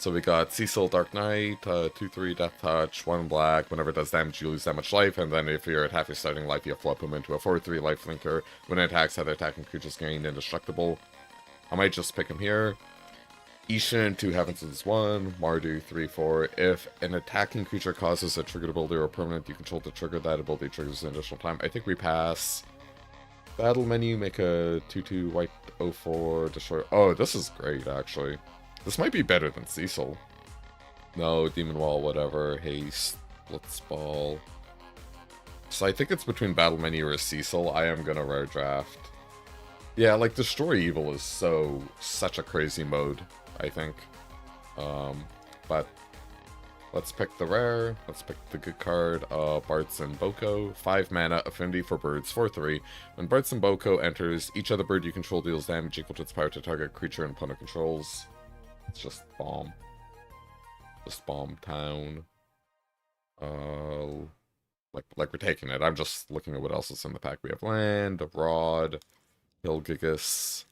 So we got Cecil Dark Knight, 2/3 Death Touch, 1 black. Whenever it does damage, you lose that much life, and then if you're at half your starting life, you flip him into a 4/3 life linker. When it attacks, other attacking creatures gain indestructible. I might just pick him here. Ishin, 2 Heavens is 1. Mardu, 3/4. If an attacking creature causes a triggered ability or a permanent you control to trigger, that ability triggers an additional time. I think we pass. Battle menu, make a 2/2 white 0/4, destroy. Oh, this is great, actually. This might be better than Cecil. No, Demon Wall, whatever. Haste, Blitzball. So I think it's between Battle Menu or Cecil. I am gonna rare draft. Yeah, like, Destroy Evil is such a crazy mode, I think. But let's pick the rare. Let's pick the good card. Bart's and Boko. 5 mana, affinity for birds, 4/3. When Bart's and Boko enters, each other bird you control deals damage equal to its power to target creature and opponent controls. It's just bomb. Just bomb town. Like we're taking it. I'm just looking at what else is in the pack. We have land, a rod, Hilgigus,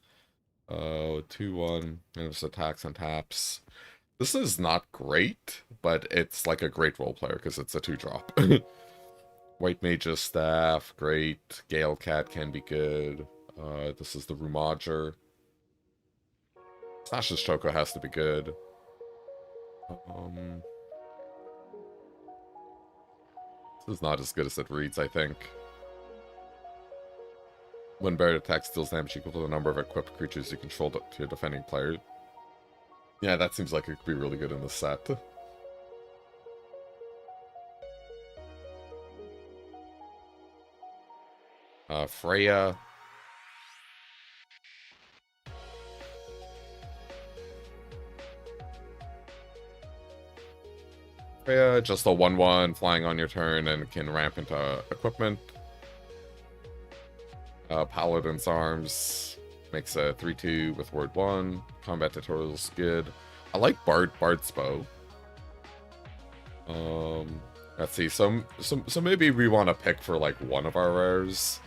2/1, and it's attacks and taps. This is not great, but it's like a great role player because it's a 2-drop. White Mage's Staff, great. Gale Cat can be good. This is the Rumager. Slash's Choco has to be good. This is not as good as it reads, I think. When Barret attacks, deals damage equal to the number of equipped creatures you control to your defending player. Yeah, that seems like it could be really good in this set. Freya. Freya, just a 1/1, flying on your turn and can ramp into equipment. Paladin's Arms makes a 3/2 with word 1. Combat tutorials good. I like Bard's Bow. Let's see. So maybe we want to pick for like one of our rares.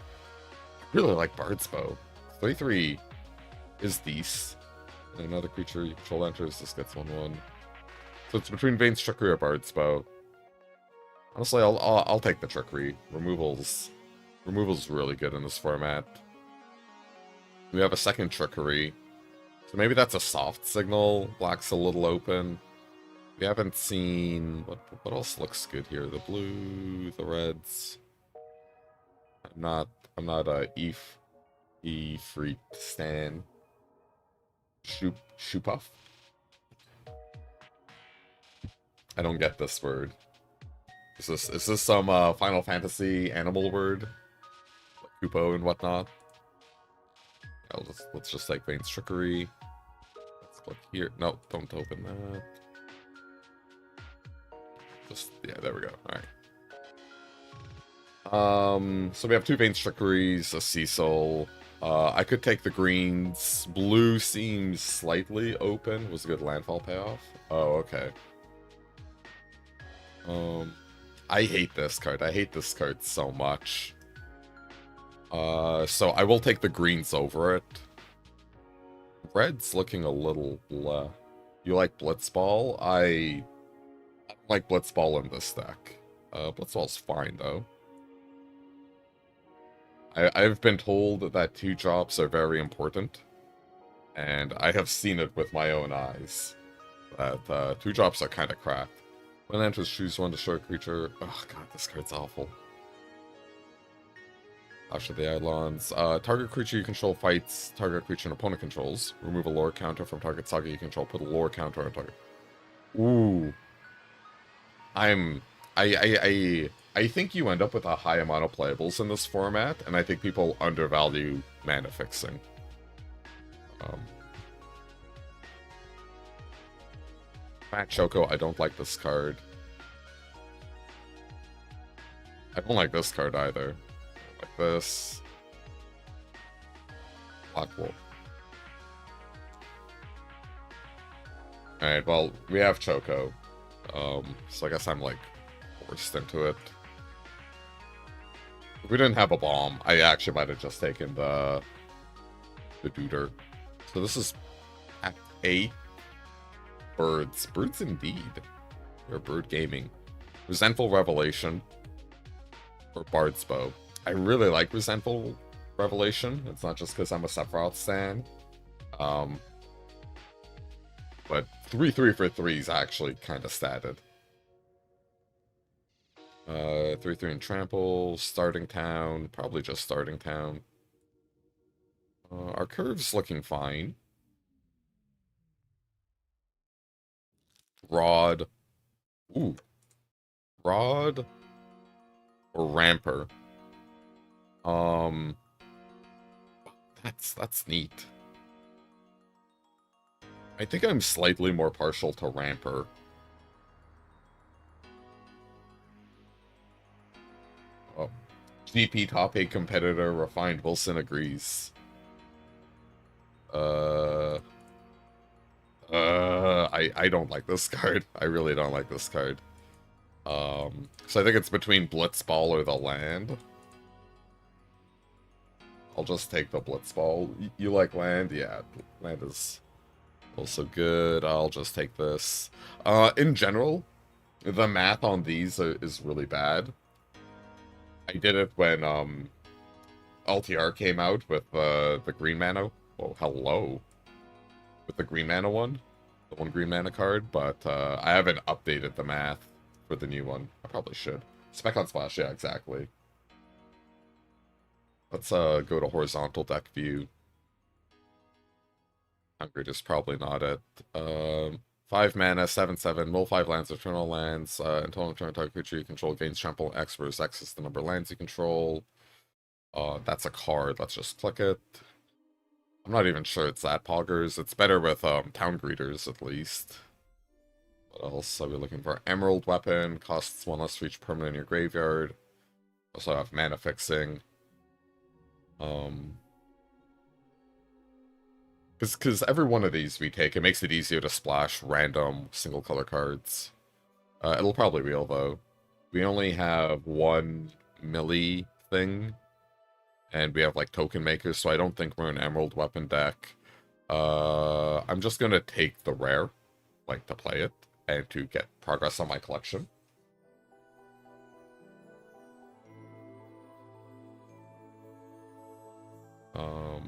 I really like Bard's Bow. 3/3 is these. And another creature you control enters. This gets 1/1. So it's between Vane's Trickery or Bard's Bow. Honestly, I'll take the Trickery. Removal's really good in this format. We have a second Trickery. So maybe that's a soft signal. Black's a little open. We haven't seen... What else looks good here? The blue, the reds. I'm not a Efreet stan. Shoopuff? I don't get this word. Is this some Final Fantasy animal word? Like Kupo and whatnot? Let's just take Vane's Trickery. Let's click here. No, don't open that. Yeah, there we go. Alright. So we have 2 Vane's Trickeries, a Cecil. I could take the greens. Blue seems slightly open. Was a good landfall payoff. Oh, okay. I hate this card. I hate this card so much. So I will take the greens over it. Red's looking a little bleh. You like Blitzball? I don't like Blitzball in this deck. Blitzball's fine, though. I've been told that 2-drops are very important. And I have seen it with my own eyes. That 2-drops are kind of crap. When it enters, choose 1 destroy a creature. Oh god, this card's awful. After the Eidolons. Target creature you control fights target creature an opponent controls. Remove a lore counter from target saga you control. Put a lore counter on target. Ooh. I think you end up with a high amount of playables in this format, and I think people undervalue mana fixing. Matt Choco, I don't like this card. I don't like this card either. Like this. Black Wolf. Alright, well, we have Choco. So I guess I'm, like, forced into it. If we didn't have a bomb, I actually might have just taken the Duder. So this is Act 8. Birds. Birds indeed. Or bird gaming. Resentful Revelation. Or Bard's Bow. I really like Resentful Revelation. It's not just because I'm a Sephiroth stan. But 3/3 for 3 is actually kind of statted. 3/3 and Trample, Starting Town, probably just Starting Town. Our curve's looking fine. Rod. Ooh. Rod or Ramper. That's neat. I think I'm slightly more partial to Ramper. Oh. GP top 8 competitor, Refined Wilson agrees. I don't like this card. I really don't like this card. So I think it's between Blitzball or the land. I'll just take the Blitzball. You like land? Yeah, land is also good. I'll just take this. In general, the math on these is really bad. I did it when LTR came out with the green mana. Oh, hello. With the green mana one. The one green mana card, but I haven't updated the math for the new one. I probably should. Spec on Splash, yeah, exactly. Let's go to horizontal deck view. Hungry is probably not it. 5 mana, 7/7, mill 5 lands, eternal lands. Until an turn target creature you control gains trample X, where X is the number of lands you control. That's a card. Let's just click it. I'm not even sure it's that poggers. It's better with town greeters at least. What else are we looking for? Emerald Weapon, costs 1 less for each permanent in your graveyard. Also have mana fixing. Because every one of these we take, it makes it easier to splash random single color cards. It'll probably wheel though. We only have one melee thing, and we have like token makers, so I don't think we're an Emerald Weapon deck. I'm just gonna take the rare, like to play it, and to get progress on my collection.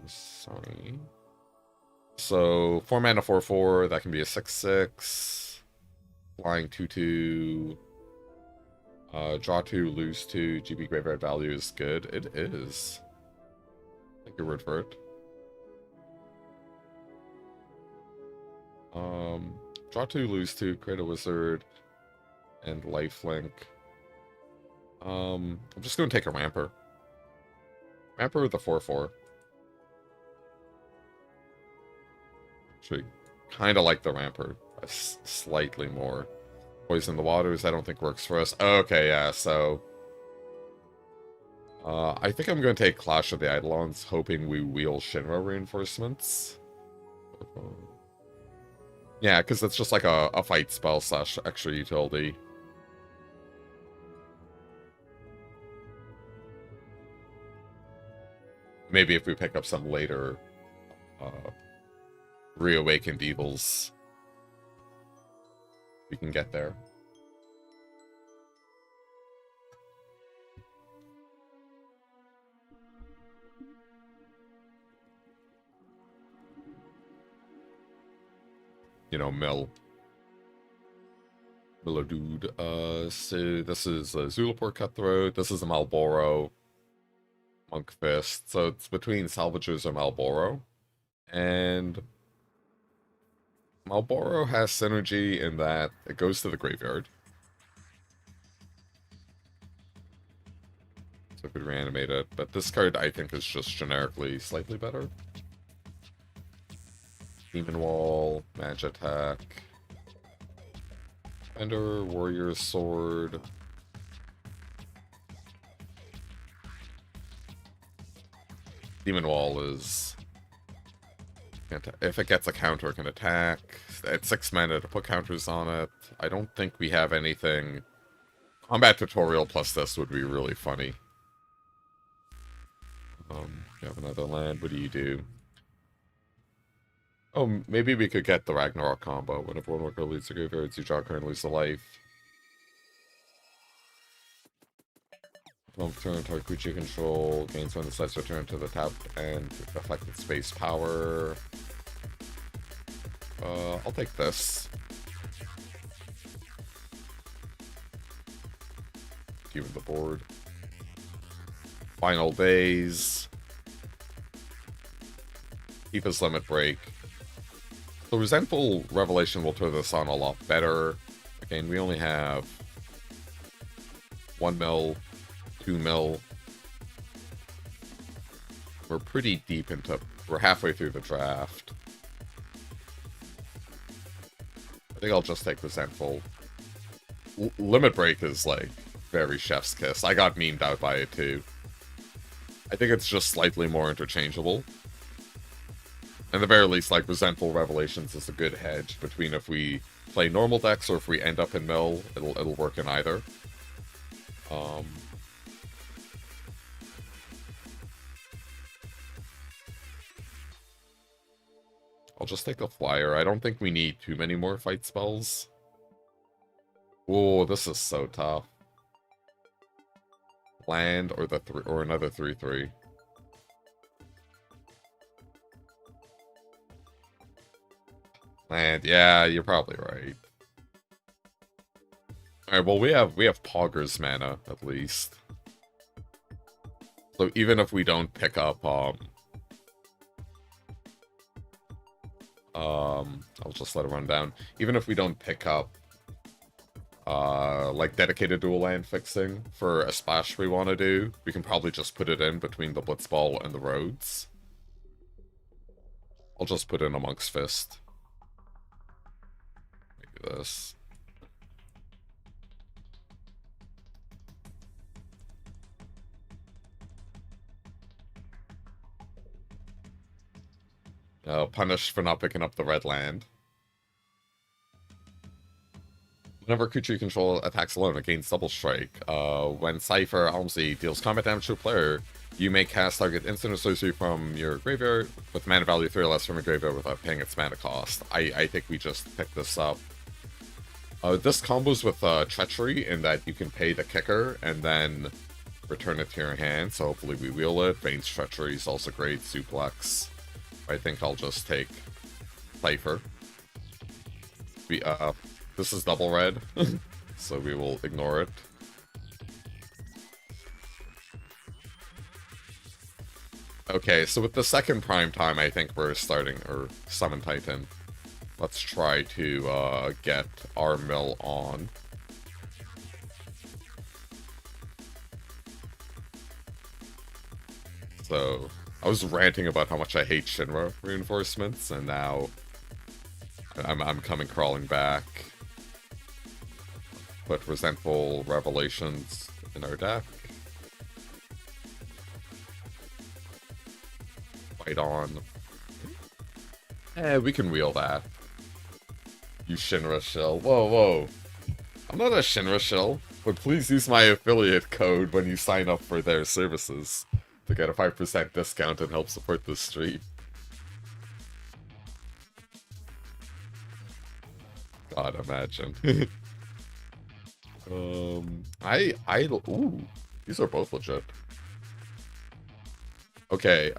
Sorry. So 4 mana 4/4, that can be a 6/6. Flying 2/2. Draw 2, lose 2. GB graveyard value is good. It is. Take your word for it. Draw 2, lose 2, create a wizard, and lifelink. I'm just gonna take a Ramper. Ramper with a 4/4. Actually, kind of like the Ramper, slightly more. Poison the Waters, I don't think works for us. Okay, yeah, so... I think I'm going to take Clash of the Eidolons, hoping we wheel Shinra reinforcements. Yeah, because it's just like a fight spell slash extra utility. Maybe if we pick up some later Reawakened Evils, we can get there. You know, Mill. Dude. So this is a Zulapur Cutthroat. This is a Malboro Monk Fist. So it's between Salvagers or Malboro. And Malboro has synergy in that it goes to the graveyard. So I could reanimate it. But this card, I think, is just generically slightly better. Demon Wall, Magic Attack. Fender, Warrior's Sword. Demon Wall is... If it gets a counter, it can attack. It's 6 mana to put counters on it. I don't think we have anything... Combat Tutorial plus this would be really funny. You have another land. What do you do? Oh, maybe we could get the Ragnarok combo. Whenever one worker leaves the graveyard, you draw a card and lose a life. Turn target creature control gains when the size return to the tap and affected space power. I'll take this. Given the board. Final days. Keep his limit break. The Resentful Revelation will turn this on a lot better. Again, we only have 1 mil, 2 mil. We're pretty deep into... We're halfway through the draft. I think I'll just take Resentful. Limit Break is, like, very chef's kiss. I got memed out by it, too. I think it's just slightly more interchangeable. At the very least, like, Resentful Revelations is a good hedge between if we play normal decks or if we end up in mill, it'll work in either. I'll just take a flyer. I don't think we need too many more fight spells. Oh, this is so tough. Land or another 3/3. Land, yeah, you're probably right. Alright, well we have Pogger's mana, at least. So even if we don't pick up I'll just let it run down. Even if we don't pick up like dedicated dual land fixing for a splash we want to do, we can probably just put it in between the Blitzball and the roads. I'll just put in Amongst Fist. Maybe this. Punished for not picking up the red land. Whenever creature you control attacks alone, it gains double strike. When Cypher Almsey deals combat damage to a player, you may cast target instant or sorcery from your graveyard with mana value 3 or less from your graveyard without paying its mana cost. I think we just picked this up. This combos with Treachery in that you can pay the kicker and then return it to your hand, so hopefully we wheel it. Vayne's Treachery is also great. Suplex. I think I'll just take Cypher. This is double red, so we will ignore it. Okay, so with the second prime time, I think we're starting, or Summon Titan. Let's try to get our mill on. So, I was ranting about how much I hate Shinra reinforcements, and now I'm coming crawling back. Put Resentful Revelations in our deck. Fight on. We can wheel that. You Shinra shill. Whoa, whoa. I'm not a Shinra shill, but please use my affiliate code when you sign up for their services to get a 5% discount and help support this stream. God, imagine. Ooh, these are both legit. Okay,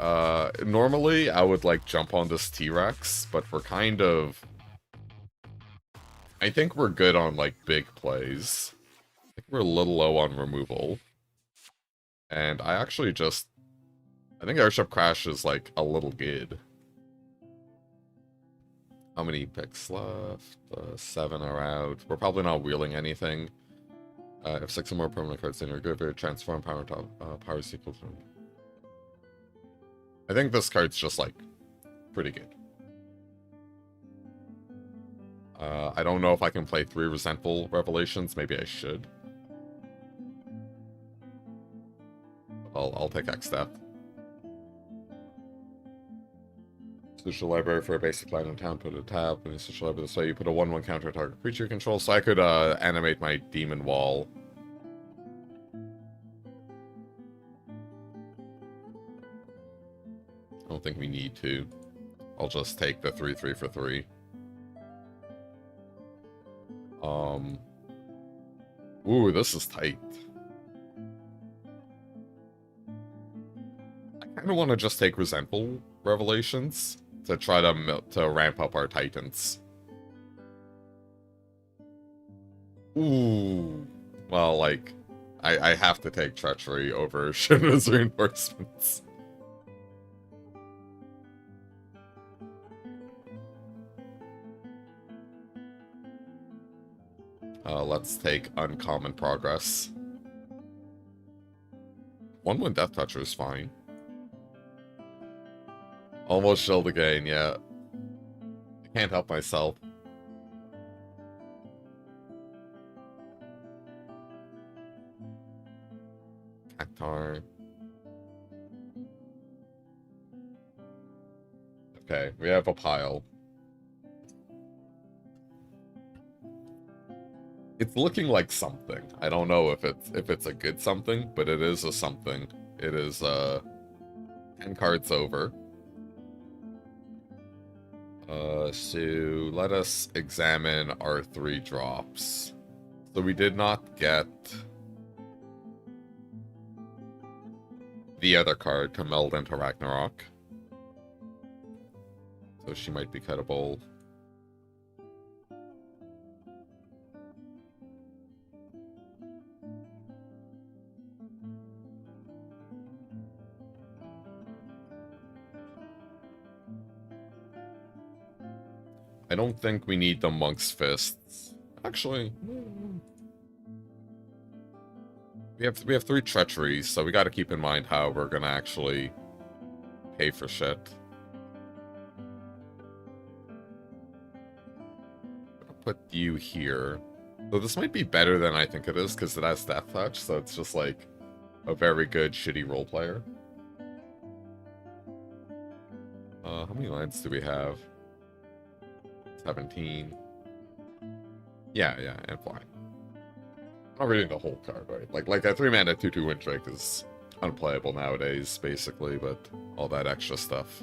normally I would, like, jump on this T-Rex, but we're kind of... I think we're good on, like, big plays. I think we're a little low on removal. And I actually just... I think Airship Crash is, like, a little good. How many picks left? 7 are out. We're probably not wheeling anything. If 6 or more permanent cards in your graveyard, transform power equal to... I think this card's just, like, pretty good. I don't know if I can play 3 Resentful Revelations. Maybe I should. I'll take X-Step. Search the library for a basic line in town, put a tab. When you search the library this way, you put a 1/1 counter target creature control, so I could animate my Demon Wall. I don't think we need to. I'll just take the 3/3 for 3. Ooh, this is tight. I kind of want to just take Resentful Revelations to try to ramp up our Titans. Ooh. Well, like, I have to take Treachery over Shinra's Reinforcements. Let's take Uncommon Progress. 1/1 Death Toucher is fine. Almost Shield again, yeah. I can't help myself. Cactar. Okay, we have a pile. It's looking like something. I don't know if it's a good something, but it is a something. It is 10 cards over. So let us examine our 3 drops. So we did not get the other card to meld into Ragnarok. So she might be cuttable. I don't think we need the Monk's Fists. Actually, we have 3 treacheries, so we got to keep in mind how we're gonna actually pay for shit. I'll put you here. So this might be better than I think it is because it has Death Touch, so it's just like a very good shitty role player. How many lines do we have? 17. Yeah, and fly. I'm not reading the whole card, right? Like a 3-mana 2/2 Winddrake is unplayable nowadays, basically, but all that extra stuff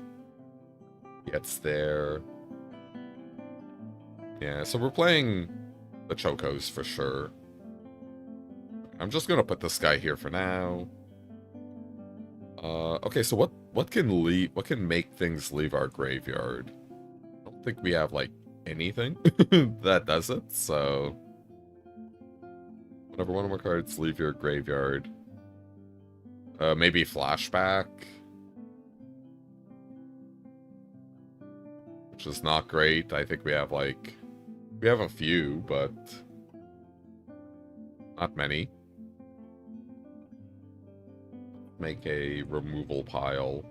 gets there. Yeah, so we're playing the Chocos for sure. I'm just gonna put this guy here for now. Okay, so what can make things leave our graveyard? I don't think we have like anything that does it, so whenever one of our cards leave your graveyard, maybe Flashback, which is not great. I think we have a few, but not many. Make a removal pile.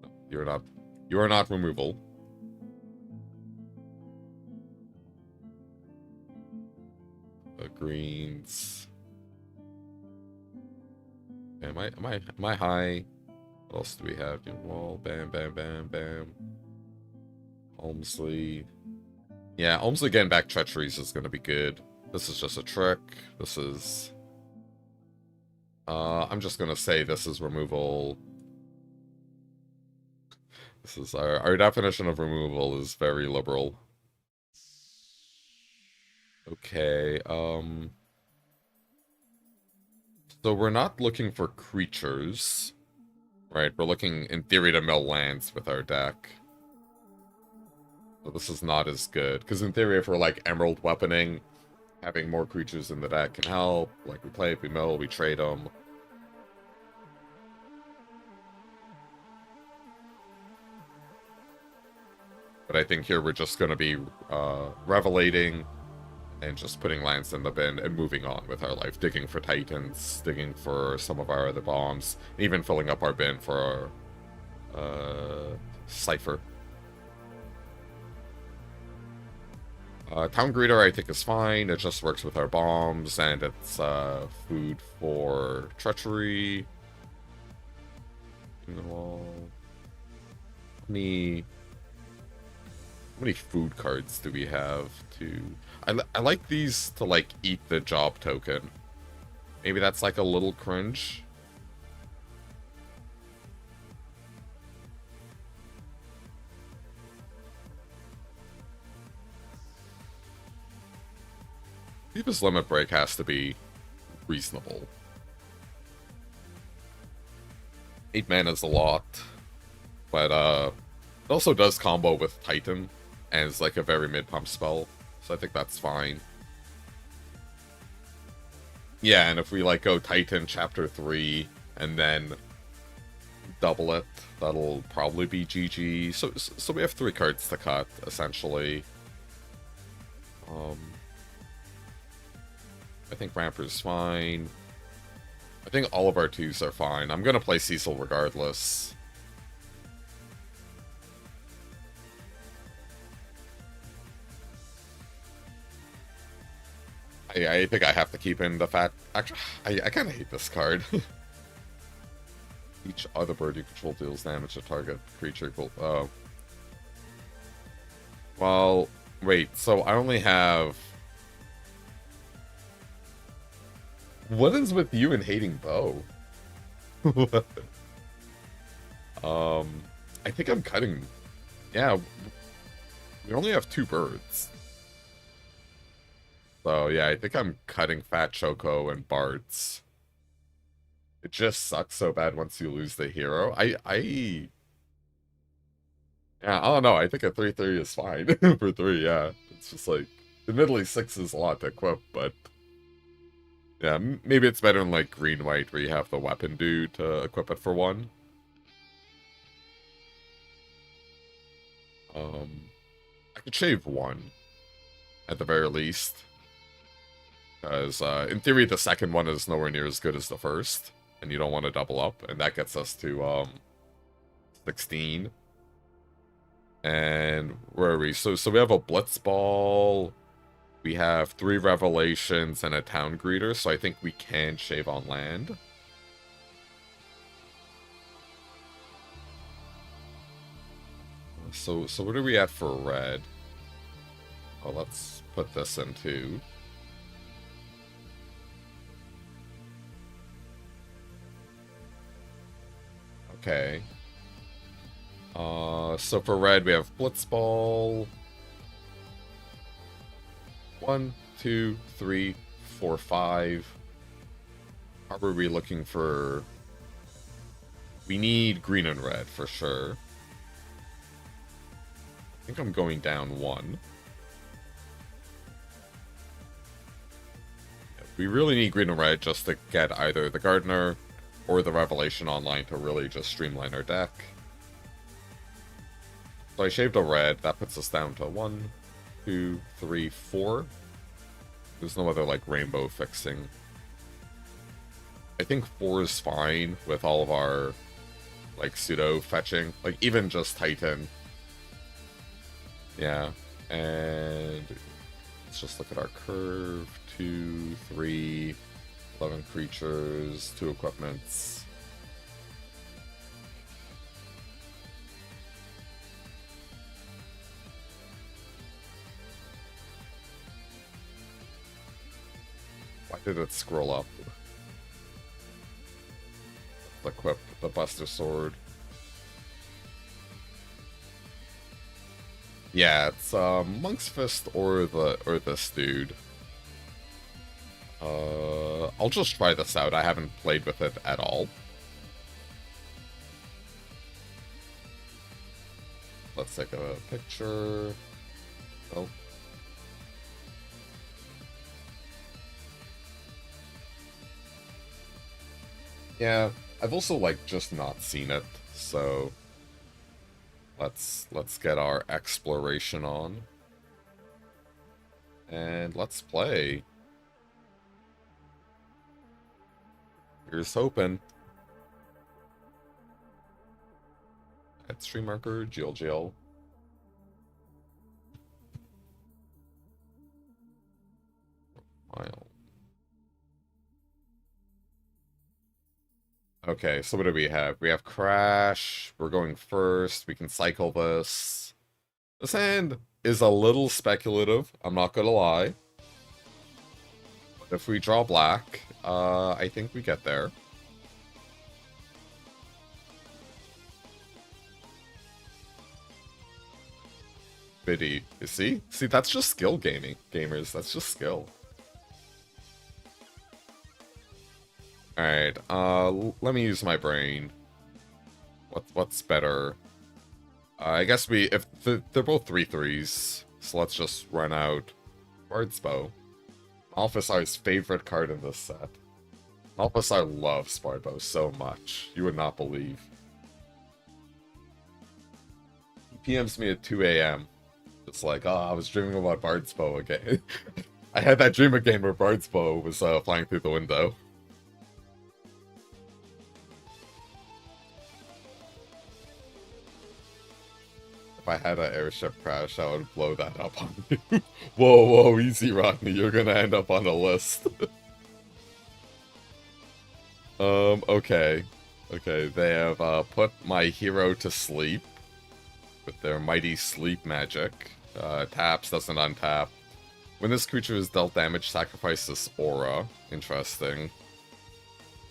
No, you are not removal. The greens. Am I high? What else do we have? Wall, bam, bam, bam, bam. Elmsley. Yeah, Elmsley getting back treacheries is gonna be good. This is just a trick. This is I'm just gonna say this is removal. This is our definition of removal is very liberal. Okay, so we're not looking for creatures, right? We're looking, in theory, to mill lands with our deck. So this is not as good, because in theory, if we're, like, Emerald Weaponing, having more creatures in the deck can help. Like, we play it, we mill, we trade them. But I think here we're just going to be Revelating and just putting lands in the bin and moving on with our life. Digging for Titans, digging for some of our other bombs, even filling up our bin for our Cypher. Town Greeter I think is fine. It just works with our bombs, and it's food for Treachery. How many food cards do we have to... I like these to, like, eat the job token. Maybe that's, like, a little cringe. Deepest Limit Break has to be reasonable. 8 mana is a lot, but it also does combo with Titan, and it's like a very mid-pump spell, so I think that's fine. Yeah, and if we like go Titan Chapter 3, and then double it, that'll probably be GG. So we have 3 cards to cut, essentially. I think Ramper's fine. I think all of our 2s are fine. I'm gonna play Cecil regardless. I think I have to keep in the fact... Actually, I kind of hate this card. Each other bird you control deals damage to target creature equal... Oh. Well, wait, so I only have... What is with you and hating Bo? I think I'm cutting... Yeah, we only have 2 birds. So, yeah, I think I'm cutting Fat Choco and Bart's. It just sucks so bad once you lose the hero. Yeah, I don't know. I think a 3/3 is fine for 3, yeah. It's just like, admittedly 6 is a lot to equip, but... Yeah, maybe it's better than, like, green-white, where you have the weapon dude to equip it for 1. I could shave 1, at the very least. Because, in theory, the second one is nowhere near as good as the first. And you don't want to double up. And that gets us to, 16. And, where are we? So we have a Blitzball. We have 3 Revelations and a Town Greeter. So I think we can shave on land. So what are we at for red? Oh, let's put this in too. Okay. So for red, we have Blitzball. 1, 2, 3, 4, 5. How are we looking for... We need green and red, for sure. I think I'm going down 1. We really need green and red just to get either the Gardener or the Revelation online to really just streamline our deck. So I shaved a red. That puts us down to 1, 2, 3, 4. There's no other, like, rainbow fixing. I think 4 is fine with all of our, like, pseudo fetching. Like, even just Titan. Yeah. And let's just look at our curve. 2, 3, 11 creatures, 2 equipments. Why did it scroll up? Equip the Buster Sword. Yeah, it's Monk's Fist or this dude. I'll just try this out. I haven't played with it at all. Let's take a picture. Oh. Yeah, I've also, like, just not seen it, so let's get our exploration on. And let's play. Here's hoping. At stream marker, GLGL. Wow. Okay, so what do we have? We have Crash. We're going first. We can cycle this. This hand is a little speculative, I'm not gonna lie. But if we draw black, I think we get there. Biddy, you see? See, that's just skill gamers. That's just skill. Alright, let me use my brain. What's better? I guess if they're both 3/3s, so let's just run out Bard's Bow. Alphasar's favorite card in this set. Alphasar loves Bard Bow so much. You would not believe. He PMs me at 2 a.m. It's like, oh, I was dreaming about Bard's Bow again. I had that dream again where Bard's Bow was flying through the window. If I had an airship crash, I would blow that up on you. Whoa, easy, Rodney. You're gonna end up on the list. Okay. Okay, they have put my hero to sleep with their mighty sleep magic. Taps, doesn't untap. When this creature is dealt damage, sacrifice this aura. Interesting.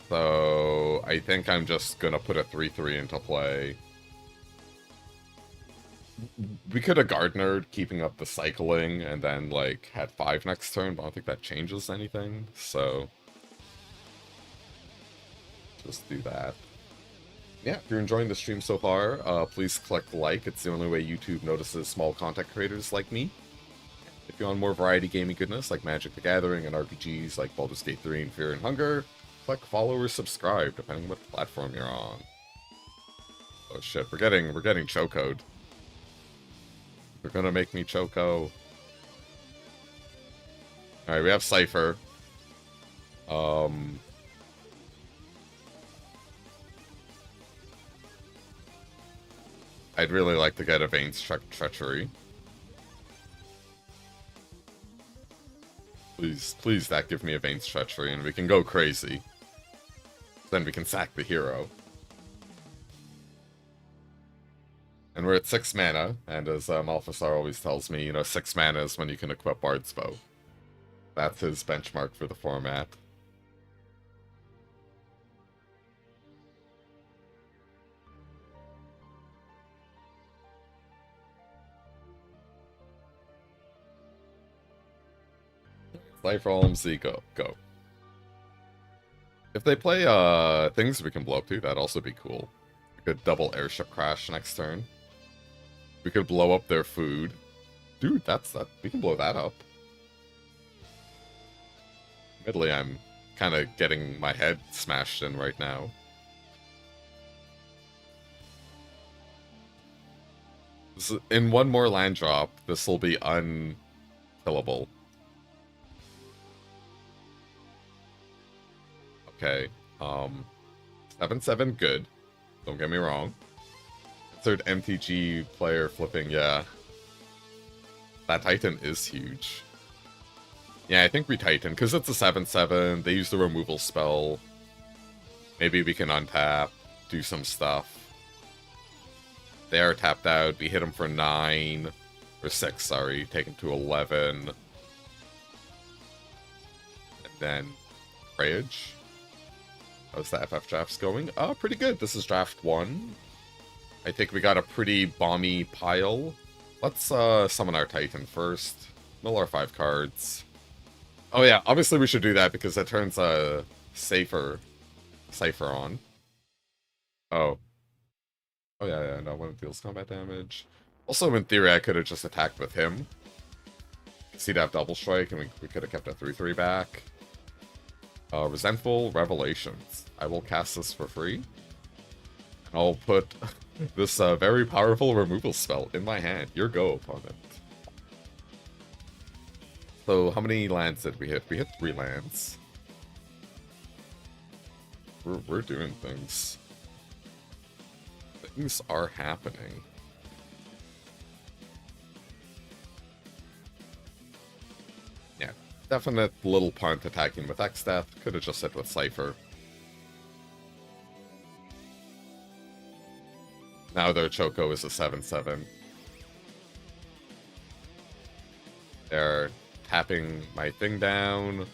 So, I think I'm just gonna put a 3/3 into play. We could have Gardenered, keeping up the cycling, and then, like, had 5 next turn, but I don't think that changes anything, so... just do that. Yeah, if you're enjoying the stream so far, please click like. It's the only way YouTube notices small content creators like me. If you want more variety gaming goodness, like Magic the Gathering and RPGs like Baldur's Gate 3 and Fear and Hunger, click follow or subscribe, depending on what platform you're on. Oh shit, we're getting chocoed. They're gonna make me choco. Alright, we have Cypher. I'd really like to get a Vane's Treachery. Please, that give me a Vane's Treachery and we can go crazy. Then we can sack the hero. And we're at 6 mana, and as Malphasar always tells me, you know, 6 mana is when you can equip Bard's Bow. That's his benchmark for the format. Life Realms, go. If they play things we can blow up to, that'd also be cool. We could double Airship Crash next turn. We could blow up their food. Dude, we can blow that up. Admittedly, I'm kind of getting my head smashed in right now. In one more land drop, this will be unkillable. Okay, 7/7 good. Don't get me wrong. Third MTG player flipping, yeah. That Titan is huge. Yeah, I think we Titan, because it's a 7/7, they use the removal spell. Maybe we can untap, do some stuff. They are tapped out, we hit them for 9, or 6, sorry, take them to 11. And then, Rage. How's the FF drafts going? Pretty good, this is draft 1. I think we got a pretty bomby pile. Let's summon our Titan first. Mill our 5 cards. Oh yeah, obviously we should do that because that turns a Cypher on. Oh. Oh yeah, no, when it deals combat damage. Also, in theory, I could have just attacked with him. He'd have double strike, and we could have kept a 3/3 back. Resentful Revelations. I will cast this for free. I'll put this very powerful removal spell in my hand. Your go, opponent. So, how many lands did we hit? We hit 3 lands. We're doing things. Things are happening. Yeah, definite little punt attacking with X-Death. Could have just hit with Cypher. Now their Choco is a 7/7. They're tapping my thing down.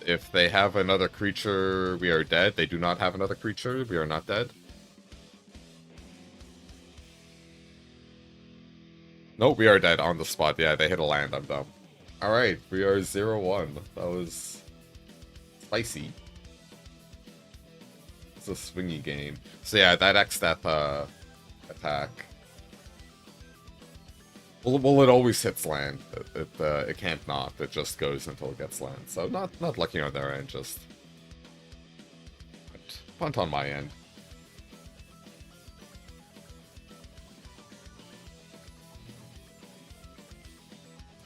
If they have another creature, we are dead. They do not have another creature. We are not dead. Nope, we are dead on the spot. Yeah, they hit a land. I'm dumb. Alright, we are 0-1. That was spicy. It's a swingy game. So yeah, that X-Death attack. Well, it always hits land. It can't not. It just goes until it gets land. So not lucky on their end. Just punt on my end.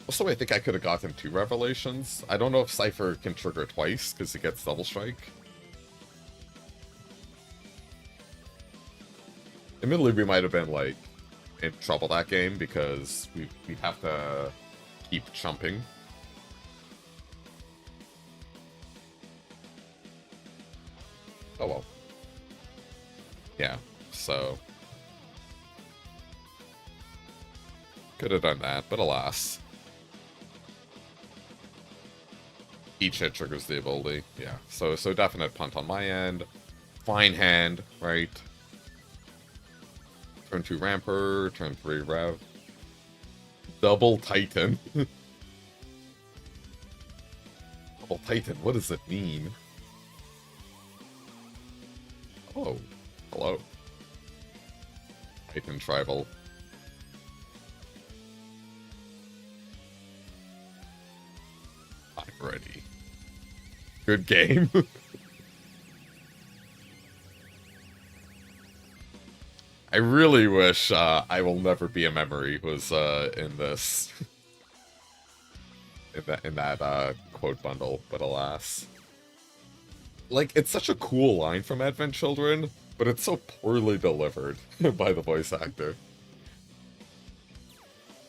Also, I think I could have gotten 2 Revelations. I don't know if Cypher can trigger twice because he gets Double Strike. Admittedly, we might have been like in trouble that game because we'd have to keep chumping. Oh well. Yeah, so could have done that, but alas. Each hit triggers the ability. Yeah, so definite punt on my end. Fine hand, right? Turn 2 Ramper, turn 3 Rev. Double Titan. Double Titan, what does it mean? Oh, hello. Titan Tribal. I'm ready. Good game. I really wish I Will Never Be a Memory was in this. in that quote bundle, but alas. Like, it's such a cool line from Advent Children, but it's so poorly delivered by the voice actor.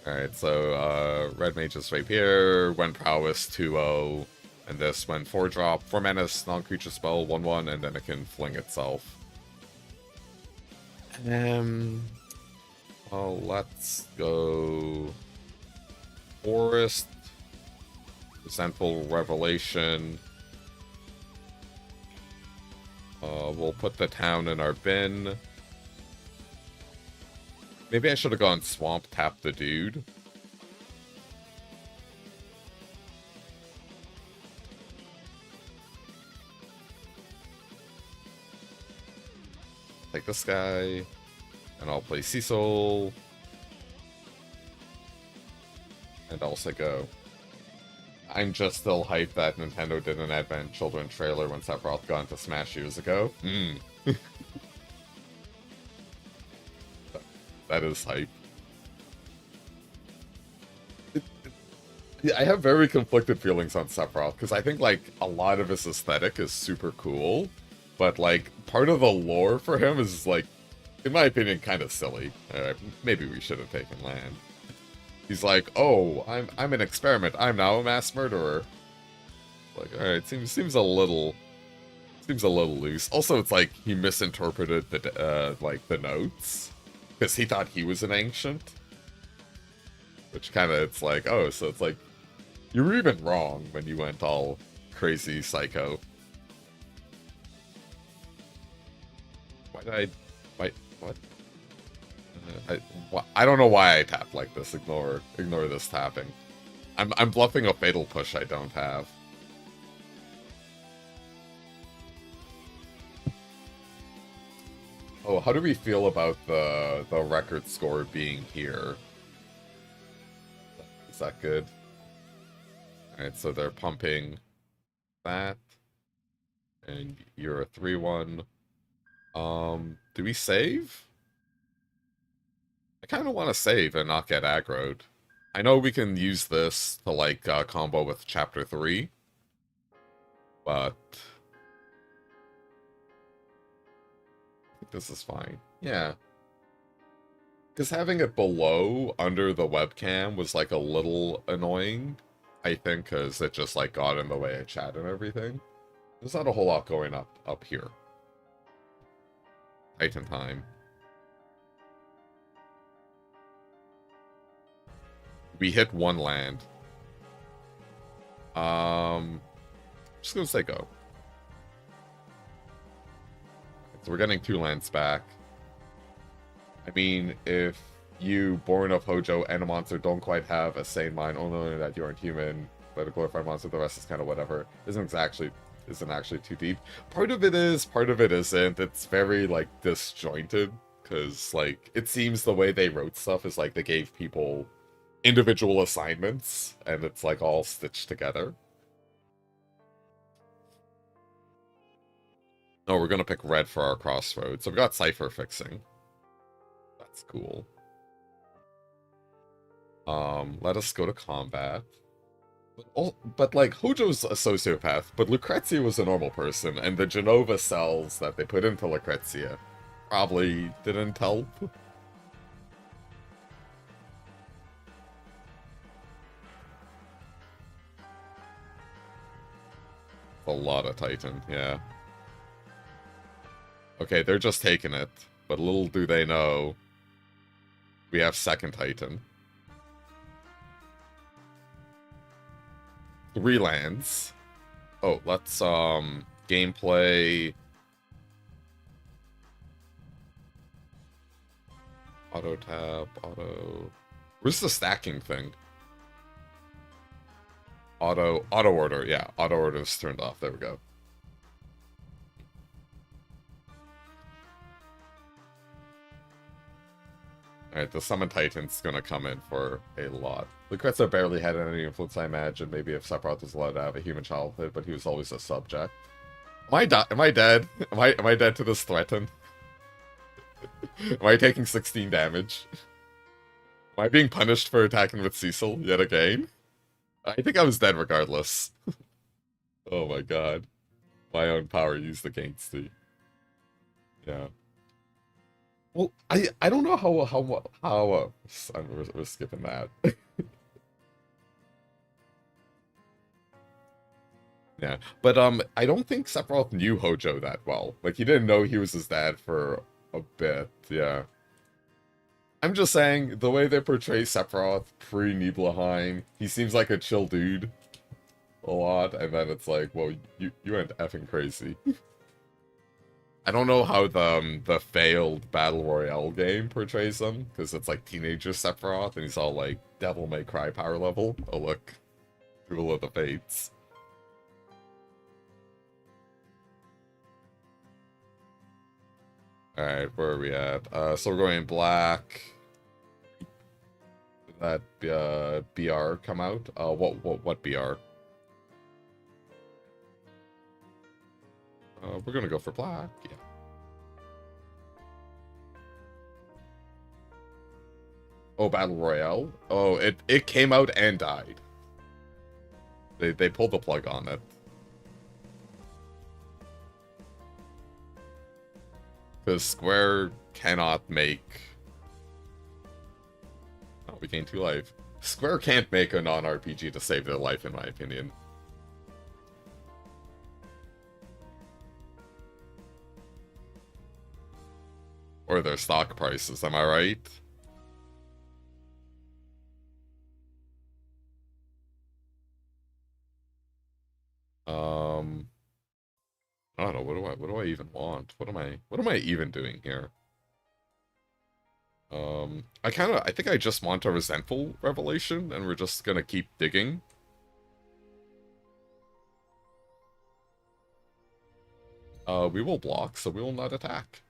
Alright, so Red Mage's Rapier, when Prowess 2-0, and this when 4-drop, 4 mana non-creature spell, 1-1, and then it can fling itself. Well, let's go Forest, Resentful Revelation. We'll put the town in our bin. Maybe I should have gone Swamp Tap the Dude. Take this guy, and I'll play Cecil. And also go. I'm just still hyped that Nintendo did an Advent Children trailer when Sephiroth got into Smash years ago. That is hype. I have very conflicted feelings on Sephiroth, because I think, like, a lot of his aesthetic is super cool, but, like, part of the lore for him is, like, in my opinion, kind of silly. Maybe we should have taken land. He's like, oh, I'm an experiment. I'm now a mass murderer. Like, alright, seems a little loose. Also, it's like he misinterpreted the like the notes because he thought he was an ancient, which kind of it's like, oh, so it's like you were even wrong when you went all crazy psycho. Why did I? Wait, what? I don't know why I tapped like this. Ignore this tapping. I'm bluffing a fatal push I don't have. Oh, how do we feel about the record score being here? Is that good? Alright, so they're pumping that. And you're a 3-1. Do we save? I kind of want to save and not get aggroed. I know we can use this to, like, combo with Chapter 3. But I think this is fine. Yeah. Because having it below, under the webcam, was, like, a little annoying. I think, because it just, like, got in the way of chat and everything. There's not a whole lot going up here. Titan time. We hit 1 land. Just gonna say go. So we're getting 2 lands back. I mean, if you, Born of Hojo, and a monster don't quite have a sane mind, only that you aren't human, but a glorified monster, the rest is kind of whatever. Isn't exactly isn't actually too deep. Part of it is, part of it isn't. It's very, like, disjointed, because, like, it seems the way they wrote stuff is, like, they gave people individual assignments, and it's, like, all stitched together. Oh, we're gonna pick red for our crossroads. So we've got Cypher fixing. That's cool. Let us go to combat. But like, Hojo's a sociopath, but Lucrezia was a normal person, and the Genova cells that they put into Lucrezia probably didn't help. A lot of Titan, yeah. Okay, they're just taking it, but little do they know, we have second Titan. 3 lands. Oh, let's, gameplay... Auto tap, auto... Where's the stacking thing? Auto order, yeah. Auto order is turned off, there we go. Alright, the Summon Titan's gonna come in for a lot. Lucrezia barely had any influence, I imagine. Maybe if Sephiroth was allowed to have a human childhood, but he was always a subject. Am I dead? Am I dead to this threaten? Am I taking 16 damage? Am I being punished for attacking with Cecil yet again? I think I was dead regardless. Oh my god. My own power used against me. Yeah. Well, I don't know we're skipping that. Yeah, but I don't think Sephiroth knew Hojo that well. Like, he didn't know he was his dad for a bit, yeah. I'm just saying, the way they portray Sephiroth pre-Nibelheim, he seems like a chill dude a lot, and then it's like, well, you went effing crazy. I don't know how the failed Battle Royale game portrays him, because it's like teenager Sephiroth, and he's all like Devil May Cry power level. Oh look, Duel of the Fates. Alright, where are we at? So we're going black. Did that BR come out? What BR? We're gonna go for black, yeah. Oh, Battle Royale? Oh, it came out and died. They pulled the plug on it. Because Square cannot make... Oh, we gained 2 life. Square can't make a non-RPG to save their life, in my opinion. Or their stock prices, am I right? I don't know, what do I even want? What am I even doing here? I think I just want a resentful revelation, and we're just gonna keep digging. We will block, so we will not attack.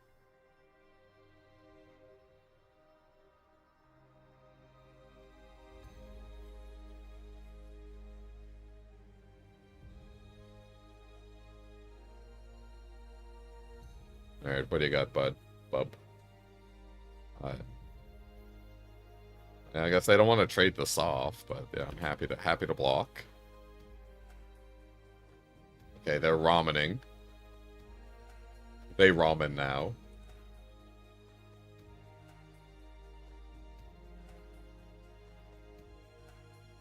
Alright, what do you got, bud? Bub. Yeah, I guess I don't want to trade this off, but yeah, I'm happy to block. Okay, they're ramening. They ramen now.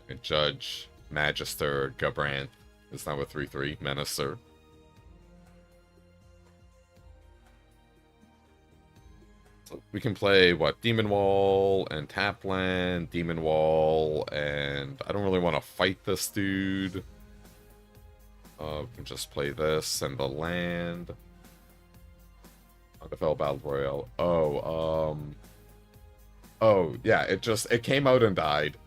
And Judge, Magister, Gabranth is now a 3/3 Menacer. So we can play, what, Demon Wall and Tapland, Demon Wall, and I don't really want to fight this dude. We can just play this and the land. NFL Battle Royale. Oh, yeah, it came out and died.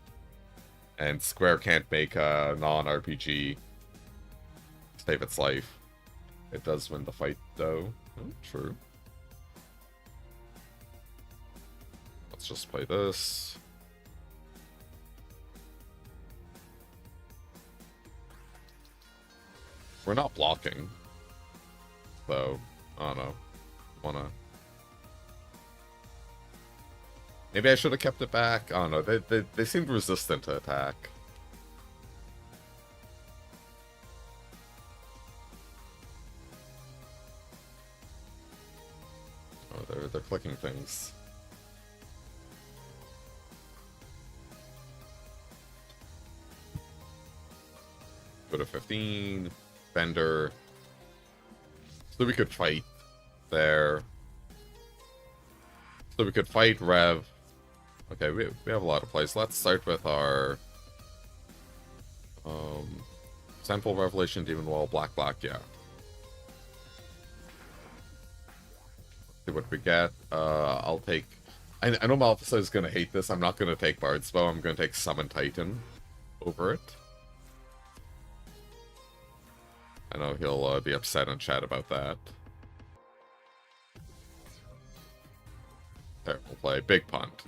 And Square can't make a non-RPG save its life. It does win the fight, though. Oh, true. Let's just play this. We're not blocking. So, I don't know. Wanna... Maybe I should have kept it back. I don't know. They seemed resistant to attack. Oh, they're clicking things. Go to 15. Bender. So we could fight there. So we could fight Rev. Okay, we have a lot of plays. Let's start with our Sample Revelation, Demon Wall, Black, yeah. See what we get. I'll take... I know Malphasa is going to hate this. I'm not going to take Bard's Bow. I'm going to take Summon Titan over it. I know he'll be upset in chat about that. Terrible play. Big punt.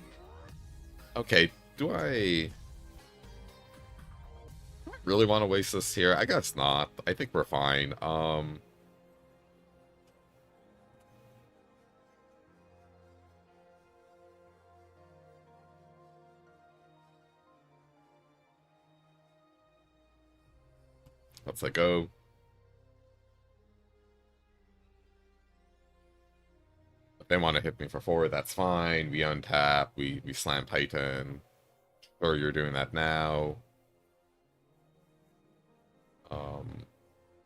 Okay, do I really want to waste this here? I guess not. I think we're fine. Let's let go. If they want to hit me for 4, that's fine. We untap, we slam Titan. Or you're doing that now.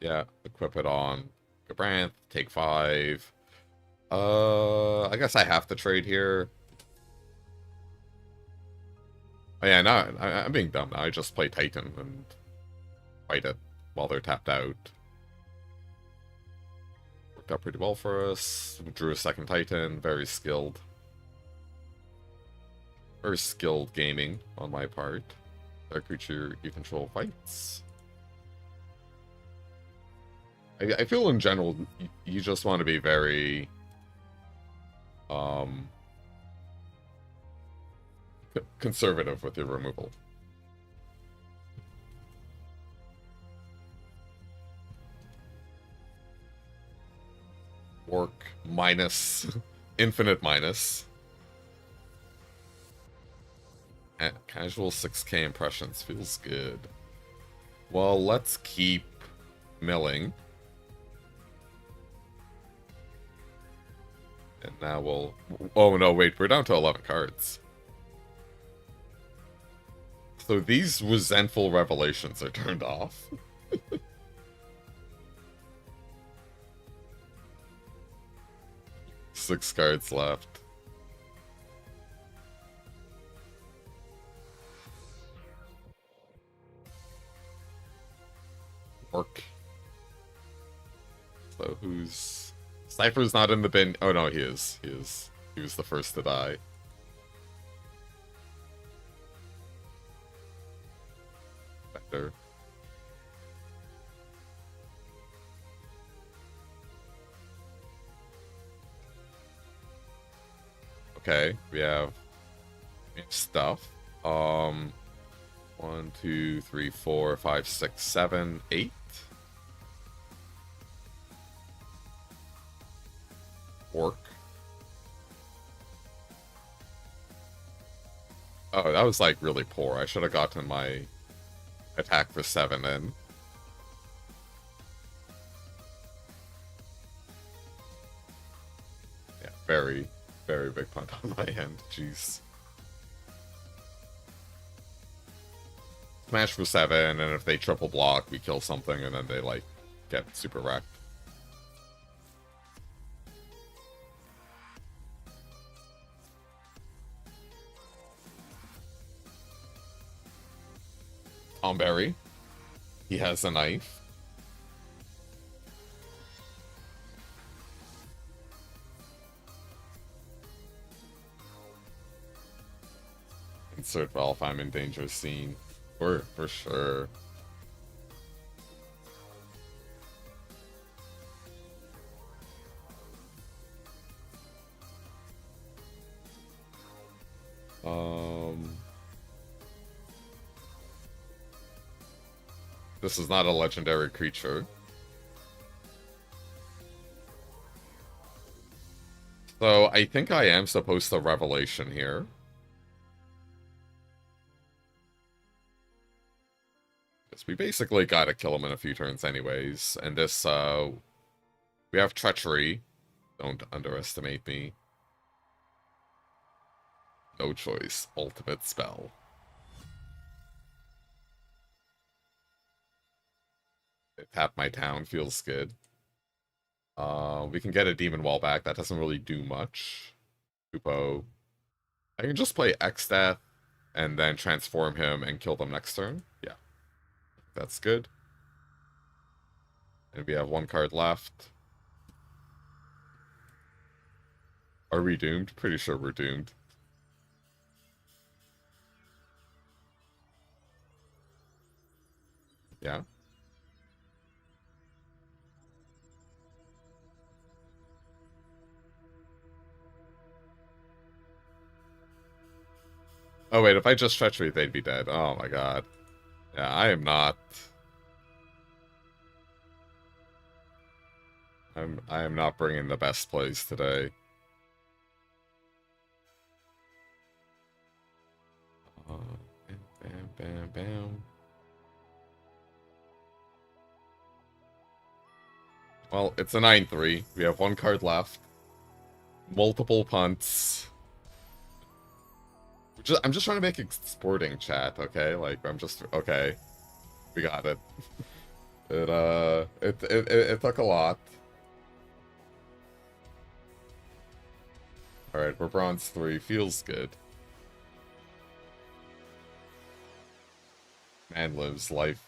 Yeah, equip it on Gabranth, take 5. I guess I have to trade here. Oh yeah, no, I'm being dumb now. I just play Titan and fight it while they're tapped out. Worked out pretty well for us. We drew a second Titan, very skilled. Very skilled gaming on my part. That creature you control fights. I feel in general, you just want to be very... conservative with your removal. Work minus, infinite minus. And casual 6k impressions feels good. Well, let's keep milling. And now we'll... Oh no, wait, we're down to 11 cards. So these resentful revelations are turned off. 6 cards left. Work. So who's... Cypher's not in the bin. Oh no, he is. He is. He was the first to die. Better. Okay, we have stuff. 1, 2, 3, 4, 5, 6, 7, 8. Work. Oh, that was like really poor. I should have gotten my attack for 7 in. Yeah, very, very big punt on my end. Jeez. Smash for 7, and if they triple block, we kill something, and then they, like, get super wrecked. Tomberry. He has a knife. Insert Valve, I'm in danger scene. For sure. Um, this is not a legendary creature. So I think I am supposed to Revelation here. Because we basically gotta kill him in a few turns anyways. And this, we have Treachery. Don't underestimate me. No choice. Ultimate spell. Tap my town. Feels good. We can get a Demon Wall back. That doesn't really do much. Kupo. I can just play X-Death and then transform him and kill them next turn. Yeah. That's good. And we have one card left. Are we doomed? Pretty sure we're doomed. Yeah. Oh wait, if I just Treachery, they'd be dead. Oh my god. Yeah, I am not. I am not bringing the best plays today. Bam, bam, bam, bam. Well, it's a 9-3. We have one card left. Multiple punts. I'm just trying to make it sporting, chat, okay? Like, I'm just... Okay. We got it. It took a lot. Alright, we're bronze 3. Feels good. Man lives life.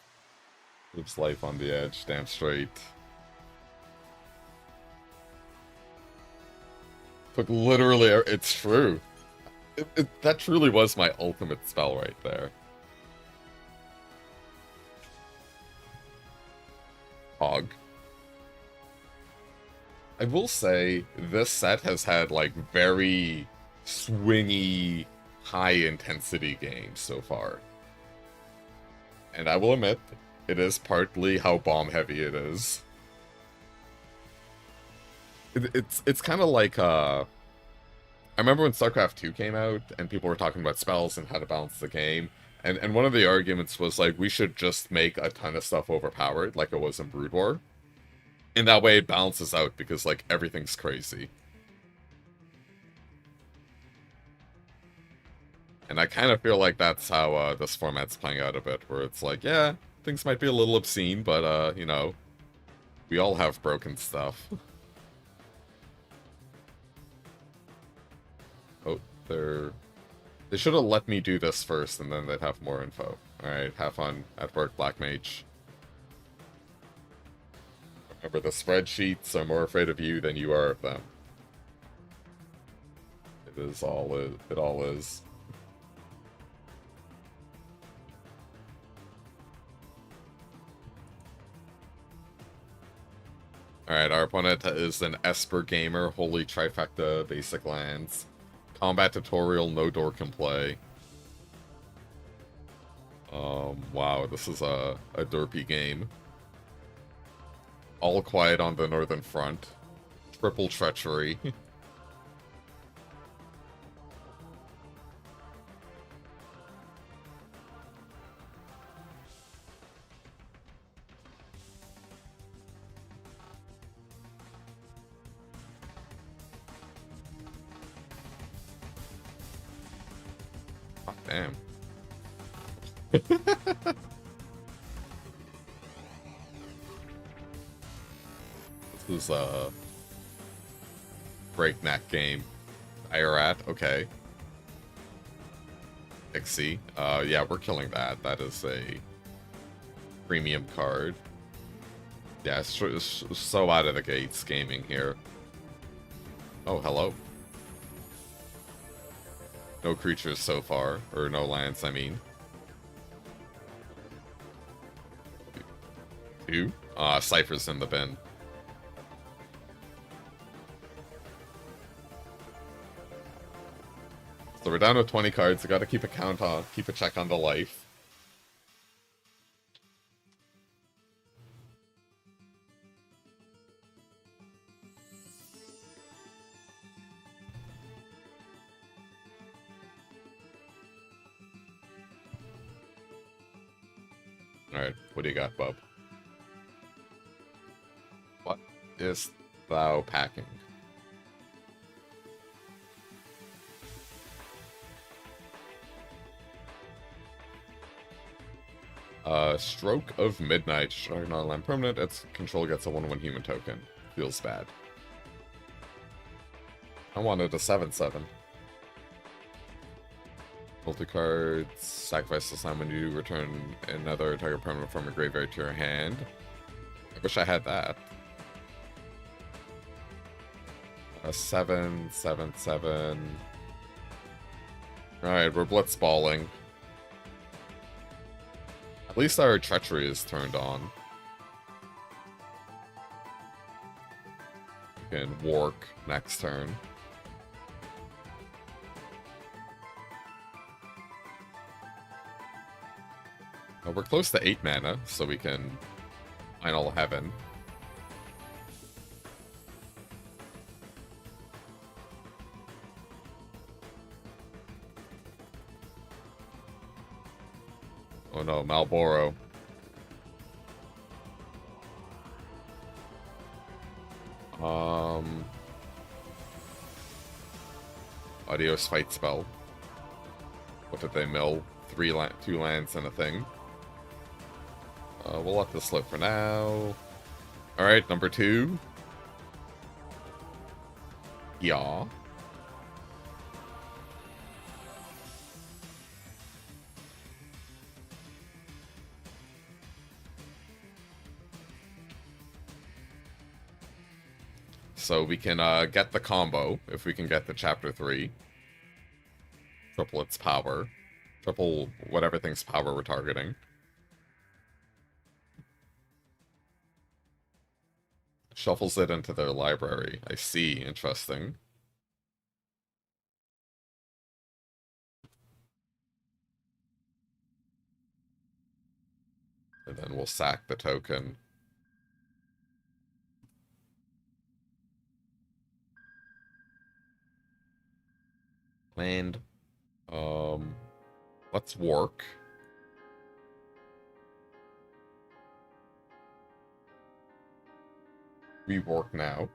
Lives life on the edge. Damn straight. Took literally... It's true. That truly was my ultimate spell right there. Hog. I will say, this set has had, like, very swingy, high-intensity games so far. And I will admit, it is partly how bomb-heavy it is. It's kind of like, I remember when StarCraft 2 came out, and people were talking about spells and how to balance the game, and one of the arguments was, like, we should just make a ton of stuff overpowered, like it was in Brood War. In that way, it balances out, because, like, everything's crazy. And I kind of feel like that's how this format's playing out a bit, where it's like, yeah, things might be a little obscene, but, you know, we all have broken stuff. Oh, they should have let me do this first, and then they'd have more info. Alright, have fun at work, Black Mage. Remember, the spreadsheets are more afraid of you than you are of them. It all is. Alright, our opponent is an Esper Gamer, Holy Trifecta, Basic Lands. Combat Tutorial, no door can play. Wow, this is a derpy game. All quiet on the northern front. Triple Treachery. Oh, damn. This is a breakneck game. Irat, okay. Pixie. Yeah, we're killing that. That is a premium card. Yeah, it's so out of the gates gaming here. Oh, hello. No creatures so far. Or no lands, I mean. 2? Cypher's in the bin. So we're down to 20 cards. We gotta keep a count on, keep a check on the life. Alright, what do you got, bub? What is thou packing? Stroke of Midnight. Strike non-land permanent. Its control gets a 1/1 human token. Feels bad. I wanted a 7/7. Multi-cards. Sacrifice this time when you return another target permanent from a graveyard to your hand. I wish I had that. 7/7/7. Alright, we're blitzballing. At least our treachery is turned on. We can Wark next turn. We're close to 8 mana, so we can Final Heaven. Oh no, Malboro. Adios Fight Spell. What did they mill? 2 lands and a thing. We'll let this slip for now. Alright, number 2. Yeah. So we can get the combo, if we can get the Chapter 3. Triple its power. Triple whatever thing's power we're targeting. Shuffles it into their library. I see. Interesting. And then we'll sack the token. Land. Let's work. We work now.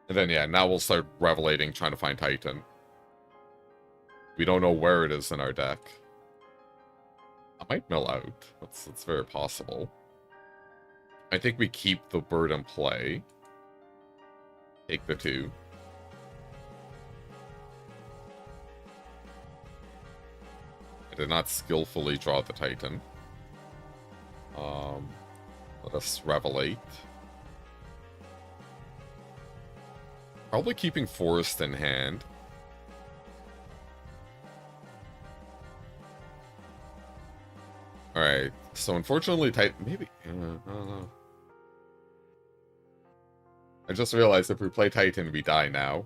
And then, yeah, now we'll start revelating, trying to find Titan. We don't know where it is in our deck. I might mill out. That's very possible. I think we keep the bird in play. Take the 2. I did not skillfully draw the Titan. Let us revelate. Probably keeping Forest in hand. Alright, so unfortunately Titan... Maybe... I don't know. I just realized if we play Titan, we die now.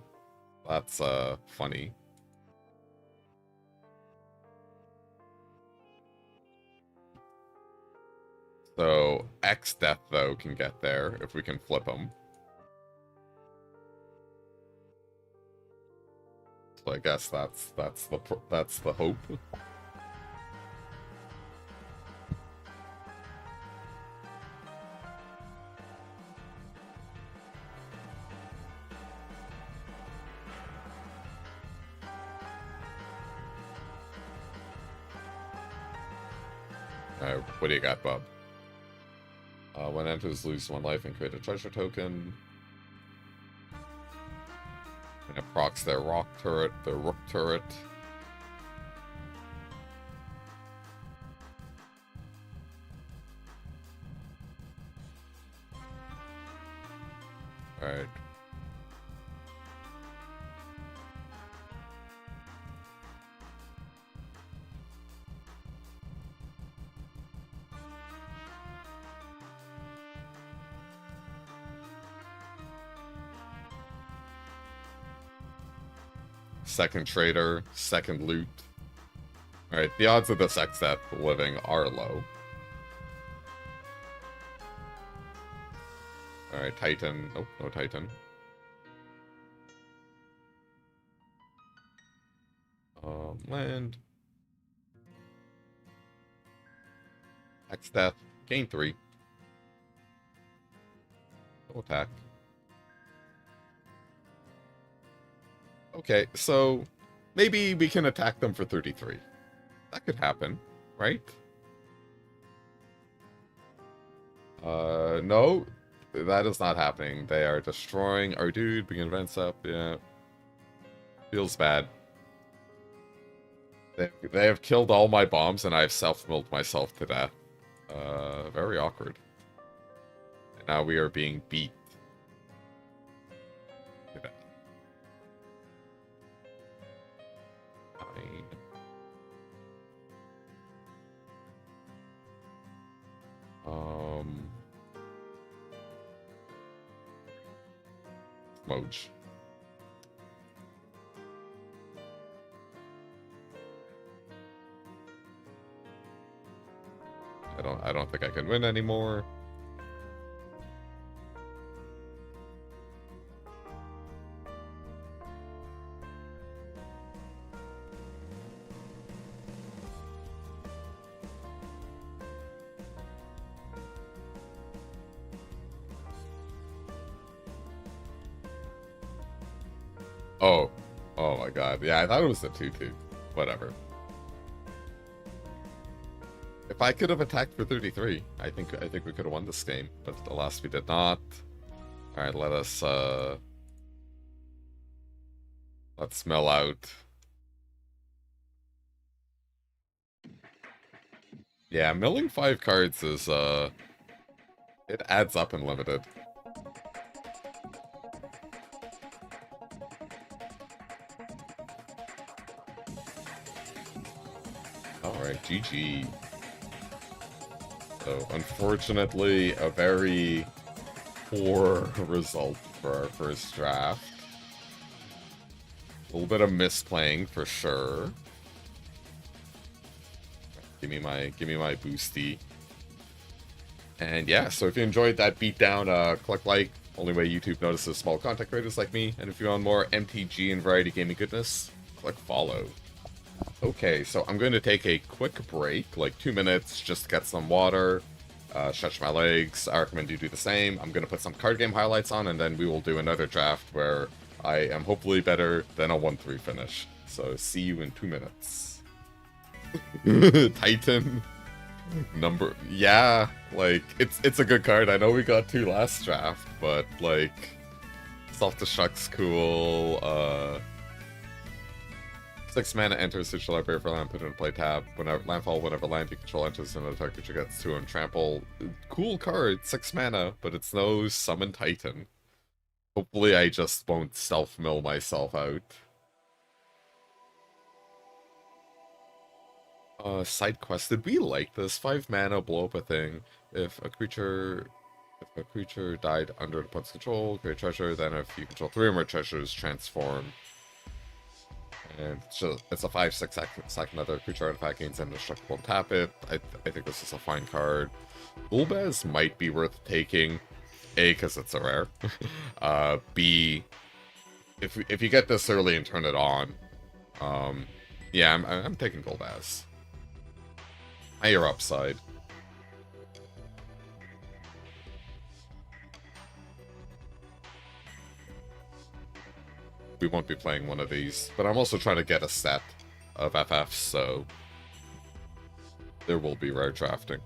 That's, funny. So, X-Death, though, can get there if we can flip him. So I guess that's the hope. What do you got, Bob? When enters, lose 1 life and create a treasure token. And it procs their rock turret, their rook turret. Alright. second trader, second loot. Alright, the odds of this X-Death living are low. Alright, Titan. Nope, no Titan. Land. X-Death. Gain 3. No attack. Okay, so maybe we can attack them for 33. That could happen, right? No, that is not happening. They are destroying our dude, bringing events up, yeah. Feels bad. They have killed all my bombs, and I've self-milled myself to death. Very awkward. And now we are being beat. Moj. I don't think I can win anymore. Oh. Oh my god. Yeah, I thought it was the 2-2. Whatever. If I could have attacked for 33, I think we could have won this game, but alas, we did not. Alright, let's mill out. Yeah, milling 5 cards is it adds up in limited. Alright, GG. So, unfortunately, a very poor result for our first draft. A little bit of misplaying for sure. Give me my boosty. And yeah, so if you enjoyed that beatdown, click like. Only way YouTube notices small content creators like me. And if you want more MTG and variety gaming goodness, click follow. Okay, so I'm going to take a quick break, like 2 minutes, just to get some water, stretch my legs. I recommend you do the same. I'm going to put some card game highlights on, and then we will do another draft where I am hopefully better than a 1-3 finish. So see you in 2 minutes. Titan. Yeah, like, it's a good card. I know we got 2 last draft, but, like, self-destruct's cool, 6 mana enters search the library for land, put it in play tab. Whenever landfall, whenever land you control enters and the target creature gets 2 and trample. Cool card, 6 mana, but it's no summon Titan. Hopefully I just won't self-mill myself out. Side quest. Did we like this? 5 mana, blow up a thing. If a creature died under the opponent's control, create treasure, then if you control 3 or more treasures, transform. And it's a 5/6 sack another creature artifact, gains indestructible, tap it. I think this is a fine card. Ulbaz might be worth taking. A, because it's a rare. B, if you get this early and turn it on, yeah, I'm taking Ulbaz. Higher upside. We won't be playing one of these, but I'm also trying to get a set of FFs, so there will be rare drafting.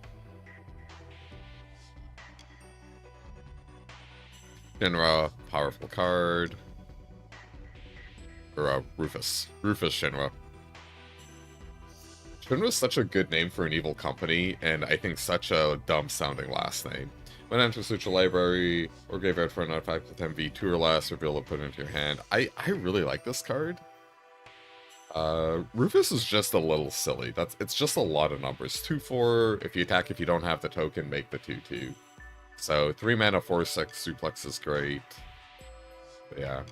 Shinra, powerful card. Or Rufus. Rufus Shinra. Shinra's such a good name for an evil company, and I think such a dumb-sounding last name. When enter search a library or graveyard for an artifact with MV 2 or less, reveal to put it into your hand. I really like this card. Rufus is just a little silly. It's just a lot of numbers. 2/4. If you attack, if you don't have the token, make the 2/2. So 3 mana 4/6 suplex is great. But yeah,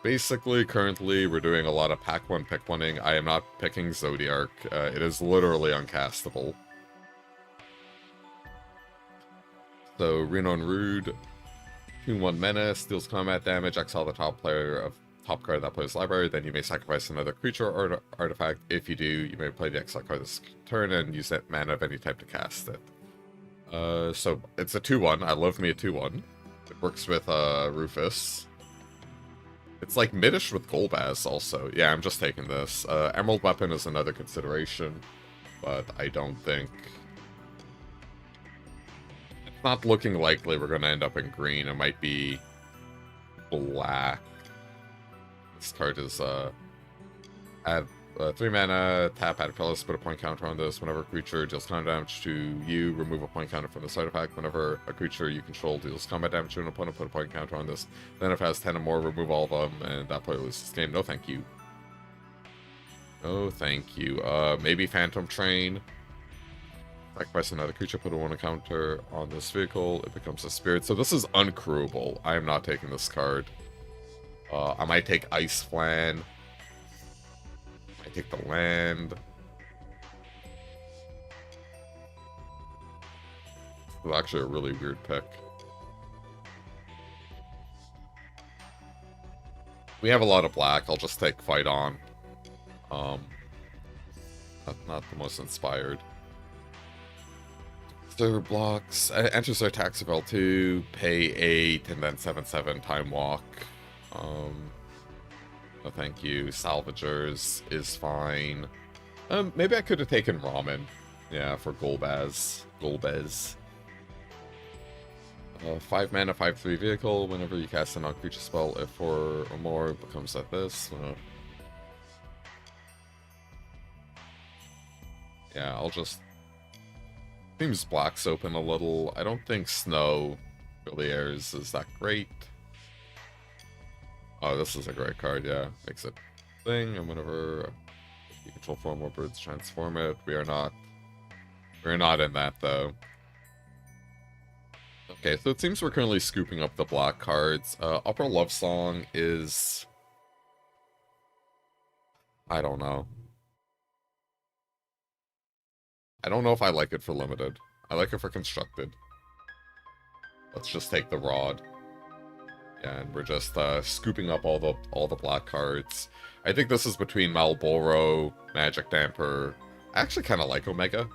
basically, currently, we're doing a lot of pack one, pick one-ing. I am not picking Zodiark. It is literally uncastable. So, Reno and Rude, 2-1 Menace, deals combat damage, exile the top card of that player's library, then you may sacrifice another creature or artifact. If you do, you may play the exile card this turn and use that mana of any type to cast it. So, it's a 2-1. I love me a 2-1. It works with, Rufus. It's like midish with Golbaz also. Yeah, I'm just taking this. Emerald Weapon is another consideration, but I don't think... It's not looking likely we're going to end up in green. It might be black. This card is, add 3 mana, tap, add colorless, put a point counter on this. Whenever a creature deals combat damage to you, remove a point counter from this artifact. Whenever a creature you control deals combat damage to an opponent, put a point counter on this. Then if it has 10 or more, remove all of them, and that player loses this game. No thank you. No thank you. Maybe Phantom Train. Sacrifice another creature, put a 1 counter on this vehicle. It becomes a spirit. So this is uncrewable. I am not taking this card. I might take Ice Flan. I take the land. It's actually a really weird pick. We have a lot of black. I'll just take Fight On. Not the most inspired. So blocks. Enters their tax spell 2, pay 8, and then 7/7 Time Walk. No thank you. Salvagers is fine. Maybe I could have taken Ramen. Yeah, for Golbaz. 5 mana, 5/3 vehicle. Whenever you cast a non-creature spell, if 4 or more becomes like this. Yeah, I'll just... Seems black's open a little. I don't think Snow Villiers is that great. Oh, this is a great card, yeah. Makes it thing, and whenever you control 4 more birds, transform it. We're not in that, though. Okay, so it seems we're currently scooping up the black cards. Opera Love Song is... I don't know. I don't know if I like it for limited. I like it for constructed. Let's just take the Rod. Yeah, and we're just scooping up all the black cards. I think this is between Malboro, Magic Damper. I actually kind of like Omega.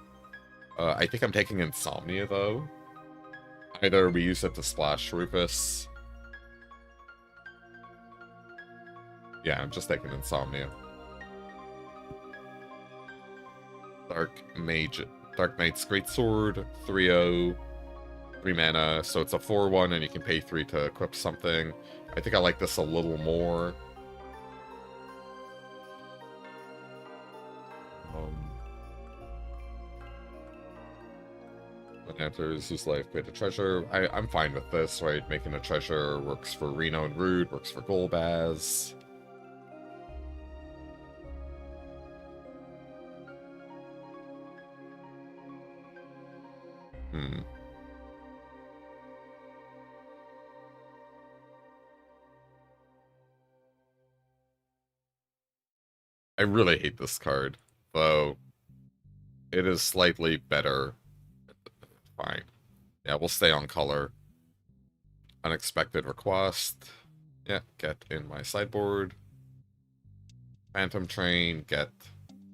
I think I'm taking Insomnia, though. Either we use it to splash Rufus. Yeah, I'm just taking Insomnia. Dark Knight's Greatsword, 3/0, 3 mana, so it's a 4/1 and you can pay 3 to equip something. I think I like this a little more. When enters whose life paid a treasure. I'm fine with this, right? Making a treasure works for Reno and Rude, works for Golbaz. I really hate this card, though it is slightly better. Fine. Yeah, we'll stay on color. Unexpected request. Yeah, get in my sideboard. Phantom Train, get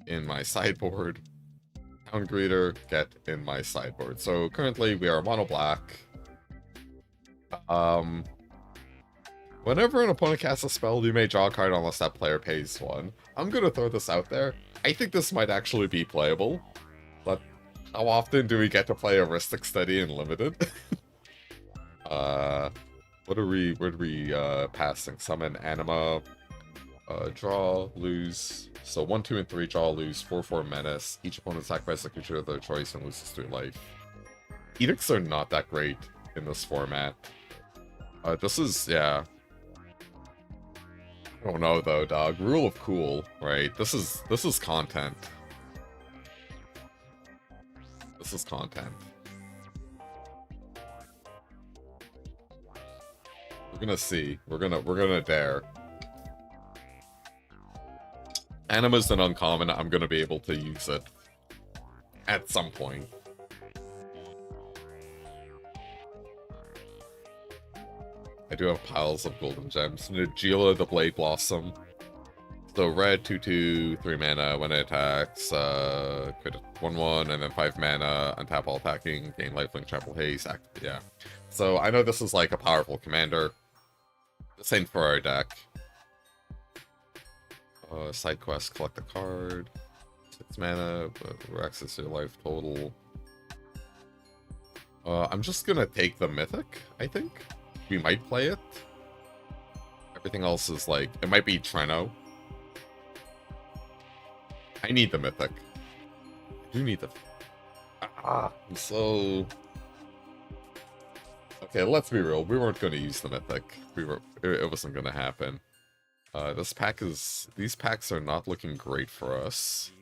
in my sideboard. Town Greeter, get in my sideboard. So currently we are mono black. Whenever an opponent casts a spell, you may draw a card unless that player pays 1. I'm gonna throw this out there. I think this might actually be playable, but how often do we get to play Heuristic Study in Limited? What are we passing? Summon Anima, draw, lose. So 1, 2, and 3, draw, lose, 4/4 Menace. Each opponent sacrifices a creature of their choice and loses 3 life. Edicts are not that great in this format. This is, yeah. I don't know though, dog. Rule of cool, right? This is content. This is content. We're gonna see. We're gonna dare. Anima's an uncommon, I'm gonna be able to use it at some point. I do have piles of golden gems. Najila the Blade Blossom. So red, 2/2, 3 mana when it attacks, could 1/1, and then 5 mana, untap all attacking, gain lifelink, trample haste, yeah. So I know this is like a powerful commander. This ain't for our deck. Side quest, collect a card. 6 mana, but access your life total. I'm just gonna take the Mythic, I think. We might play it. Everything else is like, it might be Treno. I need the Mythic. I do need the... so... Okay, let's be real. We weren't going to use the Mythic. It wasn't going to happen. These packs are not looking great for us.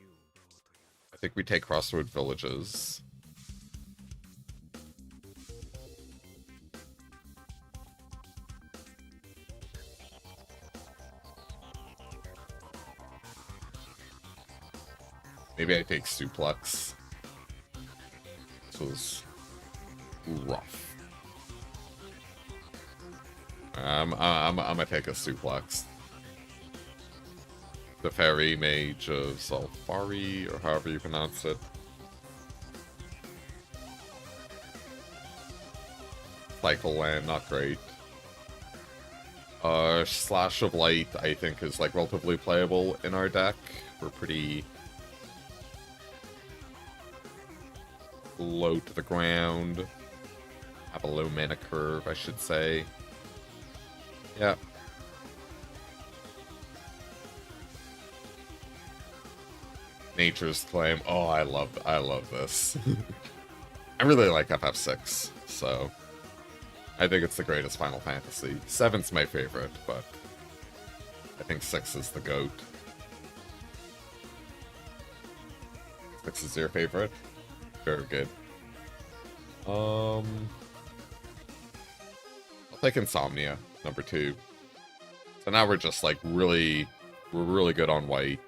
I think we take Crossroad Villages. Maybe I take Suplex. This was rough. I'm gonna take a Suplex. The Fairy Mage of Zalfari, or however you pronounce it. Cycle Land, not great. Slash of Light, I think, is like relatively playable in our deck. We're pretty low to the ground. Have a low mana curve, I should say. Yeah. Nature's Claim. Oh, I love this. I really like FF6, so I think it's the greatest Final Fantasy. 7's my favorite, but I think 6 is the GOAT. 6 is your favorite? Very good. I'll take Insomnia, number 2. So now we're just like we're really good on white.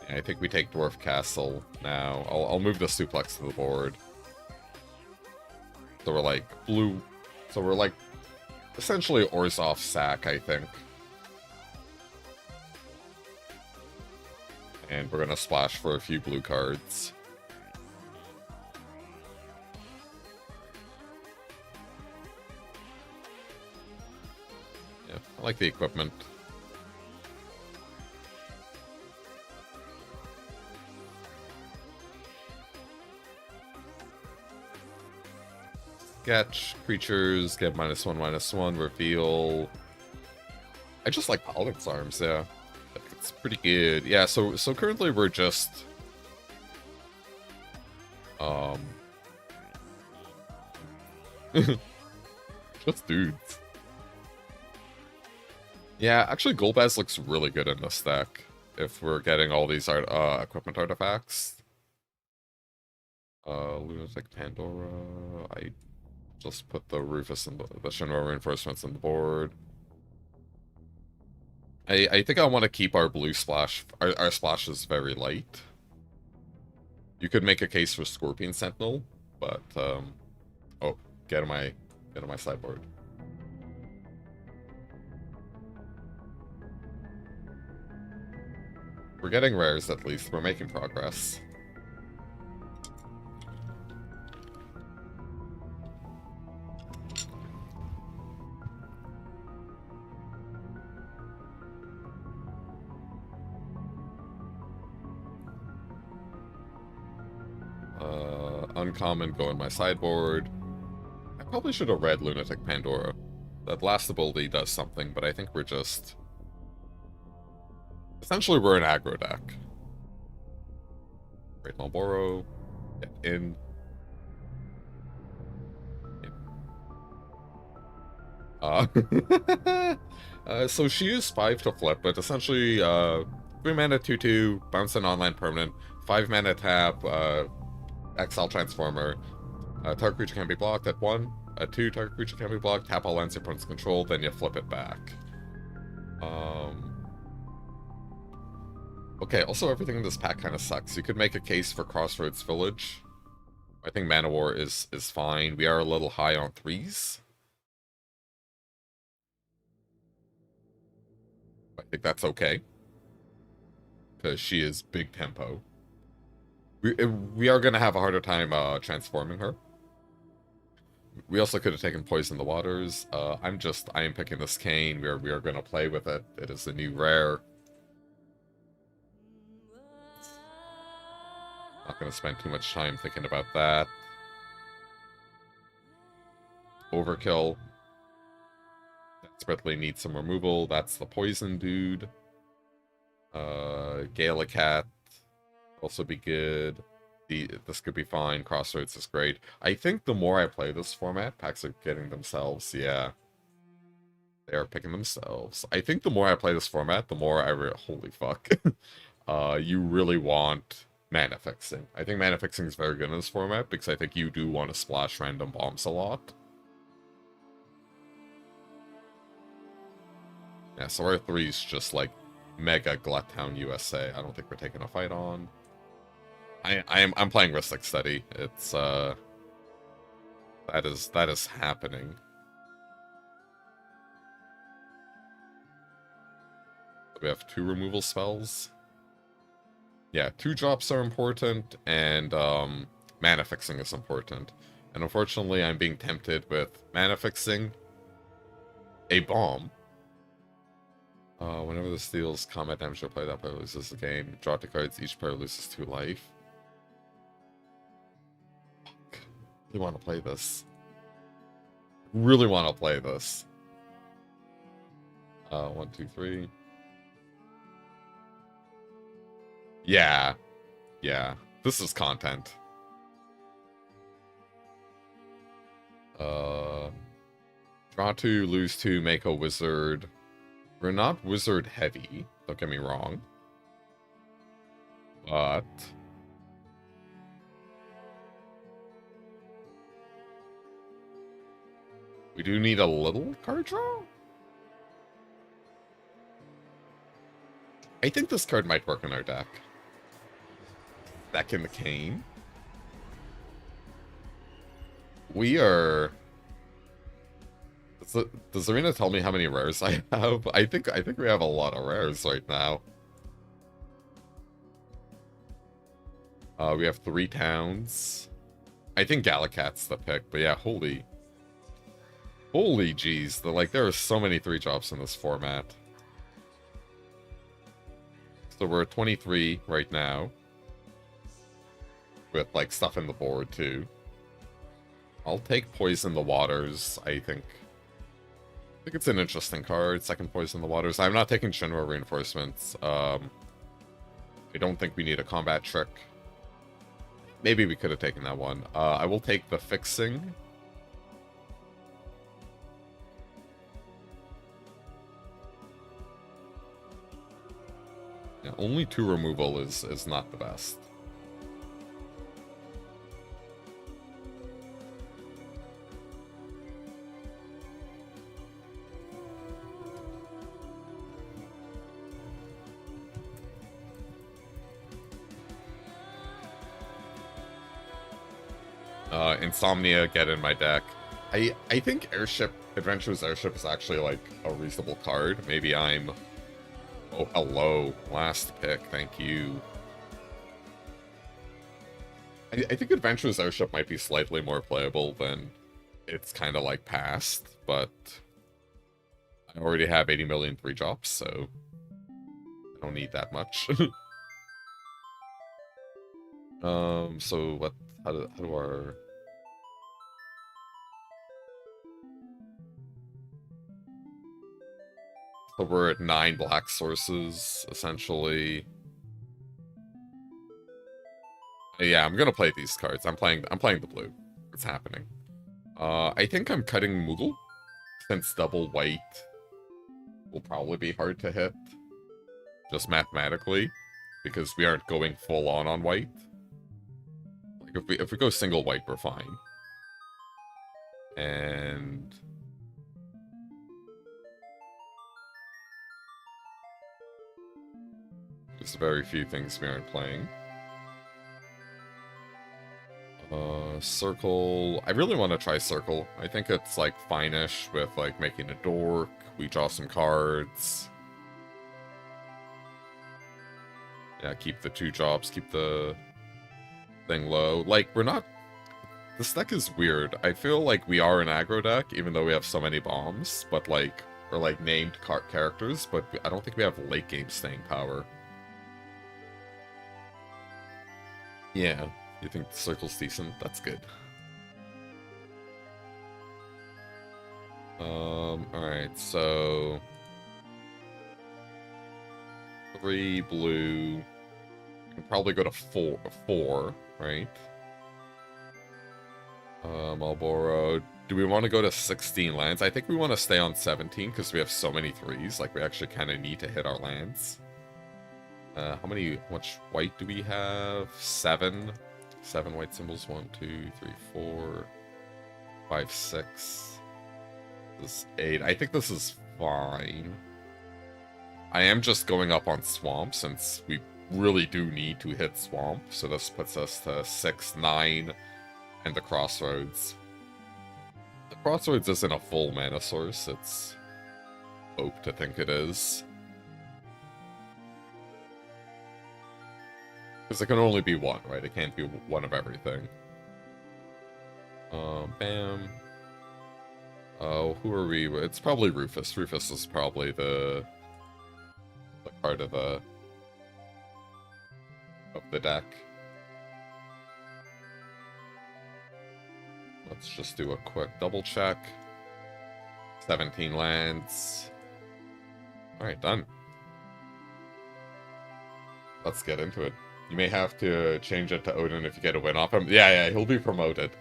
Yeah, I think we take Dwarf Castle now. I'll move the Suplex to the board. So we're like blue. So we're like essentially Orzhov sack, I think. And we're gonna splash for a few blue cards. Yeah, I like the equipment. Sketch, creatures, get -1/-1, reveal. I just like Paladin's Arms, yeah. It's pretty good. Yeah, so currently we're just just dudes. Yeah, actually Golbaz looks really good in this deck if we're getting all these equipment artifacts. Lunatic Pandora. I just put the Rufus and the Shinra reinforcements on the board. I think I want to keep our blue splash. Our splash is very light. You could make a case for Scorpion Sentinel, but oh, get on my sideboard. We're getting rares at least. We're making progress. Uncommon, go in my sideboard. I probably should have read Lunatic Pandora. That last ability does something, but I think we're just... Essentially, we're an aggro deck. Great Malboro. Get in. So she used 5 to flip, but essentially, 3 mana, 2/2, bounce an online permanent, 5 mana tap, Exile Transformer. Target creature can be blocked at 1. a 2 target creature can be blocked, tap all lands your opponent's control, then you flip it back. Okay, also everything in this pack kind of sucks. You could make a case for Crossroads Village. I think Mana War is fine. We are a little high on 3s. I think that's okay. Because she is big tempo. We are going to have a harder time transforming her. We also could have taken Poison the Waters. I am picking this Cane. We are going to play with it. It is a new rare. Not going to spend too much time thinking about that. Overkill. Desperately needs some removal. That's the Poison dude. Galacat. Also be good. This could be fine. Crossroads is great. I think the more I play this format, packs are getting themselves, yeah. They are picking themselves. I think the more I play this format, the more holy fuck. You really want mana fixing. I think mana fixing is very good in this format, because I think you do want to splash random bombs a lot. Yeah, so our 3's just like Mega Gluttown USA. I don't think we're taking a fight on. I'm playing Ristic Study. It's that is happening. We have 2 removal spells. Yeah, 2 drops are important, and mana fixing is important. And unfortunately, I'm being tempted with mana fixing a bomb. Whenever this deals combat damage to a player, that player loses the game. Draw 2 cards, each player loses 2 life. Fuck. Really want to play this. Really want to play this. 1, 2, 3. Yeah. Yeah. This is content. Draw 2, lose 2, make a wizard. We're not wizard heavy, don't get me wrong. But we do need a little card draw? I think this card might work in our deck. Back in the Cane. We are... Does Arena tell me how many rares I have? I think we have a lot of rares right now. We have 3 towns. I think Galacat's the pick, but yeah, holy jeez. There are so many 3-drops in this format. So we're at 23 right now. With, like, stuff in the board, too. I'll take Poison the Waters, I think. I think it's an interesting card. Second Poison the Waters. I'm not taking Shinra Reinforcements. I don't think we need a combat trick. Maybe we could have taken that one. I will take the Fixing. Yeah, only 2 removal is not the best. Insomnia, get in my deck. I think Adventurous Airship is actually, like, a reasonable card. Maybe I'm... Oh, hello. Last pick, thank you. I think Adventurous Airship might be slightly more playable than it's kind of, like, past, but... I already have 80 million 3-drops, so... I don't need that much. So what... How do our... So we're at 9 black sources, essentially. Yeah, I'm gonna play these cards. I'm playing the blue. It's happening. I think I'm cutting Moogle, since double white will probably be hard to hit. Just mathematically. Because we aren't going full on white. Like if we go single white, we're fine. And just very few things we aren't playing. Circle. I really want to try Circle. I think it's like fine-ish with like making a dork. We draw some cards. Yeah, keep the 2 drops, keep the thing low. Like, we're not... This deck is weird. I feel like we are an aggro deck, even though we have so many bombs, but like, or like named characters, but I don't think we have late game staying power. Yeah, you think the Circle's decent? That's good. Alright, so... 3 blue... We can probably go to 4, right? Marlboro. Do we want to go to 16 lands? I think we want to stay on 17 because we have so many 3s. Like, we actually kind of need to hit our lands. How much white do we have? 7. 7 white symbols. 1, 2, 3, 4, 5, 6. This is 8. I think this is fine. I am just going up on Swamp since we really do need to hit Swamp. So this puts us to 6, 9, and the Crossroads. The Crossroads isn't a full mana source. It's hope to think it is. Because it can only be one, right? It can't be one of everything. Bam. Oh, who are we? It's probably Rufus. Rufus is probably the card of the deck. Let's just do a quick double check. 17 lands. Alright, done. Let's get into it. You may have to change it to Odin if you get a win off him. Yeah, he'll be promoted.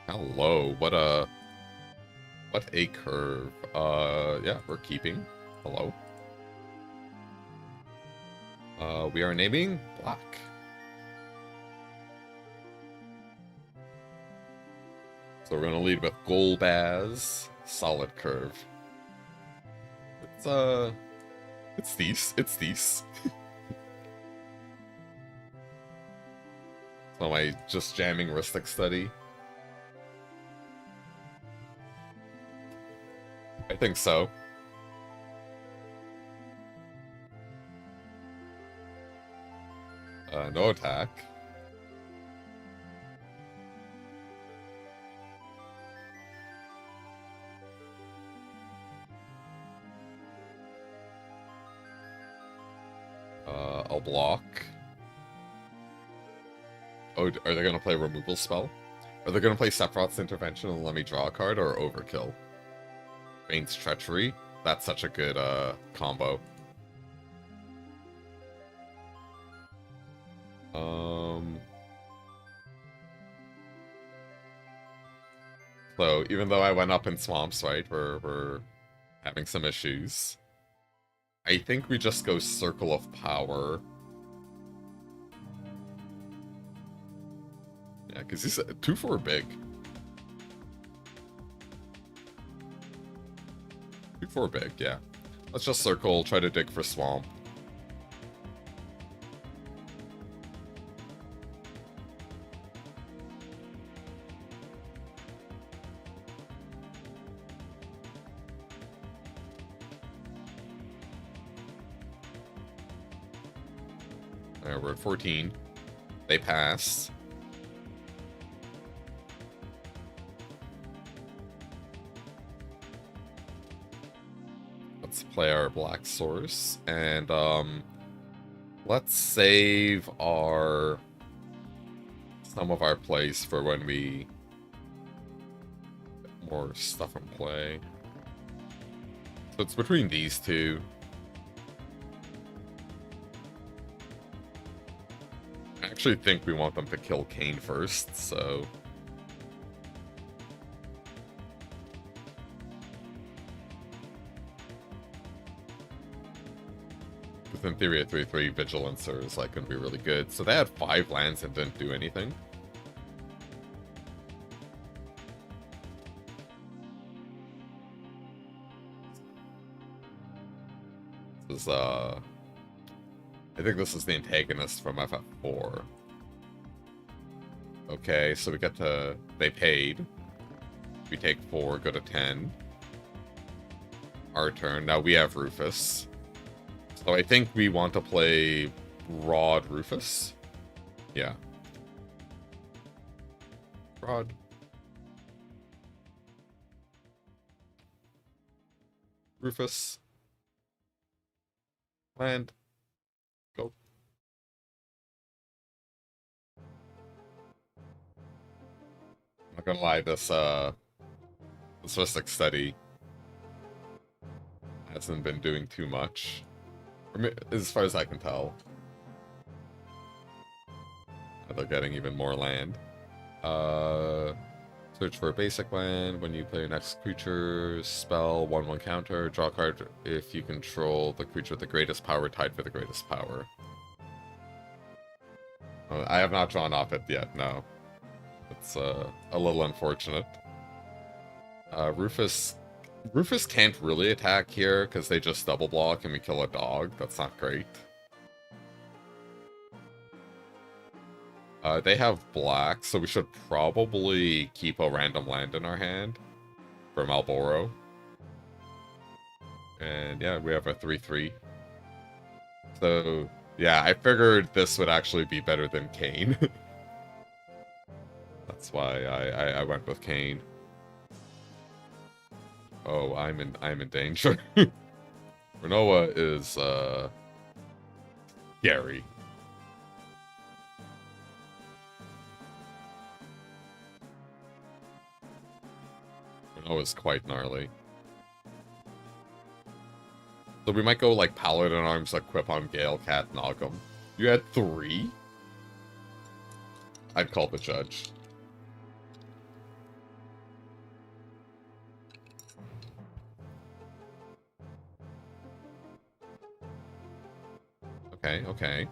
Hello, what a curve. Yeah, we're keeping. Hello. We are naming black. So we're gonna lead with Golbaz. Solid curve. It's these. So am I just jamming Ristic Study? I think so. No attack. I'll block. Oh, are they gonna play removal spell? Are they gonna play Sephiroth's Intervention and let me draw a card, or Overkill? Rain's Treachery. That's such a good combo. So even though I went up in swamps, right, we're having some issues. I think we just go Circle of Power. Yeah, because he's 2-4 big. 2-4 big, yeah. Let's just circle, try to dig for swamp. Alright, we're at 14. They pass. Let's play our black source, and let's save some of our plays for when we get more stuff in play. So it's between these two. I actually think we want them to kill Kane first, so in theory, a 3/3 Vigilancer is like gonna be really good. So they had 5 lands and didn't do anything. This is I think this is the antagonist from FF4. Okay, so we get to... They paid. We take 4, go to 10. Our turn. Now we have Rufus. So I think we want to play Rod Rufus. Yeah. Rod. Rufus. Land. Go. I'm not gonna lie, this Mystic Study hasn't been doing too much. As far as I can tell. They're getting even more land. Search for a basic land. When you play your next creature, spell, 1/1 counter, draw a card if you control the creature with the greatest power tied for the greatest power. I have not drawn off it yet, no. It's a little unfortunate. Rufus can't really attack here because they just double block and we kill a dog. That's not great. They have black, so we should probably keep a random land in our hand for Malboro. And yeah, we have a 3/3. So yeah, I figured this would actually be better than Kane. That's why I went with Kane. Oh, I'm in danger. Renoa is scary. Renoa is quite gnarly. So we might go like Paladin Arms, equip on Gale, Cat, Nogum. You had 3? I'd call the judge. Okay, okay.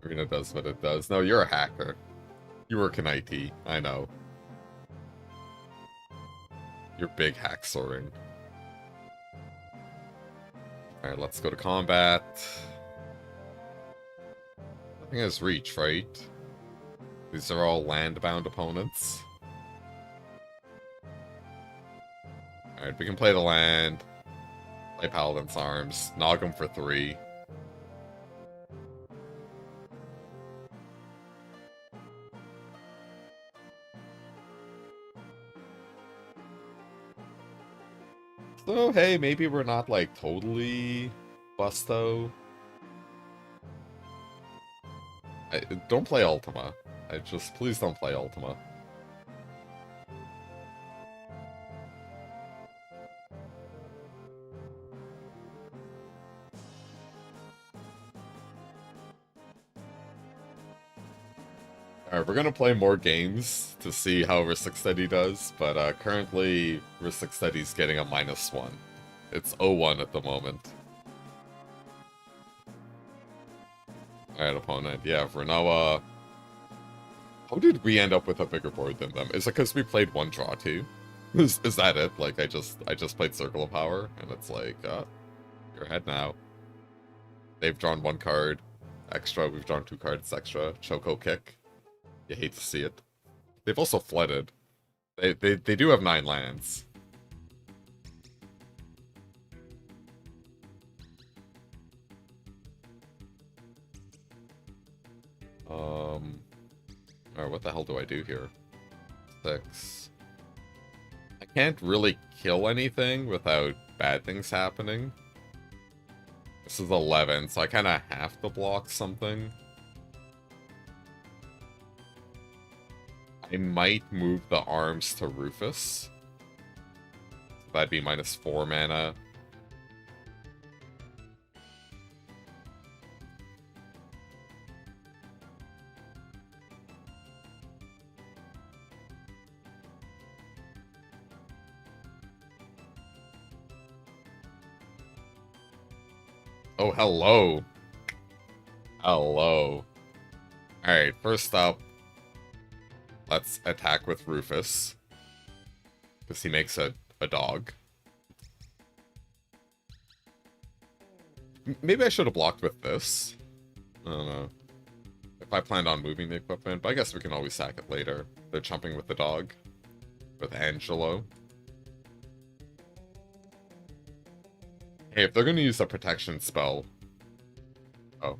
Arena does what it does. No, you're a hacker. You work in IT, I know. You're big hack sorting. Alright, let's go to combat. Nothing has reach, right? These are all land-bound opponents. Alright, we can play the land. Play Paladin's Arms. Nog him for 3. So, hey, maybe we're not, like, totally busto. Don't play Ultima. Please don't play Ultima. Alright, we're gonna play more games to see how Ristic Study does, but currently Ristic Study's getting a -1. It's 0-1 at the moment. Alright, opponent. Yeah, Renoa. How did we end up with a bigger board than them? Is it because we played 1 draw too? Is that it? Like I just played Circle of Power, and it's like, you're ahead now. They've drawn 1 card extra, we've drawn 2 cards extra. Choco Kick. You hate to see it. They've also flooded. They do have 9 lands. Alright, what the hell do I do here? 6. I can't really kill anything without bad things happening. This is 11, so I kind of have to block something. I might move the arms to Rufus. That'd be -4 mana. Oh, hello. Hello. Alright, first up, let's attack with Rufus. Because he makes a dog. Maybe I should have blocked with this. I don't know. If I planned on moving the equipment, but I guess we can always sack it later. They're chumping with the dog. With Angelo. Hey, if they're gonna use a protection spell... Oh.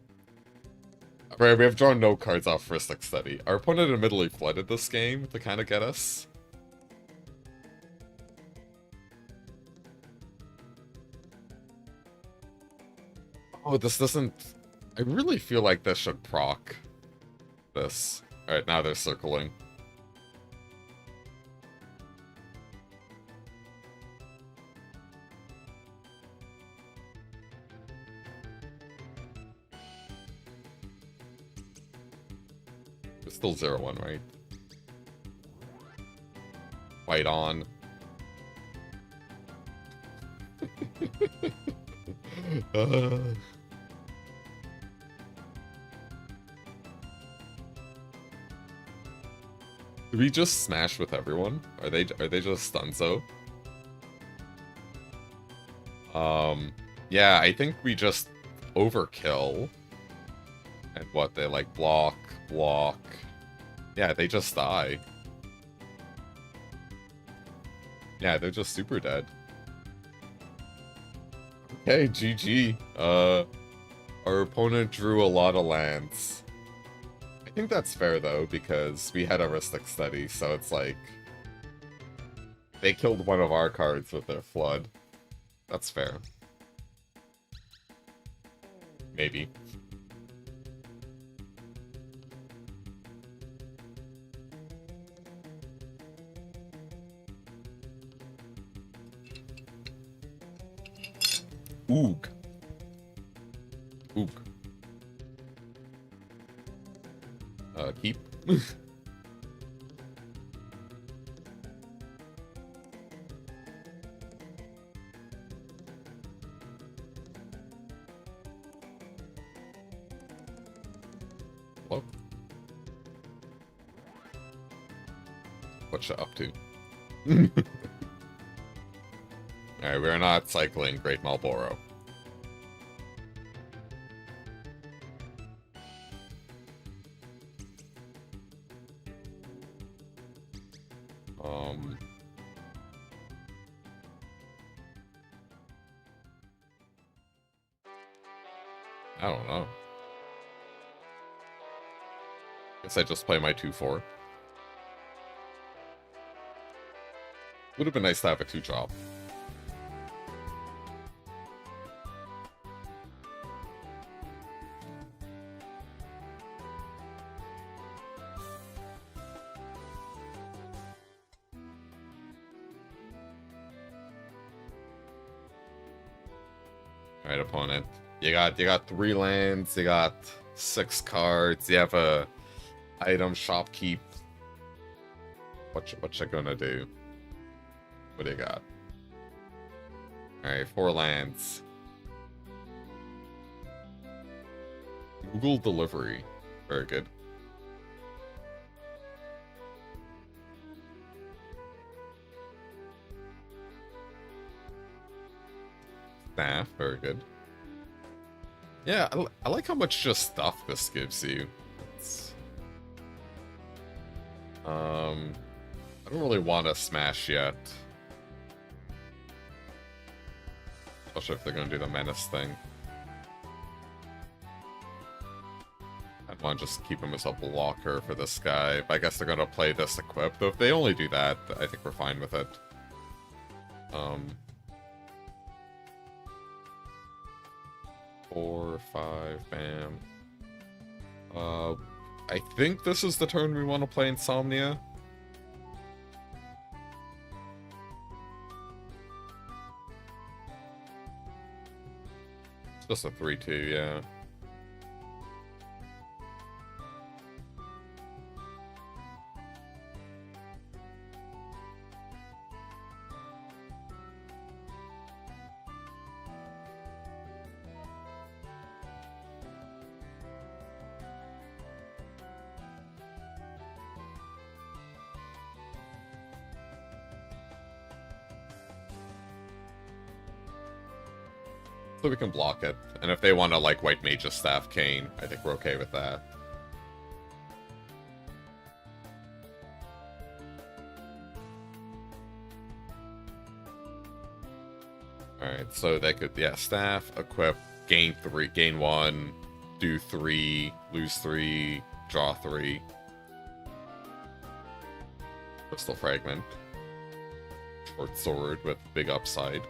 Right, we have drawn no cards off Ristic Study. Our opponent admittedly flooded this game to kind of get us. Oh, this doesn't... I really feel like this should proc this. Alright, now they're circling. It's still 0-1, right? Fight on. Do we just smash with everyone? Are they just stunzo? Yeah, I think we just overkill. And what, they like block. Yeah, they just die. Yeah, they're just super dead. Okay, GG. Our opponent drew a lot of lands. I think that's fair though, because we had a Ristic Study, so it's like... They killed one of our cards with their Flood. That's fair. Maybe. Oog. Oog. Keep. Hello? What you up to? Alright, we're not cycling Great Marlboro. I don't know. Guess I just play my 2-4. Would have been nice to have a 2-drop. Alright, opponent. You got 3 lands, you got 6 cards, you have a item shop keep. What you gonna do? What do you got? Alright, 4 lands. Google delivery. Very good. Staff, very good. Yeah, I like how much just stuff this gives you. It's, I don't really want to smash yet. Especially if they're going to do the menace thing. I'd want to just keep him as a blocker for this guy. But I guess they're going to play this equipped. Though if they only do that, I think we're fine with it. 4, 5, bam. I think this is the turn we want to play Insomnia. It's just a 3-2, yeah. So we can block it. And if they want to, like, White Mage's Staff Cane, I think we're okay with that. Alright, so they could, yeah, Staff, equip, gain 1, do 3, lose 3, draw 3. Crystal Fragment. Short Sword with big upside.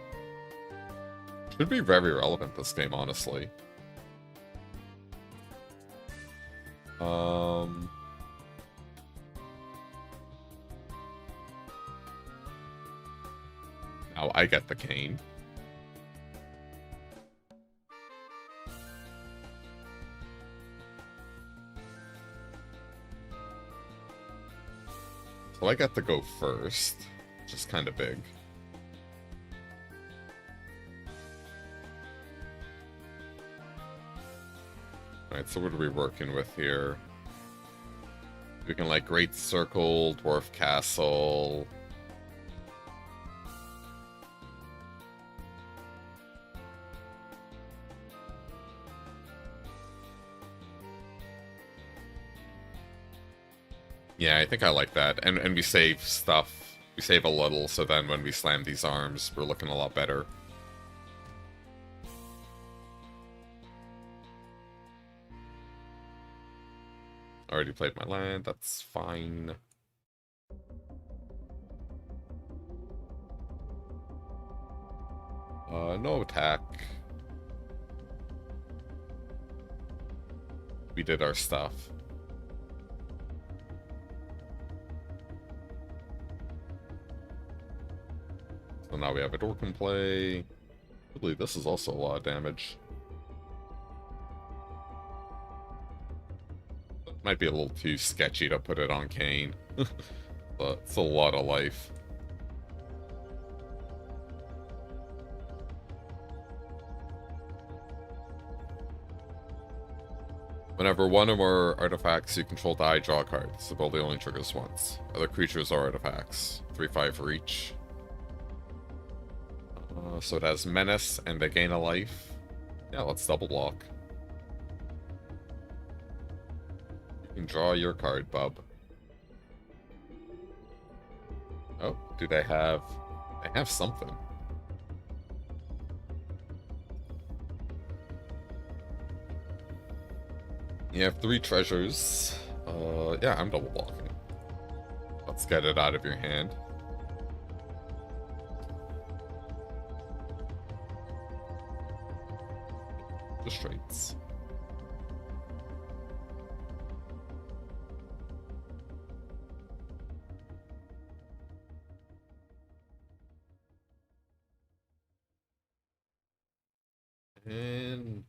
Should be very relevant this game, honestly. Now I get the cane. So I get to go first, which is kind of big. Alright, so what are we working with here? We can, like, Great Circle, Dwarf Castle. Yeah, I think I like that. And we save stuff. We save a little, so then when we slam these arms, we're looking a lot better. Already played my land, that's fine. No attack. We did our stuff. So now we have a Dork in play. I believe this is also a lot of damage. Might be a little too sketchy to put it on Kane. But it's a lot of life. Whenever one or more artifacts you control die, draw a card. This ability only triggers once. Other creatures or artifacts. 3/5 for each. So it has Menace and they gain a life. Yeah, let's double block. You can draw your card, bub. Oh, do they have... They have something. You have 3 treasures. Yeah, I'm double blocking. Let's get it out of your hand. The straights. And...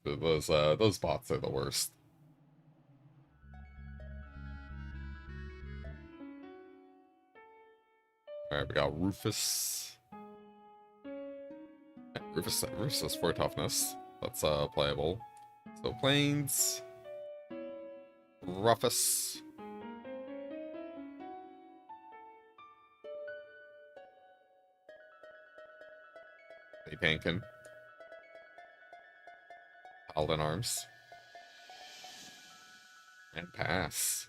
Those bots are the worst. Alright, we got Rufus. Yeah, Rufus has 4 toughness. That's playable. So Plains. Rufus. They tankin'. Paladin Arms. And pass.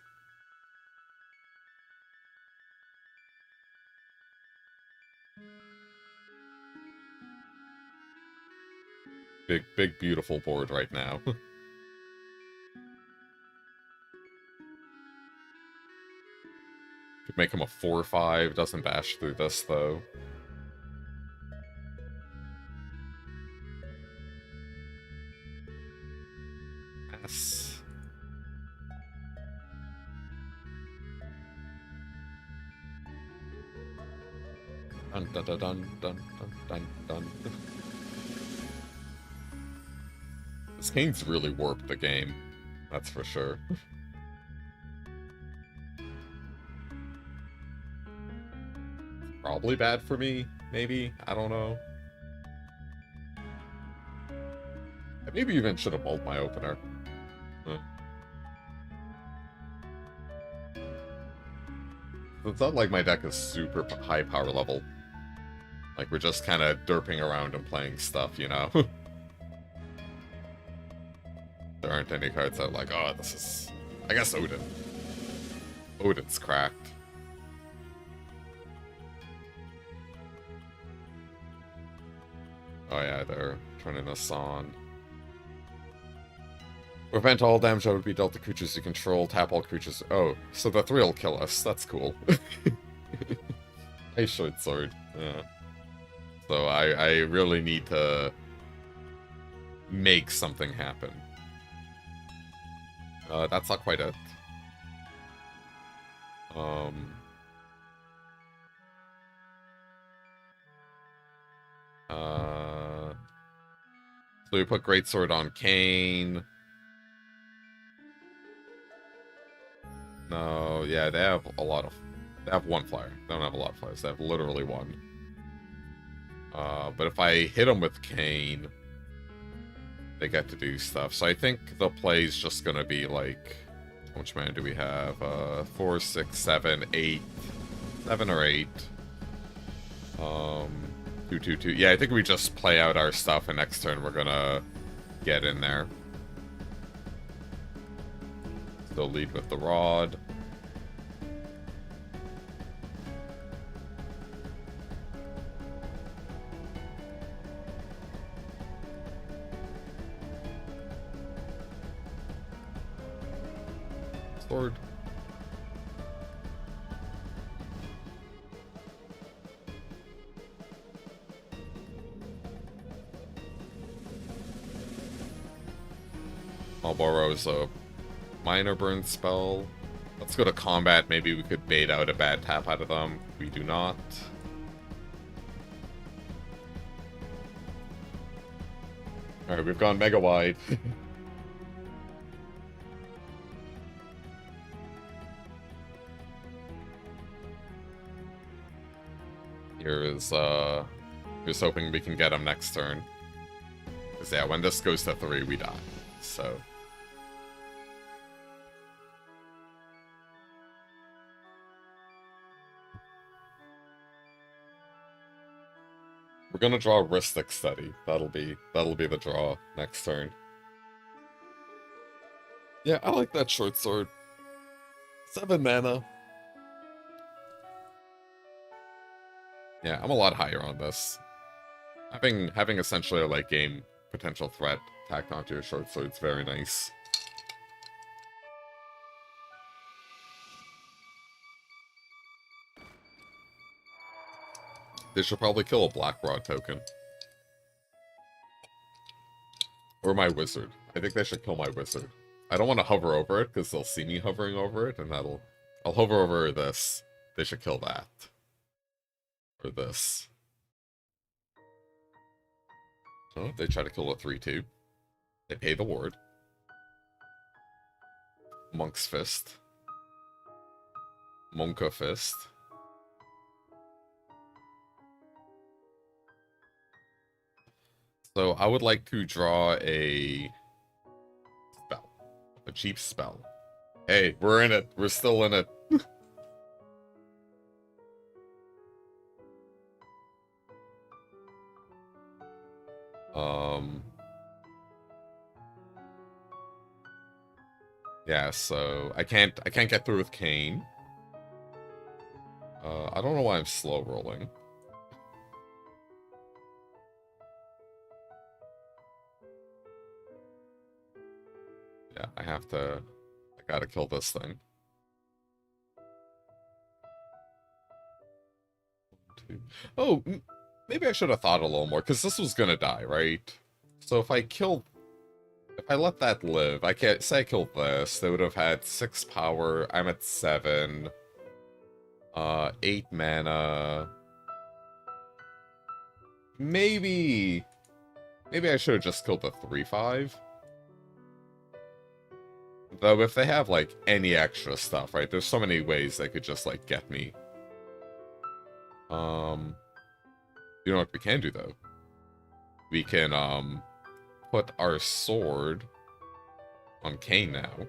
Big, beautiful board right now. Could make him a 4/5. Doesn't dash through this, though. Pass. Dun dun dun dun dun dun dun. This game's really warped the game. That's for sure. Probably bad for me, maybe? I don't know. I maybe even should have mulled my opener. It's not like my deck is super high power level. Like, we're just kind of derping around and playing stuff, you know? There aren't any cards that are like, oh, this is... I guess Odin. Odin's cracked. Oh yeah, they're turning us on. Prevent all damage that would be dealt to creatures you control. Tap all creatures. Oh, so the 3 will kill us. That's cool. A short sword. Yeah. So I really need to make something happen. That's not quite it. So we put Greatsword on Kane. No, yeah, they have a lot of... They have 1 flyer. They don't have a lot of flyers. They have literally 1. But if I hit them with Kane, they get to do stuff. So I think the play's just gonna be like... How much mana do we have? 4, 6, 7, 8. 7 or 8. 2, 2, 2. Yeah, I think we just play out our stuff, and next turn we're gonna get in there. Still lead with the rod. Sword. Marlboro's a minor burn spell. Let's go to combat. Maybe we could bait out a bad tap out of them. We do not. Alright, we've gone mega wide. Here's hoping we can get him next turn. Because yeah, when this goes to 3, we die. So... We're gonna draw Ristic Study. That'll be the draw next turn. Yeah, I like that short sword. 7 mana. Yeah, I'm a lot higher on this. Having essentially a late game potential threat tacked onto your short sword's very nice. They should probably kill a black rod token. Or my wizard. I think they should kill my wizard. I don't want to hover over it, because they'll see me hovering over it, and that'll... I'll hover over this. They should kill that. Or this. Oh, they try to kill a 3-2. They pay the ward. Monk's Fist. Monka Fist. So I would like to draw a spell. A cheap spell. Hey, we're in it. We're still in it. Yeah, so I can't get through with Kane. I don't know why I'm slow rolling. Yeah, I gotta kill this thing. 1, 2. Oh, maybe I should have thought a little more, because this was gonna die, right? So if I let that live, I can't say I killed this, they would have had 6 power, I'm at 7. 8 mana. Maybe I should have just killed the 3-5. Though if they have, like, any extra stuff, right? There's so many ways they could just, like, get me. You know what we can do, though? We can, put our sword on Kane now.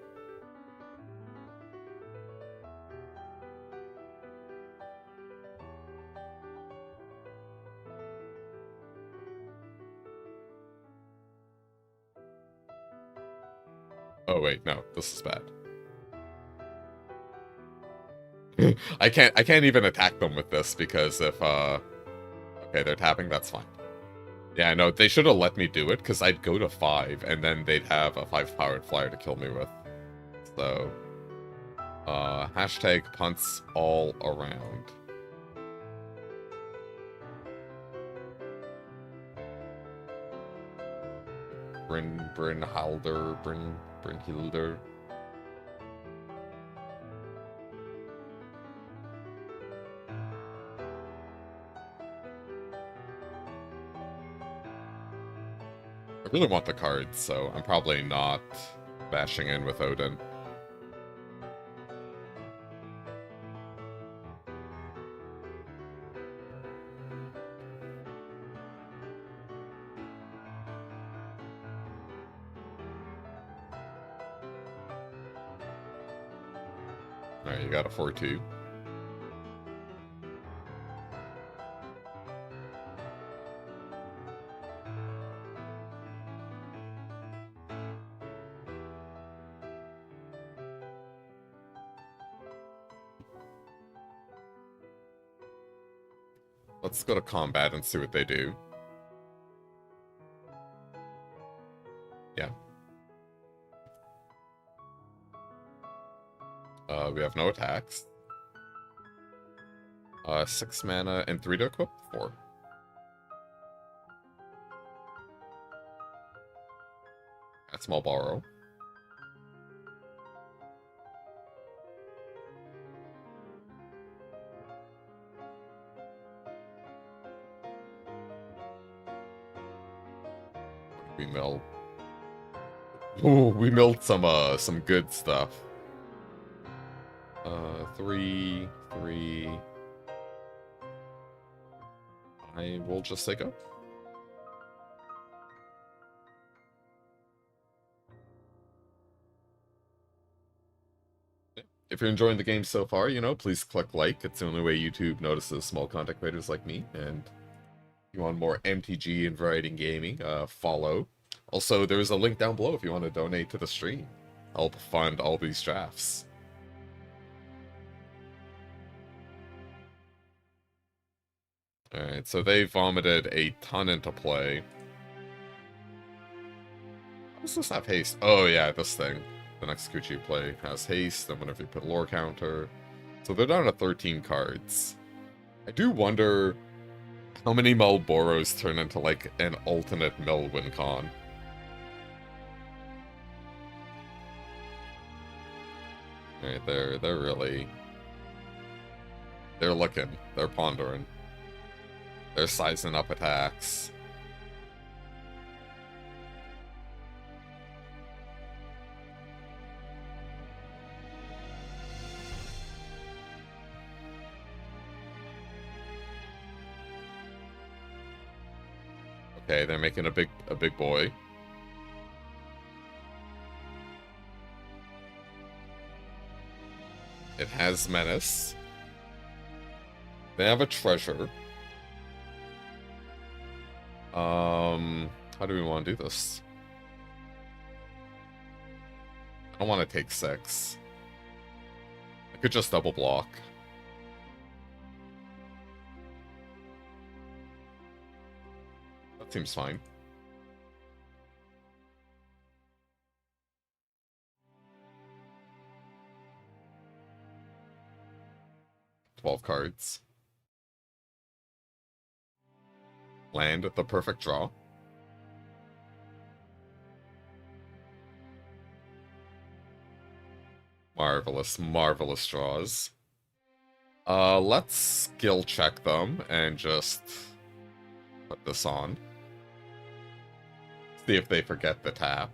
Oh wait, no, this is bad. I can't even attack them with this because if okay, they're tapping, that's fine. Yeah, no, they should have let me do it because I'd go to 5 and then they'd have a 5-powered flyer to kill me with. So hashtag punts all around. Brynhilder. I really want the cards, so I'm probably not bashing in with Odin. Alright, you got a 4-2. Let's go to combat and see what they do. Yeah. We have no attacks. 6 mana and 3 to equip? 4. That's small borrow. We milled. Ooh, we milled some good stuff. 3. I will just say go. If you're enjoying the game so far, you know, please click like. It's the only way YouTube notices small content creators like me. And if you want more MTG and variety in gaming, follow. Also, there's a link down below if you want to donate to the stream. Help fund all these drafts. Alright, so they vomited a ton into play. How does this have haste? Oh yeah, this thing. The next creature you play has haste, and whenever you put lore counter. So they're down to 13 cards. I do wonder how many Malboros turn into like an alternate Melwin con. Alright, they're really... They're looking. They're pondering. They're sizing up attacks. Okay, they're making a big boy. It has menace. They have a treasure. How do we want to do this? I don't want to take 6. I could just double block. That seems fine. $12 cards. Land at the perfect draw. Marvelous, marvelous draws. Let's skill check them and just put this on. See if they forget the tap.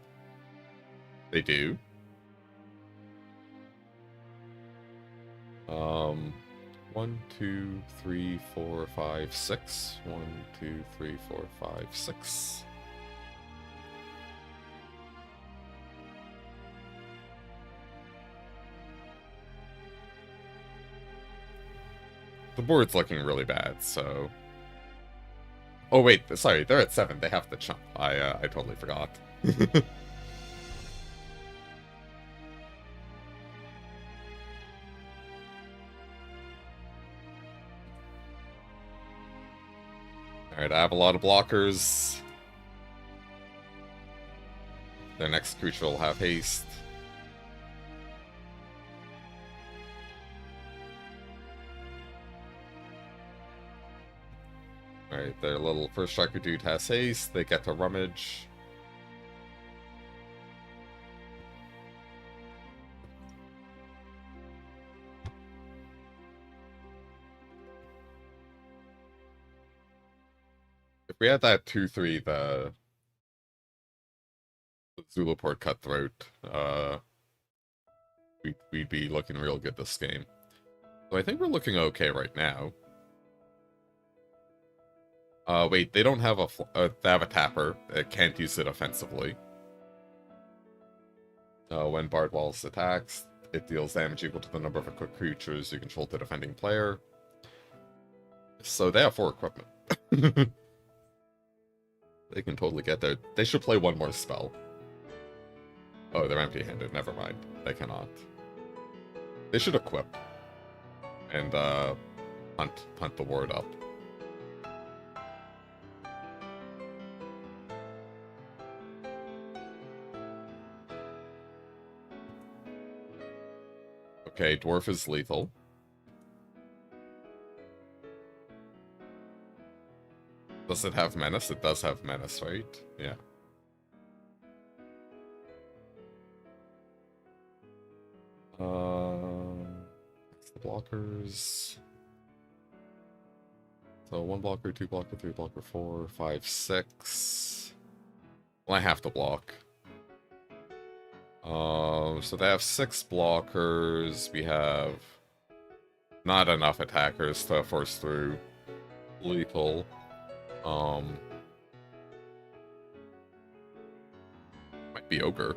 They do. 1, 2, 3, 4, 5, 6. 1, 2, 3, 4, 5, 6. The board's looking really bad, so... Oh wait, sorry, they're at 7. They have to chump. I totally forgot. Alright, I have a lot of blockers. Their next creature will have haste. Alright, their little first striker dude has haste. They get to rummage. If we had that 2-3, the Zulaport Cutthroat, we'd be looking real good this game. So I think we're looking okay right now. Wait, they don't have they have a tapper. It can't use it offensively. When Bard Walls attacks, it deals damage equal to the number of equipped creatures you control the defending player. So they have 4 equipment. They can totally get there. They should play one more spell. Oh, they're empty-handed. Never mind. They cannot. They should equip. And, punt the ward up. Okay, Dwarf is lethal. Does it have Menace? It does have Menace, right? Yeah. The blockers. So 1 blocker, 2 blocker, 3 blocker, 4, 5, 6. Well, I have to block. So they have 6 blockers. We have not enough attackers to force through lethal. Might be Ogre.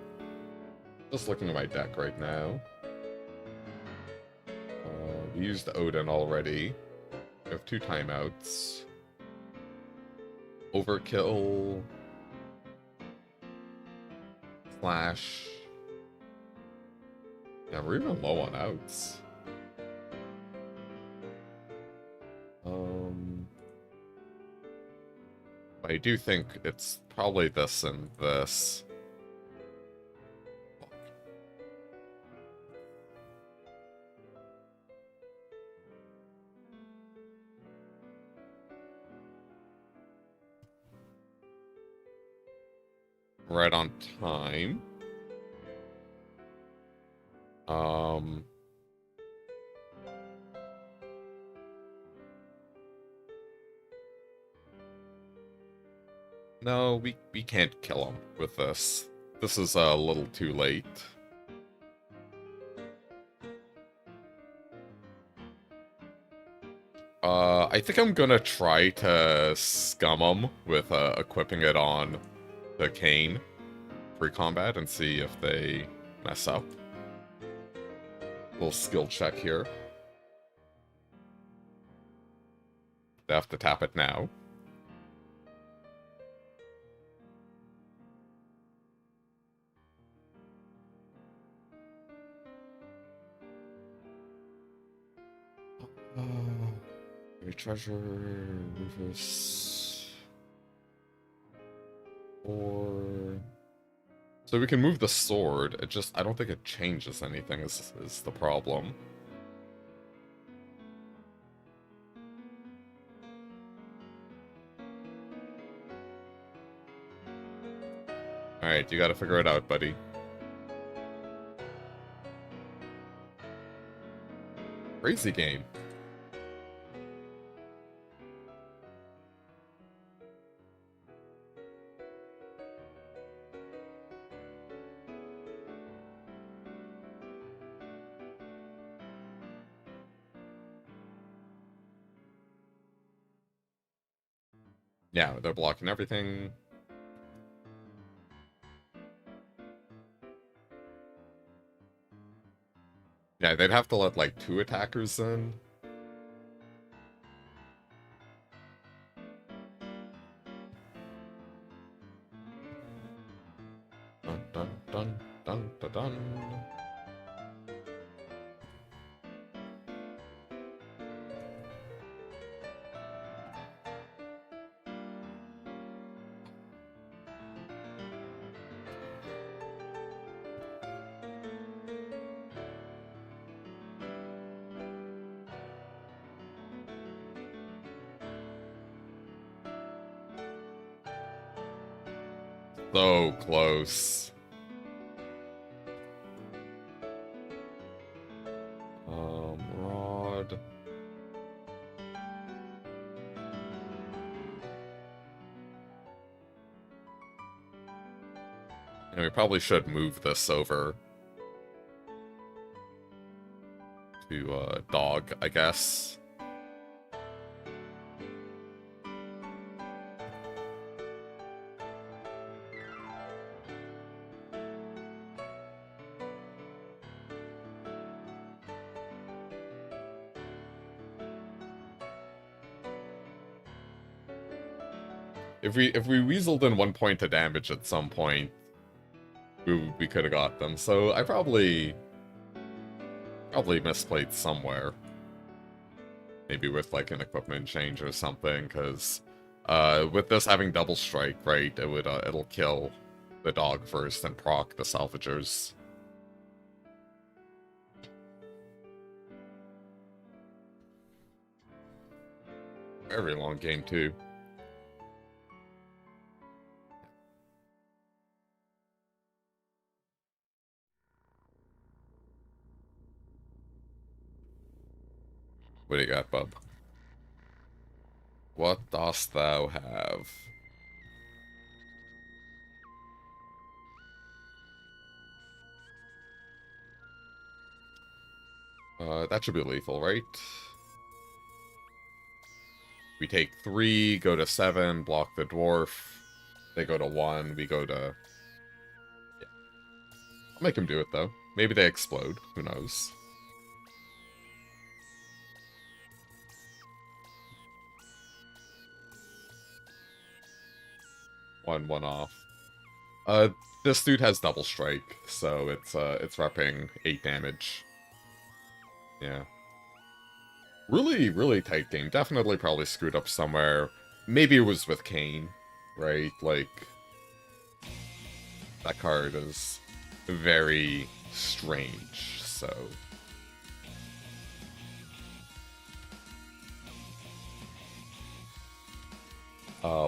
Just looking at my deck right now. We used Odin already. We have 2 timeouts. Overkill. Slash. Yeah, we're even low on outs. I do think it's probably this and this. Right on time. No, we can't kill him with this. This is a little too late. I think I'm gonna try to scum him with equipping it on the Cane pre-combat and see if they mess up. Little skill check here. They have to tap it now. Treasure, Rufus. Or... So we can move the sword, it just, I don't think it changes anything is the problem. Alright, you gotta figure it out, buddy. Crazy game. Yeah, they're blocking everything. Yeah, they'd have to let, like, 2 attackers in. Dun dun dun dun dun dun. So close. Rod. And we probably should move this over to dog, I guess. If we weaseled in 1 point of damage at some point, we could have got them. So I probably misplayed somewhere. Maybe with like an equipment change or something, because with this having double strike, right, it'll kill the dog first and proc the salvagers. Very long game too. What do you got, bub? What dost thou have? That should be lethal, right? We take 3, go to 7, block the dwarf. They go to 1, we go to... Yeah. I'll make him do it, though. Maybe they explode. Who knows? One off. This dude has double strike, so it's repping 8 damage. Yeah. Really, really tight game. Definitely probably screwed up somewhere. Maybe it was with Kane, right? Like, that card is very strange, so...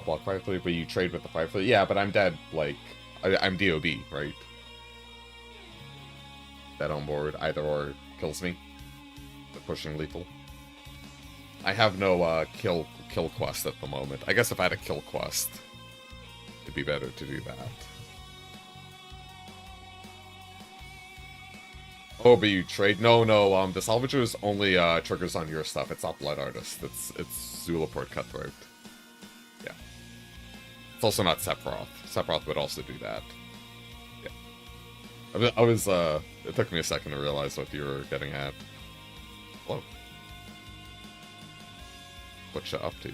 Block Firefly, but you trade with the Firefly? Yeah, but I'm dead, like, I'm DOB, right? Dead on board, either or kills me. The pushing lethal. I have no kill quest at the moment. I guess if I had a kill quest, it'd be better to do that. Oh, but you trade? No, the Salvagers only triggers on your stuff. It's not Blood Artist. It's Zulaport Cutthroat. Yeah. It's also not Sephiroth. Sephiroth would also do that. Yeah. I was it took me a second to realize what you were getting at. Hello. What you up to?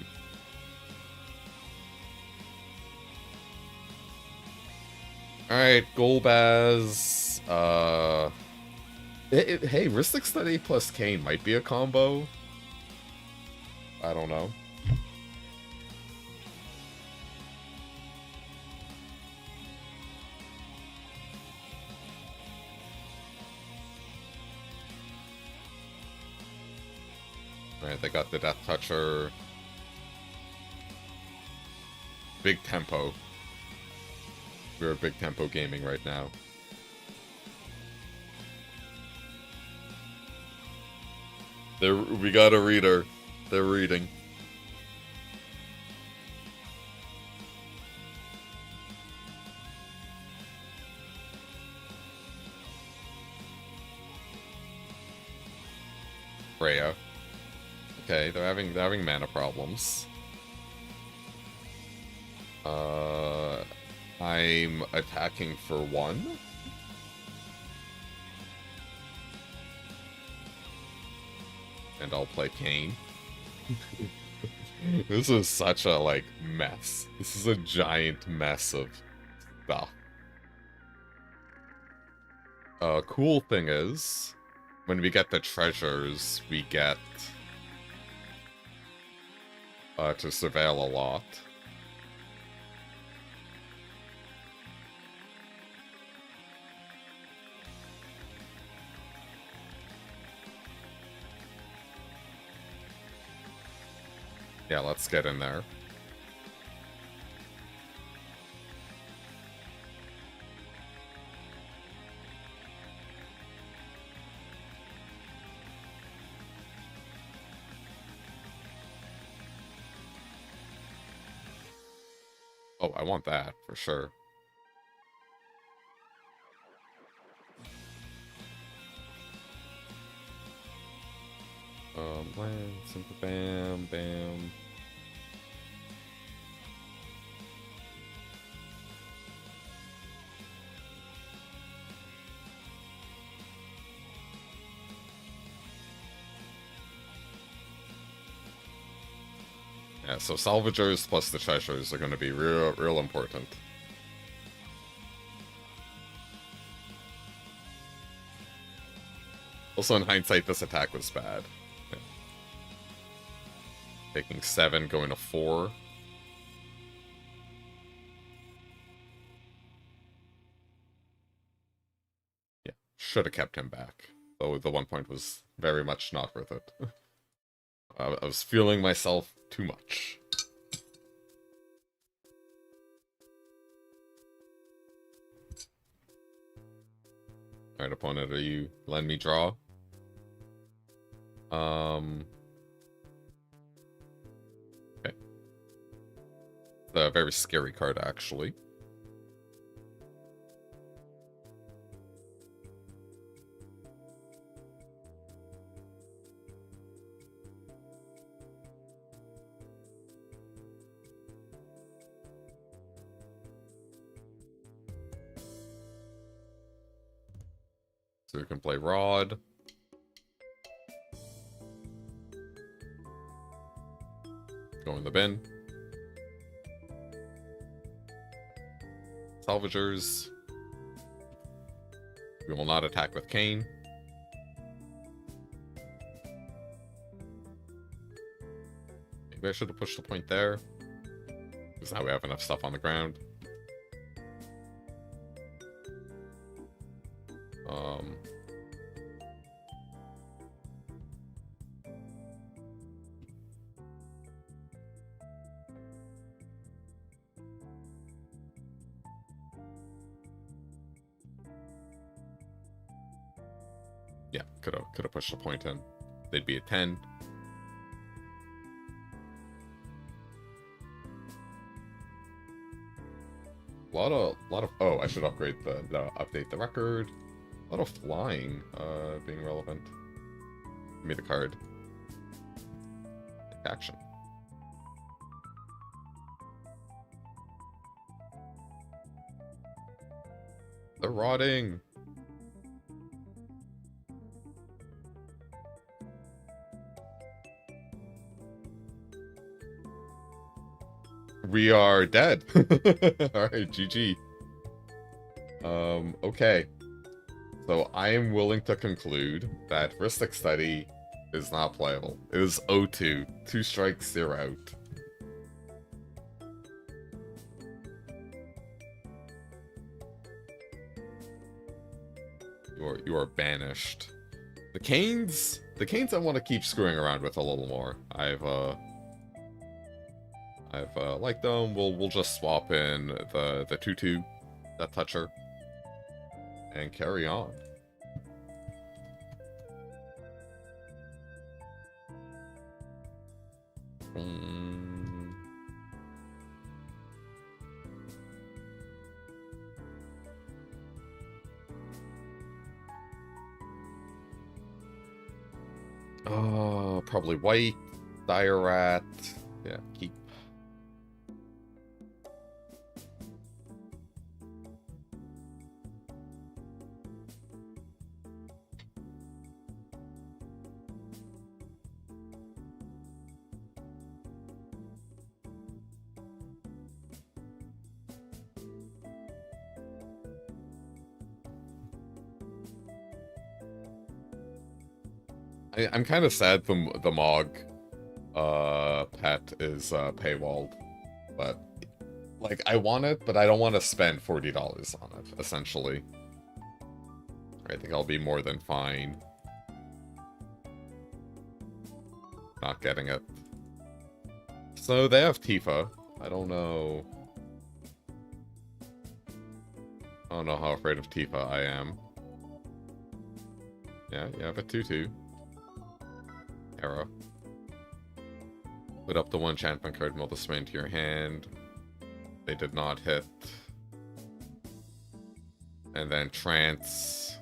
Alright, Golbaz. Hey, Rhystic Study plus Kane might be a combo. I don't know. Alright, they got the Death Toucher. Big tempo. We're big tempo gaming right now. We got a reader. They're reading. Freya. Okay, they're having mana problems. I'm attacking for 1. And I'll play Kane. This is such a, like, mess. This is a giant mess of stuff. Cool thing is, when we get the treasures, we get to surveil a lot. Yeah, let's get in there. Oh, I want that, for sure. Land, simple bam, bam. Yeah, so salvagers plus the treasures are going to be real important. Also, in hindsight, this attack was bad. Yeah. Taking 7, going to 4. Yeah, should have kept him back. Though the 1 point was very much not worth it. I was feeling myself too much. Alright, opponent, are you letting me draw? Okay. It's a very scary card, actually. So we can play Rod. Go in the bin. Salvagers. We will not attack with Kane. Maybe I should have pushed the point there. Because now we have enough stuff on the ground. Yeah, could have pushed the point in. They'd be a 10. A lot of oh, I should upgrade update the record. A lot of flying being relevant. Give me the card. Take action. They're rotting. We are dead. Alright, GG. Okay. So I am willing to conclude that Ristic Study is not playable. It is 0-2. 2 strikes, 0 out. You are banished. The Canes I want to keep screwing around with a little more. I've liked them. We'll just swap in the 2/2, that toucher, and carry on. Oh, probably white, Dire Rat. Yeah, keep. I'm kind of sad the Mog pet is paywalled, but like I want it, but I don't want to spend $40 on it. Essentially, I think I'll be more than fine not getting it. So they have Tifa. I don't know. I don't know how afraid of Tifa I am. Yeah, you have a 2/2. Arrow. Put up the 1 enchantment card, mill the spin into your hand. They did not hit. And then Trance,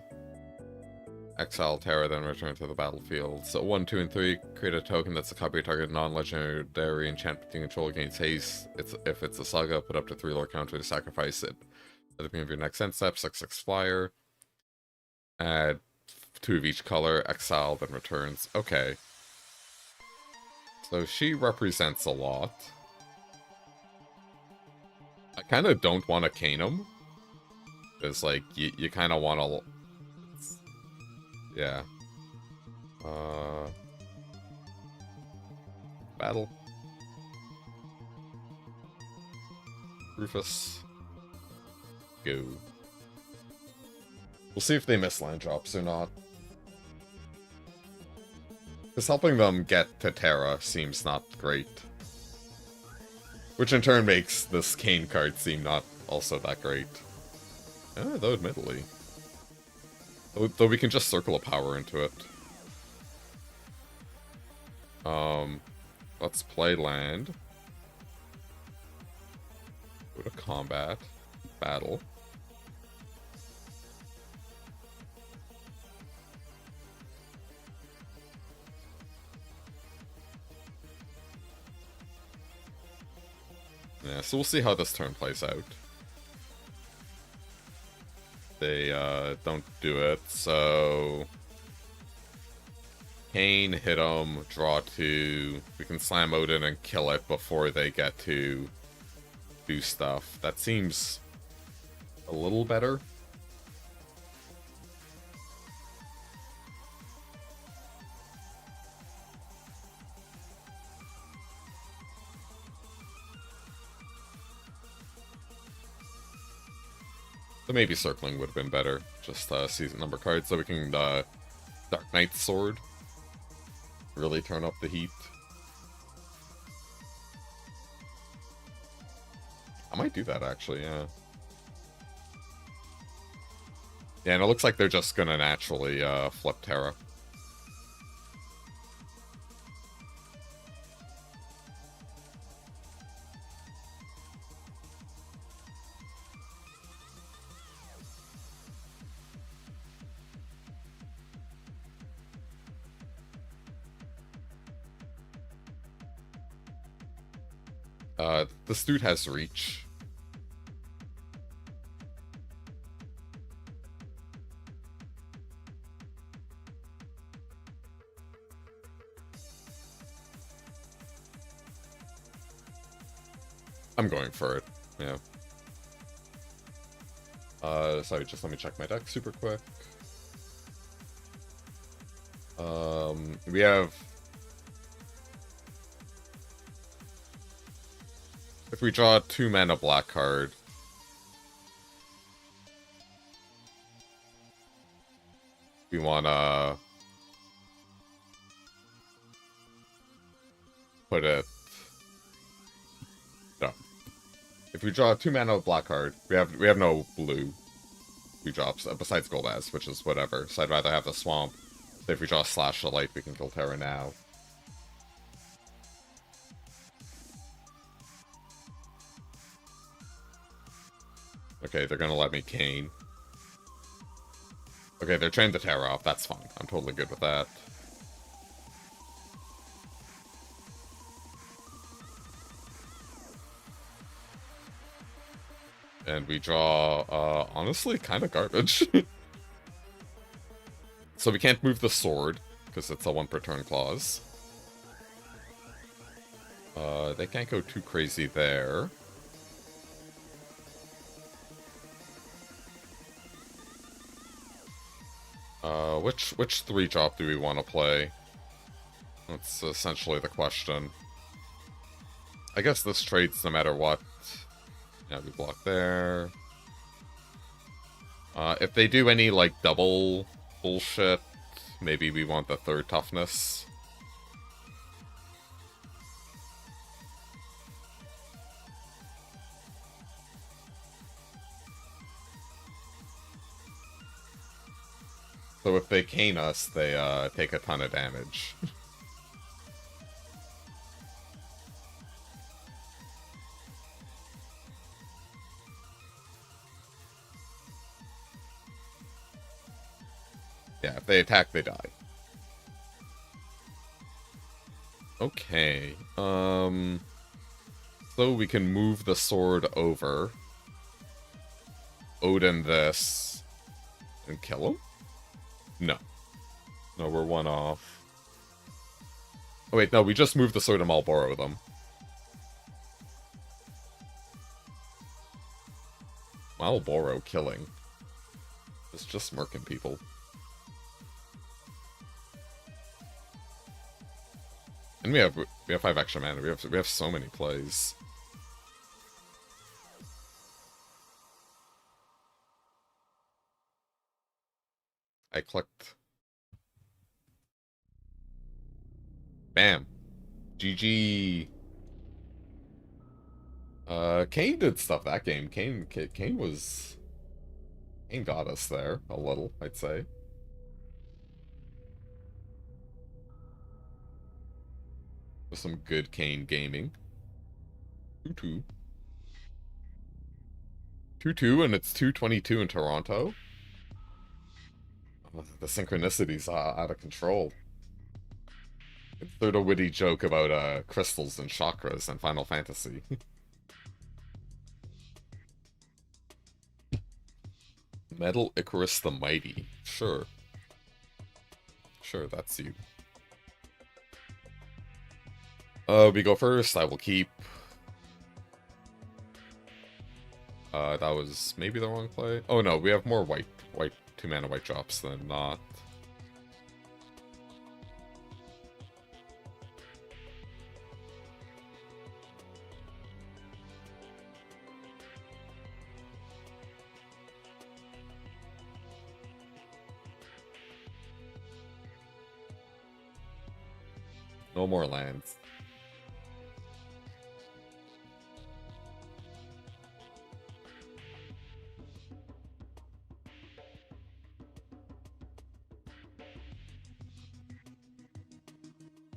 exile Terra, then return to the battlefield. So 1, 2, and 3, create a token that's a copy of target non-legendary enchantment you control against haste. If it's a saga, put up to 3 lore counter to sacrifice it. At the beginning of your next end step, 6/6 flyer. Add 2 of each color, exile, then returns. Okay. So she represents a lot. I kind of don't want to cane him. Because, like, you kind of want to... Yeah. Battle. Rufus. Go. We'll see if they miss land drops or not. Because helping them get to Terra seems not great. Which in turn makes this Kane card seem not also that great. Though admittedly. Though we can just circle a power into it. Let's play land. Go to combat. Battle. Yeah, so we'll see how this turn plays out. They don't do it, so... Kane, hit them, draw 2. We can slam Odin and kill it before they get to do stuff. That seems a little better. So maybe circling would have been better. Just season number cards so we can Dark Knight's Sword. Really turn up the heat. I might do that actually, yeah. Yeah, and it looks like they're just gonna naturally flip Terra. This dude has reach. I'm going for it, yeah. Sorry, just let me check my deck super quick. We have... If we draw a 2-mana black card, we wanna put it... No. If we draw a 2-mana black card, we have no blue drops besides Golbaz, which is whatever. So I'd rather have the swamp. So if we draw a Slash the Light, we can kill Terra now. Okay, they're gonna let me Kane. Okay, they're trying to Terra off. That's fine. I'm totally good with that. And we draw, honestly, kind of garbage. So we can't move the sword, because it's a 1 per turn clause. They can't go too crazy there. Which 3-drop do we want to play? That's essentially the question. I guess this trades no matter what. Yeah, we block there. If they do any, like, double bullshit, maybe we want the 3rd toughness. So if they cane us, they take a ton of damage. Yeah, if they attack, they die. Okay. So we can move the sword over. Odin this. And kill him? No. No, we're one off. Oh wait, no, we just moved the sword and I'll borrow them. Malboro killing. It's just murking people. And we have 5 extra mana. We have so many plays. I clicked. Bam. GG. Kane did stuff that game. Kane got us there a little, I'd say. With some good Kane gaming. 2-2. 2-2 and it's 2:22 in Toronto. Oh, the synchronicity's out of control. Insert a witty joke about crystals and chakras and Final Fantasy. Metal Icarus the Mighty. Sure. Sure, that's you. We go first. I will keep. That was maybe the wrong play. Oh no, we have more white 2-mana white drops than not. No more lands.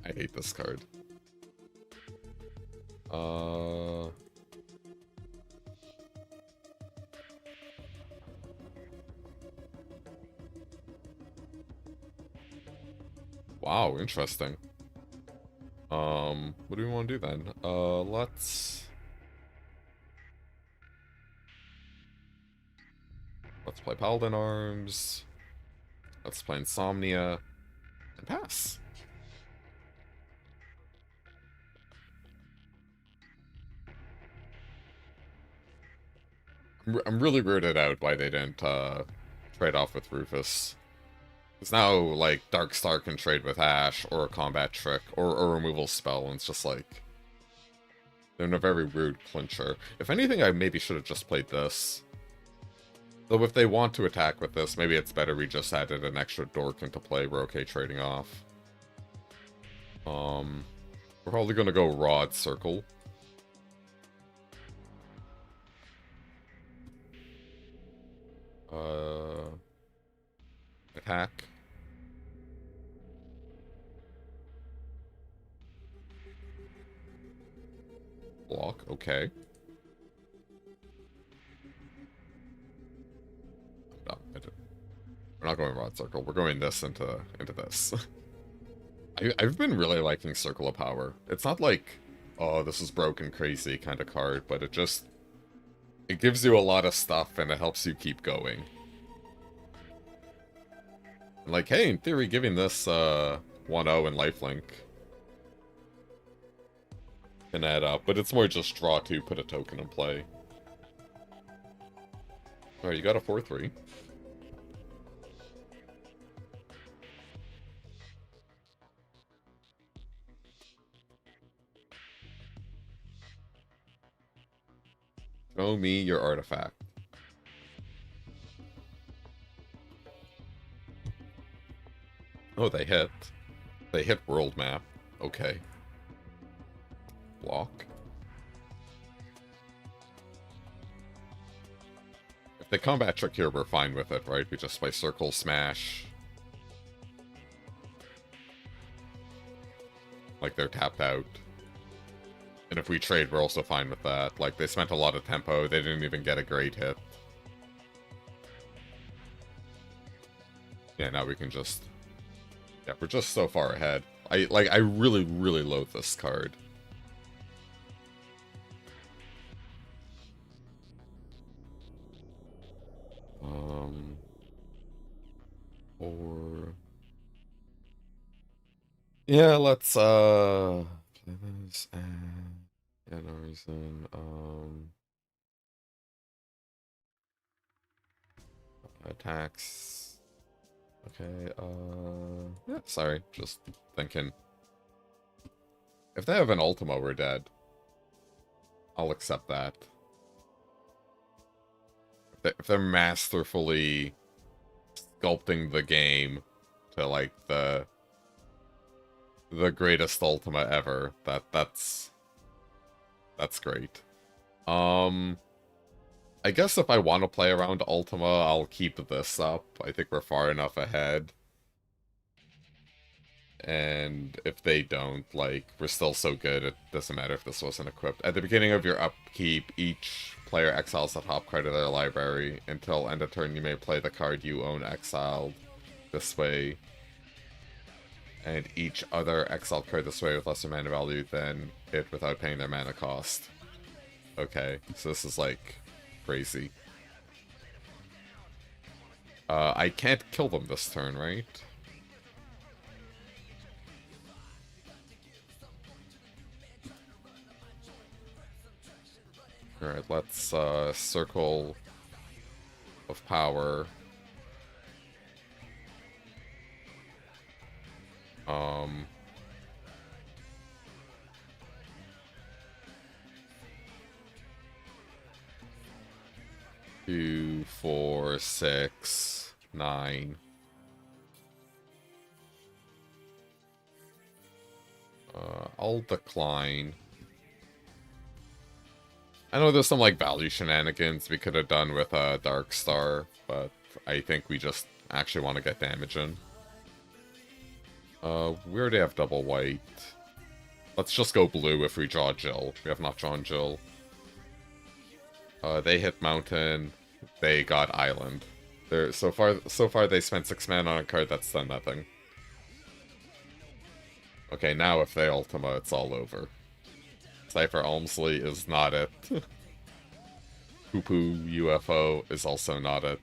I hate this card. Wow, interesting. What do we want to do then? Let's play Paladin Arms. Let's play Insomnia. And pass. I'm really weirded out why they didn't, trade off with Rufus. Because now, like, Darkstar can trade with Ash, or a combat trick, or a removal spell, and it's just like... they're in a very rude clincher. If anything, I maybe should have just played this. Though if they want to attack with this, maybe it's better we just added an extra dork into play. We're okay trading off. We're probably gonna go Rod Circle. Attack. Block, okay. No, we're not going Rod Circle. We're going this into this. I've been really liking Circle of Power. It's not like, oh, this is broken crazy kind of card, but it gives you a lot of stuff and it helps you keep going. Like, hey, in theory, giving this 1-0 and lifelink can add up, but it's more just draw 2, put a token in play. Alright, you got a 4-3. Show me your artifact. Oh, they hit. They hit world map. Okay. Block. If they combat trick here, we're fine with it, right? We just play circle, smash. Like they're tapped out. And if we trade, we're also fine with that. Like, they spent a lot of tempo, they didn't even get a great hit. Yeah, now we can just... Yeah, we're just so far ahead. I really, really loathe this card. Or... Yeah, let's, play this and... Yeah, no reason, attacks... Okay, yeah, sorry, just thinking. If they have an Ultimo, we're dead. I'll accept that. If they're masterfully sculpting the game to, like, the greatest Ultima ever, that's great. I guess if I want to play around Ultima, I'll keep this up. I think we're far enough ahead. And if they don't, like, we're still so good, it doesn't matter if this wasn't equipped. At the beginning of your upkeep, each player exiles the top card of their library. Until end of turn, you may play the card you own exiled this way. And each other exiled card this way with lesser mana value than it without paying their mana cost. Okay, so this is, like, crazy. I can't kill them this turn, right? Alright, let's, Circle of Power. 2, 4, 6, 9. I'll decline. I know there's some, like, value shenanigans we could have done with Dark Star, but I think we just actually want to get damage in. We already have double white. Let's just go blue if we draw Jill. We have not drawn Jill. They hit Mountain. They got Island. So far they spent 6 mana on a card that's done nothing. Okay, now if they Ultima, it's all over. Cypher Elmsley is not it. Poo-Poo UFO is also not it.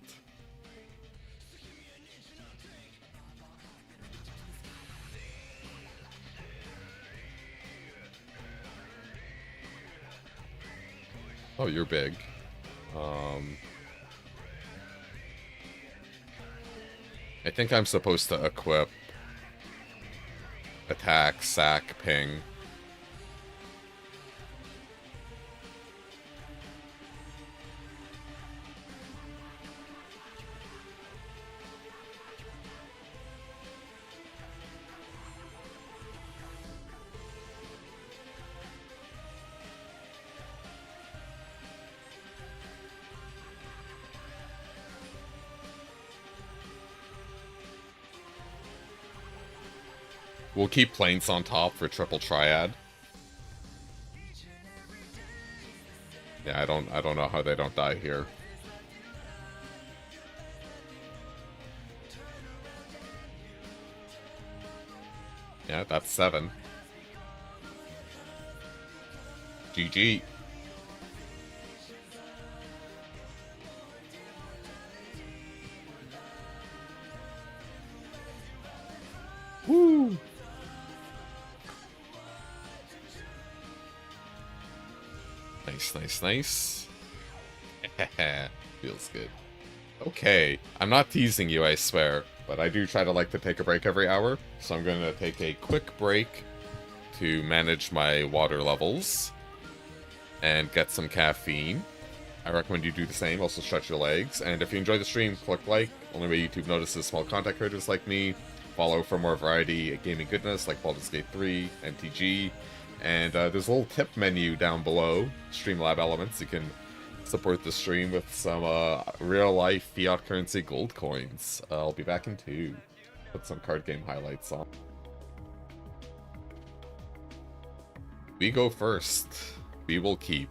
Oh, you're big. I think I'm supposed to equip attack, sack, ping. We'll keep Plains on top for triple triad. Yeah, I don't know how they don't die here. Yeah, that's 7. GG. Woo! Nice, nice, nice. Feels good. Okay, I'm not teasing you, I swear, but I do try to like to take a break every hour, so I'm going to take a quick break to manage my water levels and get some caffeine. I recommend you do the same, also stretch your legs, and if you enjoy the stream, click like, only way YouTube notices small content creators like me. Follow for more variety gaming goodness like Baldur's Gate 3, MTG, and there's a little tip menu down below, Streamlab Elements. You can support the stream with some real-life fiat currency gold coins. I'll be back in 2. Put some card game highlights on. We go first. We will keep.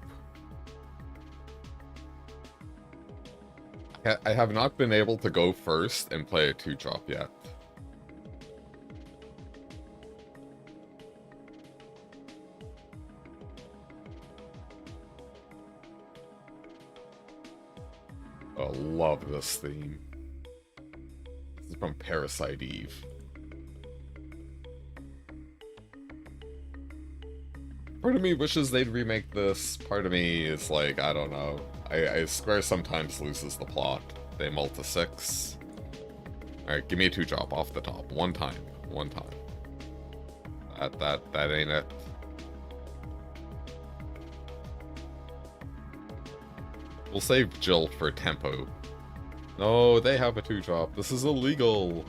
I have not been able to go first and play a 2-drop yet. I love this theme. This is from Parasite Eve. Part of me wishes they'd remake this. Part of me is like, I don't know. I swear sometimes loses the plot. They mult to 6. Alright, give me a 2-drop off the top. One time. One time. That ain't it. We'll save Jill for tempo. No, they have a 2-drop. This is illegal.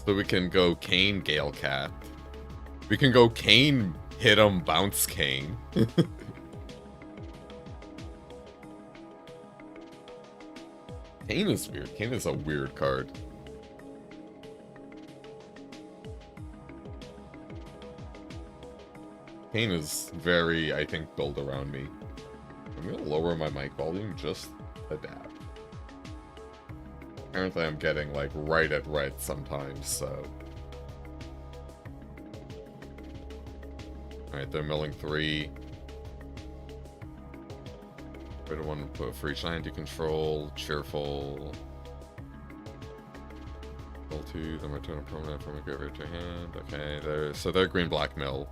So we can go Kane, Gale Cat. We can go Kane, hit him, bounce Kane. Kane is weird. Kane is a weird card. Kane is very, I think, built around me. I'm gonna lower my mic volume just a dab. Apparently I'm getting, like, right at red sometimes, so... Alright, they're milling 3. I don't want to put for each land you control. Cheerful. Roll 2, then return a permanent from a graveyard to hand. Okay, so they're green-black mill.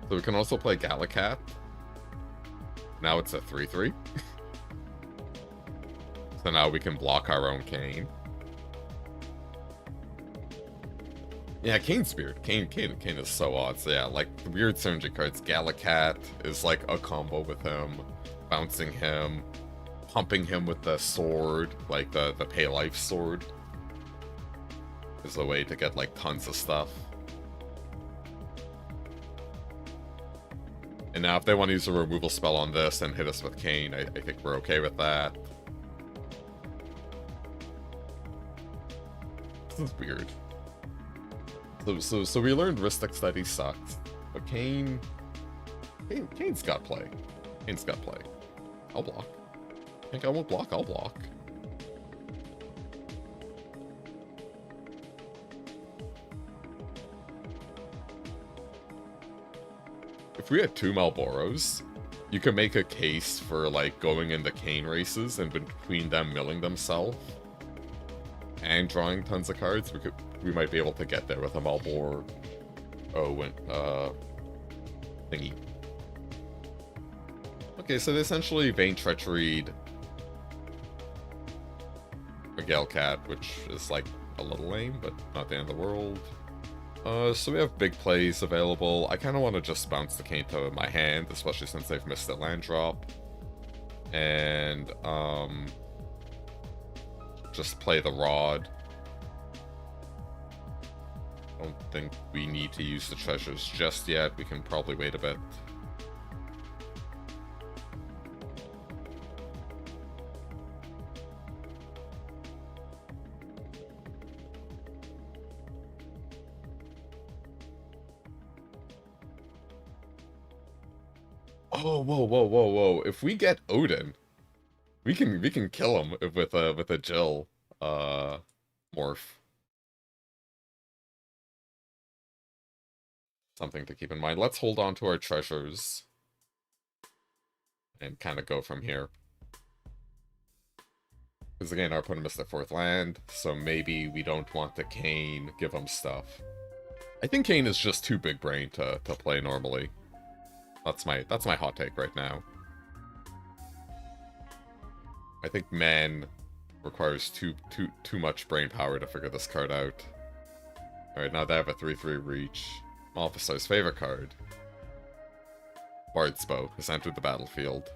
So we can also play Galacat. Now it's a 3/3. So now we can block our own Kane. Yeah, Kane's weird. Kane is so odd. So yeah, like the weird synergy cards. Galacat is like a combo with him, bouncing him, pumping him with the sword, like the pay life sword. Is a way to get like tons of stuff. And now if they want to use a removal spell on this and hit us with Kane, I think we're okay with that. This is weird. So we learned Ristic Study sucks. But Kane's got play. Kane's got play. I'll block. I think I won't block, I'll block. If we had 2 Malboros, you could make a case for like going in the Kane races and between them milling themselves and drawing tons of cards. We might be able to get there with a Malbor thingy. Okay, so they essentially Vein Treachery'd a Galecat, which is like a little lame, but not the end of the world. So we have big plays available. I kind of want to just bounce the Kane to my hand, especially since they've missed a land drop. And, just play the Rod. I don't think we need to use the treasures just yet. We can probably wait a bit. Oh, whoa. If we get Odin, we can kill him with a Jill morph. Something to keep in mind. Let's hold on to our treasures and kind of go from here. Because again, our opponent missed their 4th land, so maybe we don't want the Kane give him stuff. I think Kane is just too big brain to play normally. That's my hot take right now. I think Man requires too much brain power to figure this card out. Alright, now they have a 3/3 reach. Officer's favorite card. Bard's Bow has entered the battlefield.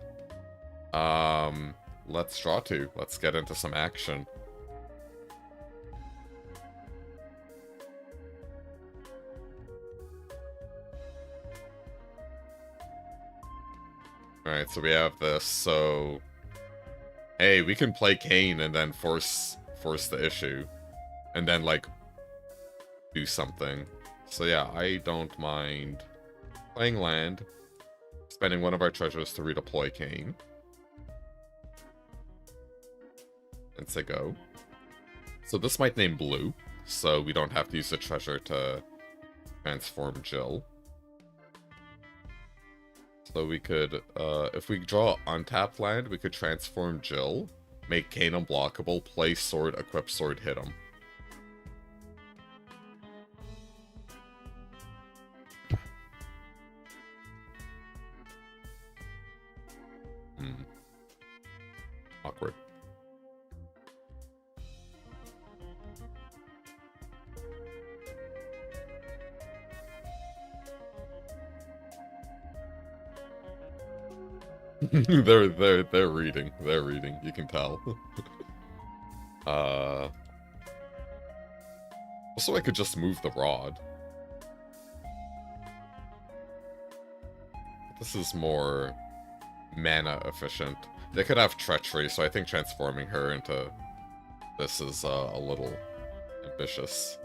Let's draw 2. Let's get into some action. Alright, so we have this, so... Hey, we can play Kane and then force the issue. And then, like, do something. So yeah, I don't mind playing land, spending one of our treasures to redeploy Kane. And say go. So this might name blue, so we don't have to use the treasure to transform Jill. So we could, if we draw untapped land, we could transform Jill, make Kane unblockable, play sword, equip sword, hit him. Awkward. they're reading. They're reading. You can tell. Also, I could just move the rod. This is more mana efficient. They could have treachery, so I think transforming her into this is a little ambitious.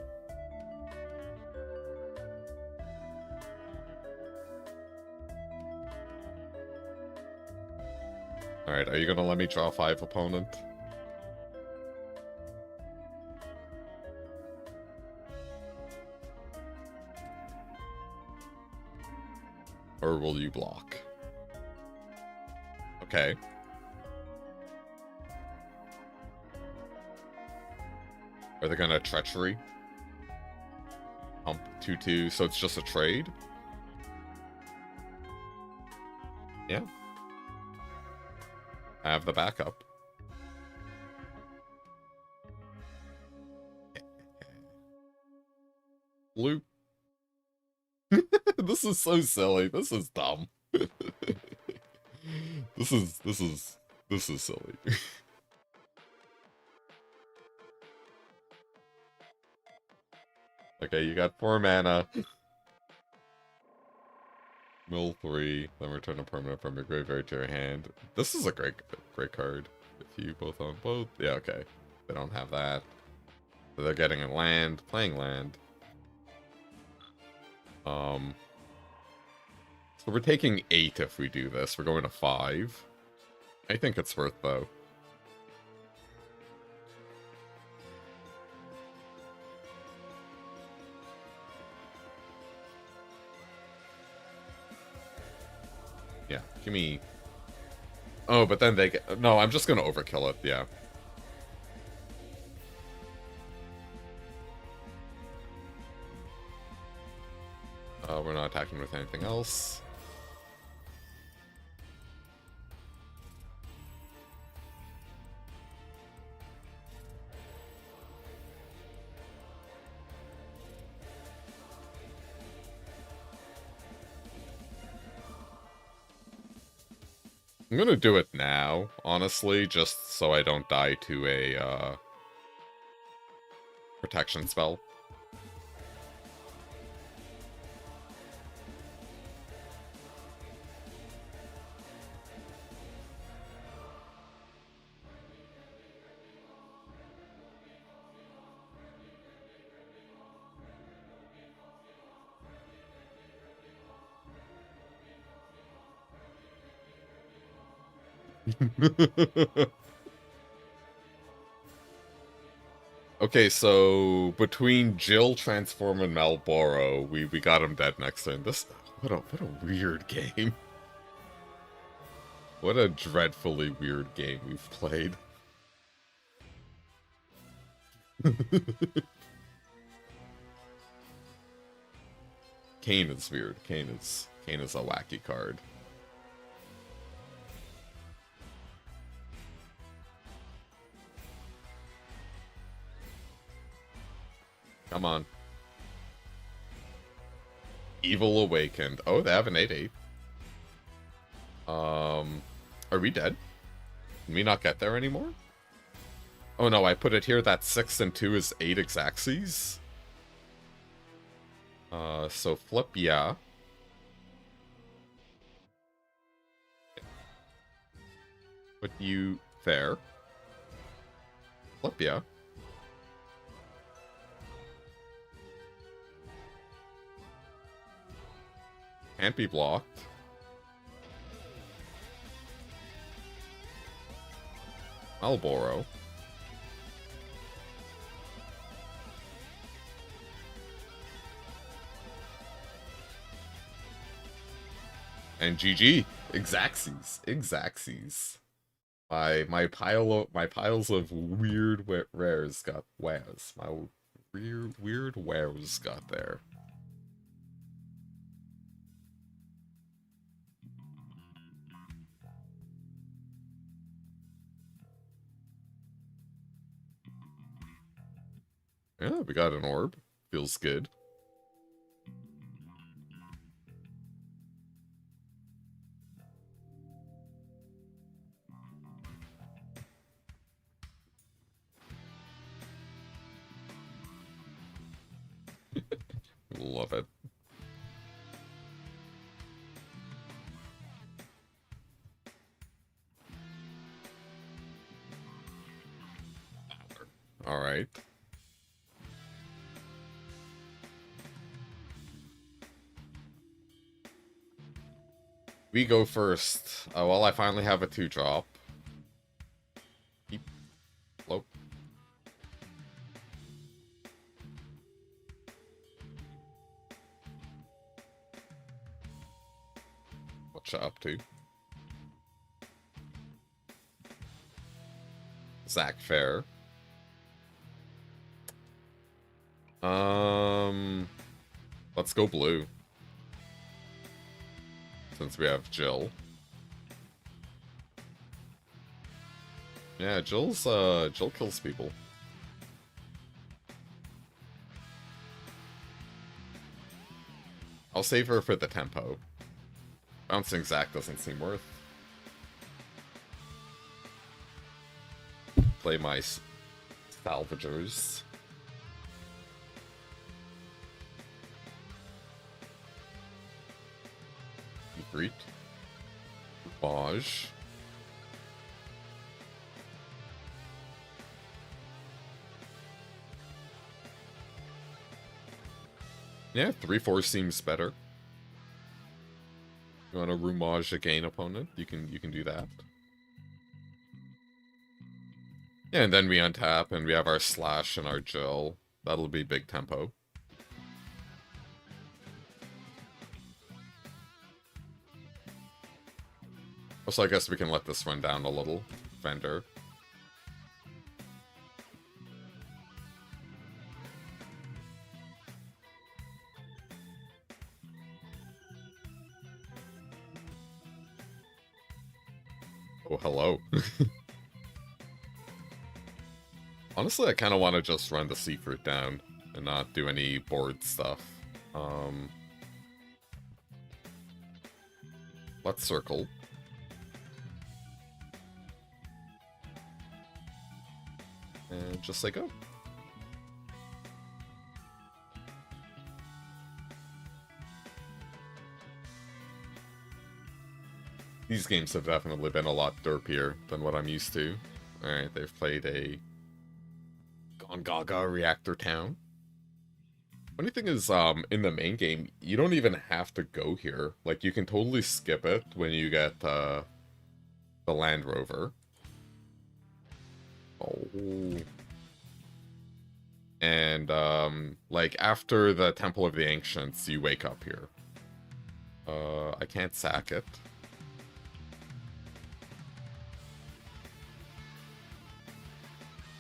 Alright, are you gonna let me draw 5 opponent? Or will you block? Okay. Are they gonna treachery? Pump 2/2, so it's just a trade? Yeah. I have the backup. Blue. This is so silly. This is dumb. This is silly. Okay, you got 4 mana. Mill 3, then return a permanent from your graveyard to your hand. This is a great card. If you both own both. Yeah, okay. They don't have that. So they're getting a land, playing land. So we're taking 8 if we do this. We're going to 5. I think it's worth, though. Yeah, give me... Oh, but then they get... No, I'm just gonna overkill it, yeah. We're not attacking with anything else. I'm gonna do it now, honestly, just so I don't die to a, protection spell. Okay, so between Jill, Transform, and Malboro, we got him dead next turn. This what a weird game. What a dreadfully weird game we've played. Kane is weird. Kane is a wacky card. Come on. Evil Awakened. Oh, they have an 8/8. Are we dead? Can we not get there anymore? Oh no, I put it here that 6 and 2 is 8 Exaxes. So flip, yeah. Put you there. Flip ya. Can't be blocked. Malboro. And GG. Exacxies. Exacxies. My piles of weird rares got wows. My weird wows got there. Yeah, we got an orb. Feels good. Love it. All right. We go first. Well, I finally have a 2-drop. Keep. Float. What's you up to? Zach Fair. Let's go blue. Since we have Jill. Yeah, Jill kills people. I'll save her for the tempo. Bouncing Zac doesn't seem worth. Play my salvagers. Greet. Baj. Yeah, 3-4 seems better. You want to Rumage a gain opponent? You can do that. Yeah, and then we untap and we have our Slash and our Jill. That'll be big tempo. Also, I guess we can let this run down a little. Fender. Oh, hello. Honestly, I kind of want to just run the Seafruit down and not do any board stuff. Let's circle. And just say go. These games have definitely been a lot derpier than what I'm used to. Alright, they've played a Gone Gaga Reactor Town. Funny thing is, in the main game, you don't even have to go here. Like, you can totally skip it when you get, the Land Rover. Oh. And, like, after the Temple of the Ancients, you wake up here. I can't sack it.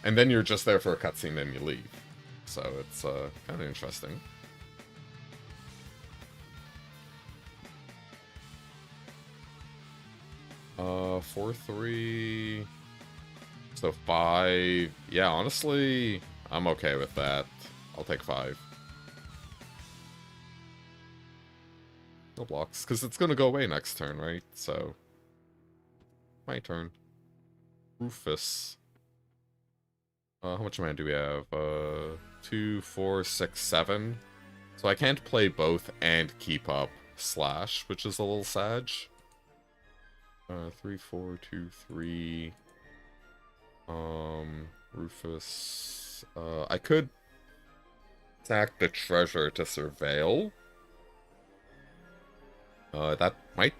And then you're just there for a cutscene and you leave. So it's, kind of interesting. Uh, 4-3... So 5... Yeah, honestly, I'm okay with that. I'll take 5. No blocks, because it's going to go away next turn, right? So... My turn. Rufus. How much mana do we have? 2, 4, 6, 7. So I can't play both and keep up Slash, which is a little sad. 3, 4, 2, 3. Rufus. I could sack the treasure to surveil. That might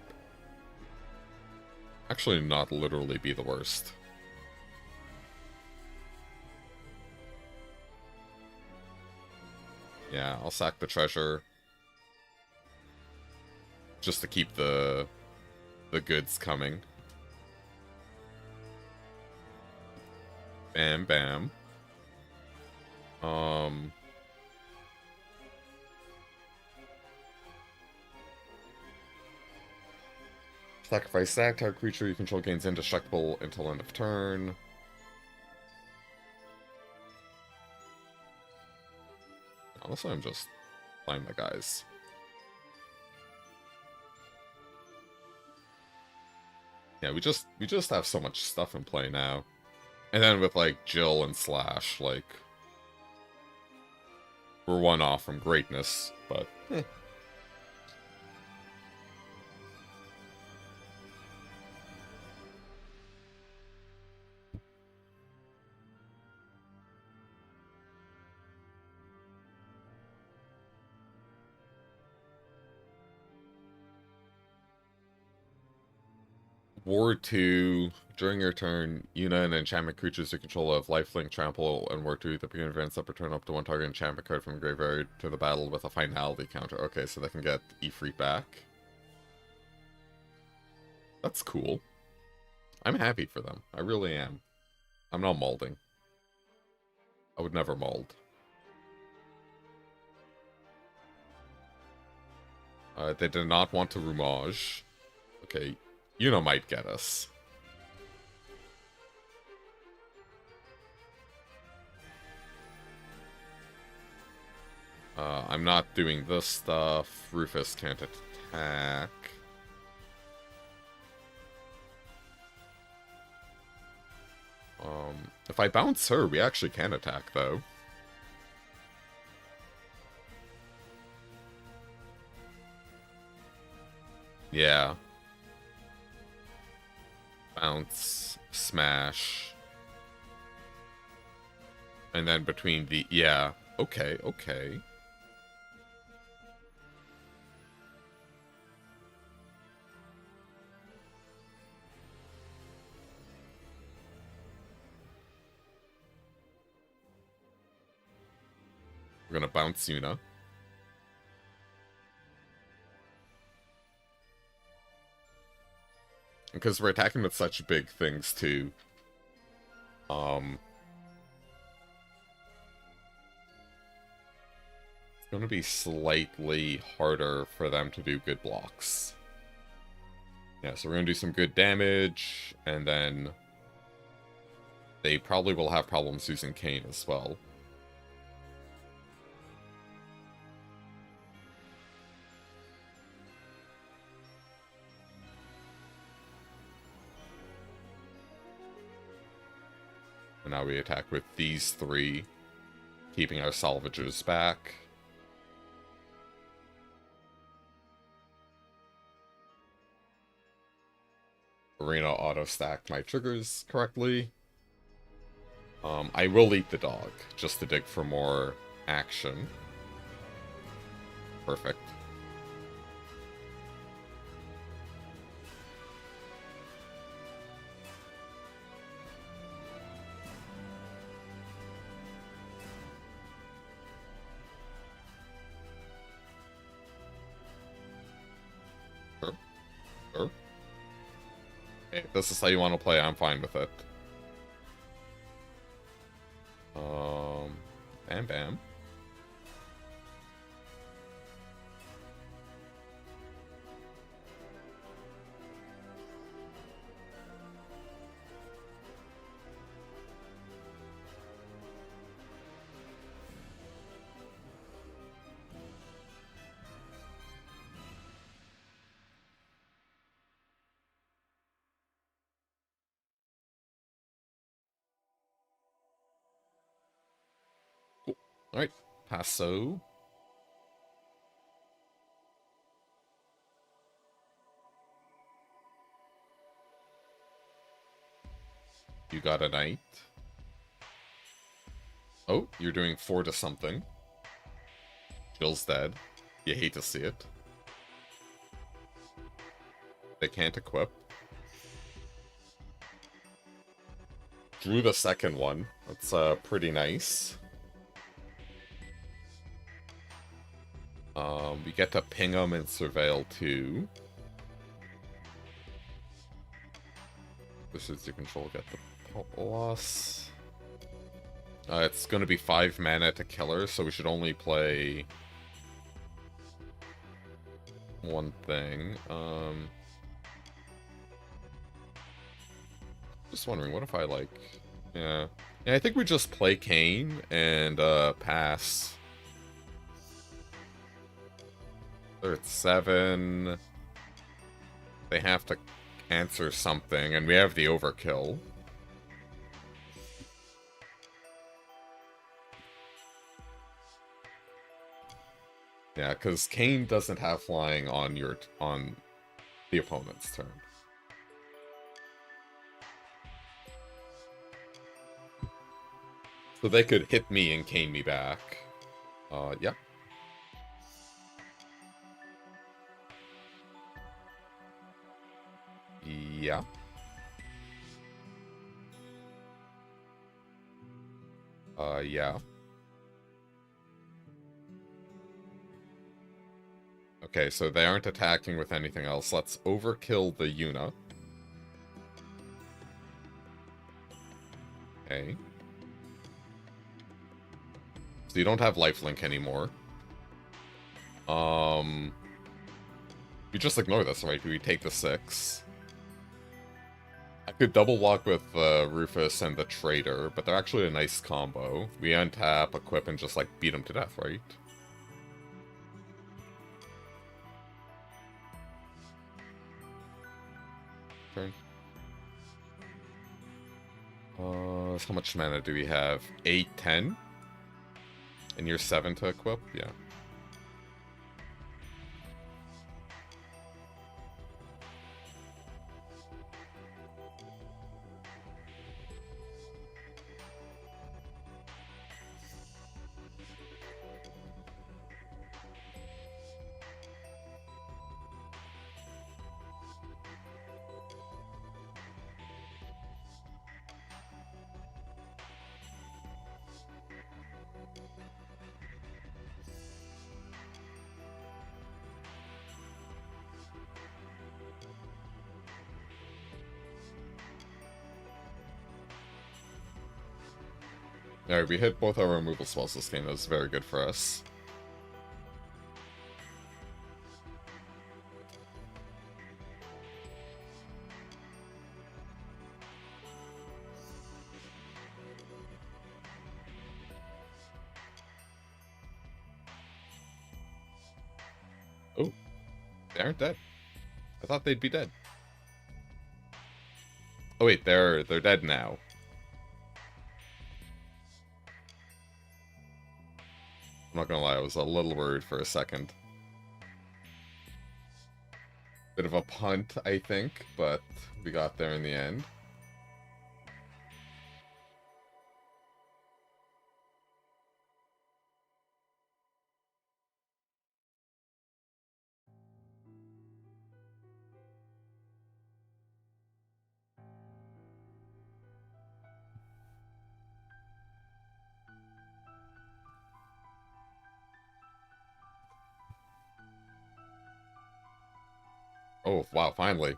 actually not literally be the worst. Yeah, I'll sack the treasure. Just to keep the goods coming. Bam, bam. Sacrifice sack, target creature you control gains indestructible until end of turn. Honestly, I'm just playing my guys. Yeah, we just have so much stuff in play now. And then with like Jill and Slash, like we're one off from greatness, but Ward 2, during your turn, Yuna and enchantment creatures you control have lifelink, trample, and Ward 2 at the beginning of events up return up to one target enchantment card from the graveyard to the battle with a finality counter. Okay, so they can get Ifrit back. That's cool. I'm happy for them. I really am. I'm not molding. I would never mold. They did not want to Rumage. Okay, Yuna might get us. I'm not doing this stuff. Rufus can't attack. If I bounce her, we actually can attack, though. Yeah. Bounce, smash. And then between the... Yeah. Okay, okay. We're gonna bounce Yuna. Because we're attacking with such big things, too. It's gonna be slightly harder for them to do good blocks. Yeah, so we're gonna do some good damage, and then they probably will have problems using Kayn as well. And now we attack with these three, keeping our salvagers back. Arena auto-stacked my triggers correctly. I will eat the dog, just to dig for more action. Perfect. Sure. Sure. Hey, if this is how you want to play, I'm fine with it. Bam bam. Cool. Alright, Passo. You got a knight. Oh, you're doing 4 to something. Jill's dead. You hate to see it. They can't equip. Drew the second one. That's pretty nice. We get to ping them and surveil too. This is your control. Get the loss. It's going to be 5 mana to kill her, so we should only play one thing. Just wondering, what if I like... Yeah, I think we just play Kane and pass. They're at 7. They have to answer something, and we have the overkill. Yeah, because Kane doesn't have flying on the opponent's turn. So they could hit me and cane me back. Yeah. Yeah. Yeah. Okay, so they aren't attacking with anything else. Let's overkill the Yuna. Okay. So you don't have lifelink anymore. You just ignore this, right? We take the 6. I could double walk with Rufus and the Traitor, but they're actually a nice combo. We untap, equip, and just, like, beat them to death, right? Turn. How much mana do we have? 8, 10? And you're 7 to equip? Yeah. Alright, we hit both our removal spells this game. That was very good for us. Oh, they aren't dead. I thought they'd be dead. Oh wait, they're dead now. I'm not gonna lie, I was a little worried for a second. Bit of a punt, I think, but we got there in the end. Oh, wow, finally.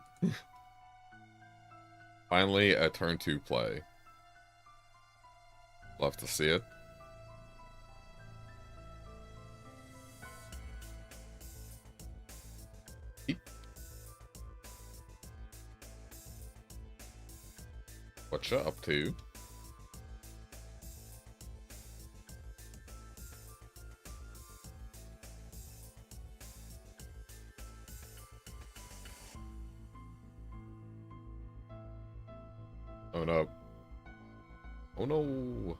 Finally, a turn 2 play. Love to see it. What you up to? Oh no. Oh no.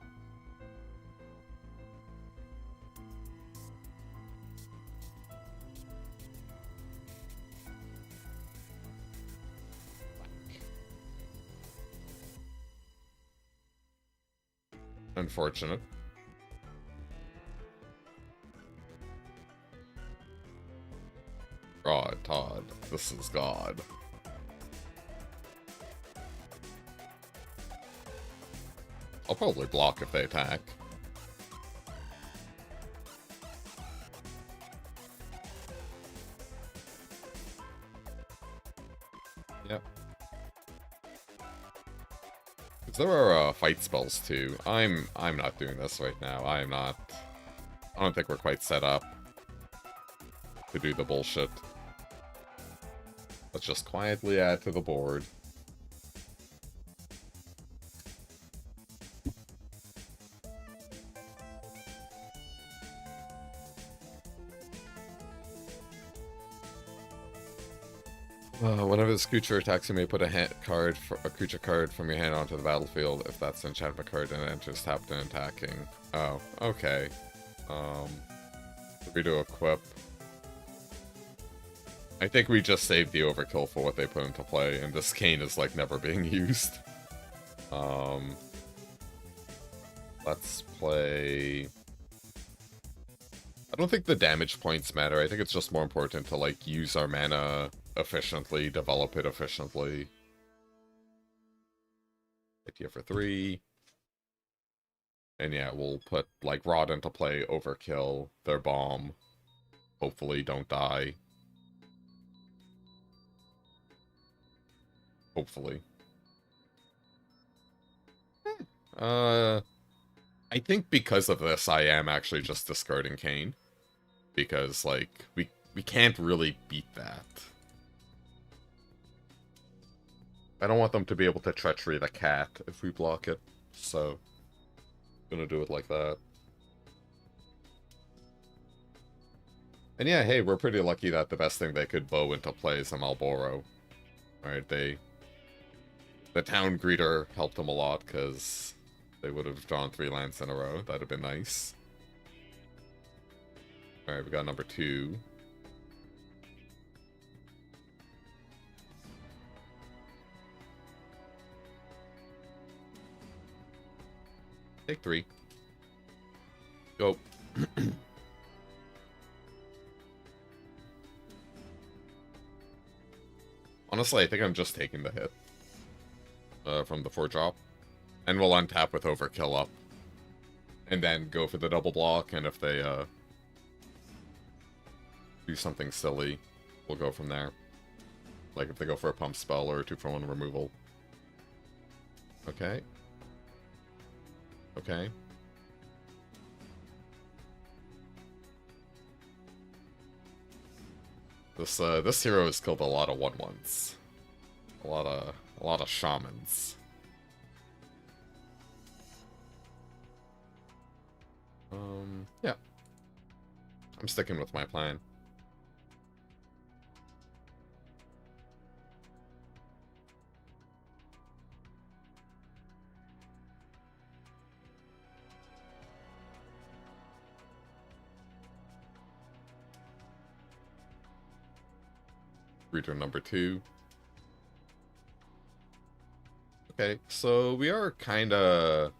Unfortunate. God, Todd. This is God. I'll probably block if they attack. Yep. Because there are fight spells too. I'm not doing this right now. I don't think we're quite set up to do the bullshit. Let's just quietly add to the board. Whenever this creature attacks, you may put a creature card from your hand onto the battlefield. If that's an enchantment card and it enters tapped and attacking. Oh, okay. We do equip. I think we just saved the overkill for what they put into play, and this cane is like never being used. Let's play. I don't think the damage points matter. I think it's just more important to like use our mana efficiently, develop it efficiently. Idea for 3. And yeah, we'll put like Rod into play, overkill, their bomb. Hopefully don't die. Hopefully. I think because of this, I am actually just discarding Kane. Because, like, we can't really beat that. I don't want them to be able to treachery the cat if we block it, so gonna do it like that. And yeah, hey, we're pretty lucky that the best thing they could bow into play is a Malboro. Alright, the town greeter helped them a lot, because they would have drawn 3 lands in a row. That'd have been nice. Alright, we got number 2. Take 3. Go. Honestly, I think I'm just taking the hit from the 4-drop. And we'll untap with Overkill up. And then go for the double block, and if they do something silly, we'll go from there. Like if they go for a pump spell or a 2-for-1 removal. Okay. Okay. This hero has killed a lot of 1/1s. A lot of shamans. Yeah. I'm sticking with my plan. Reader number 2. Okay, so we are kinda...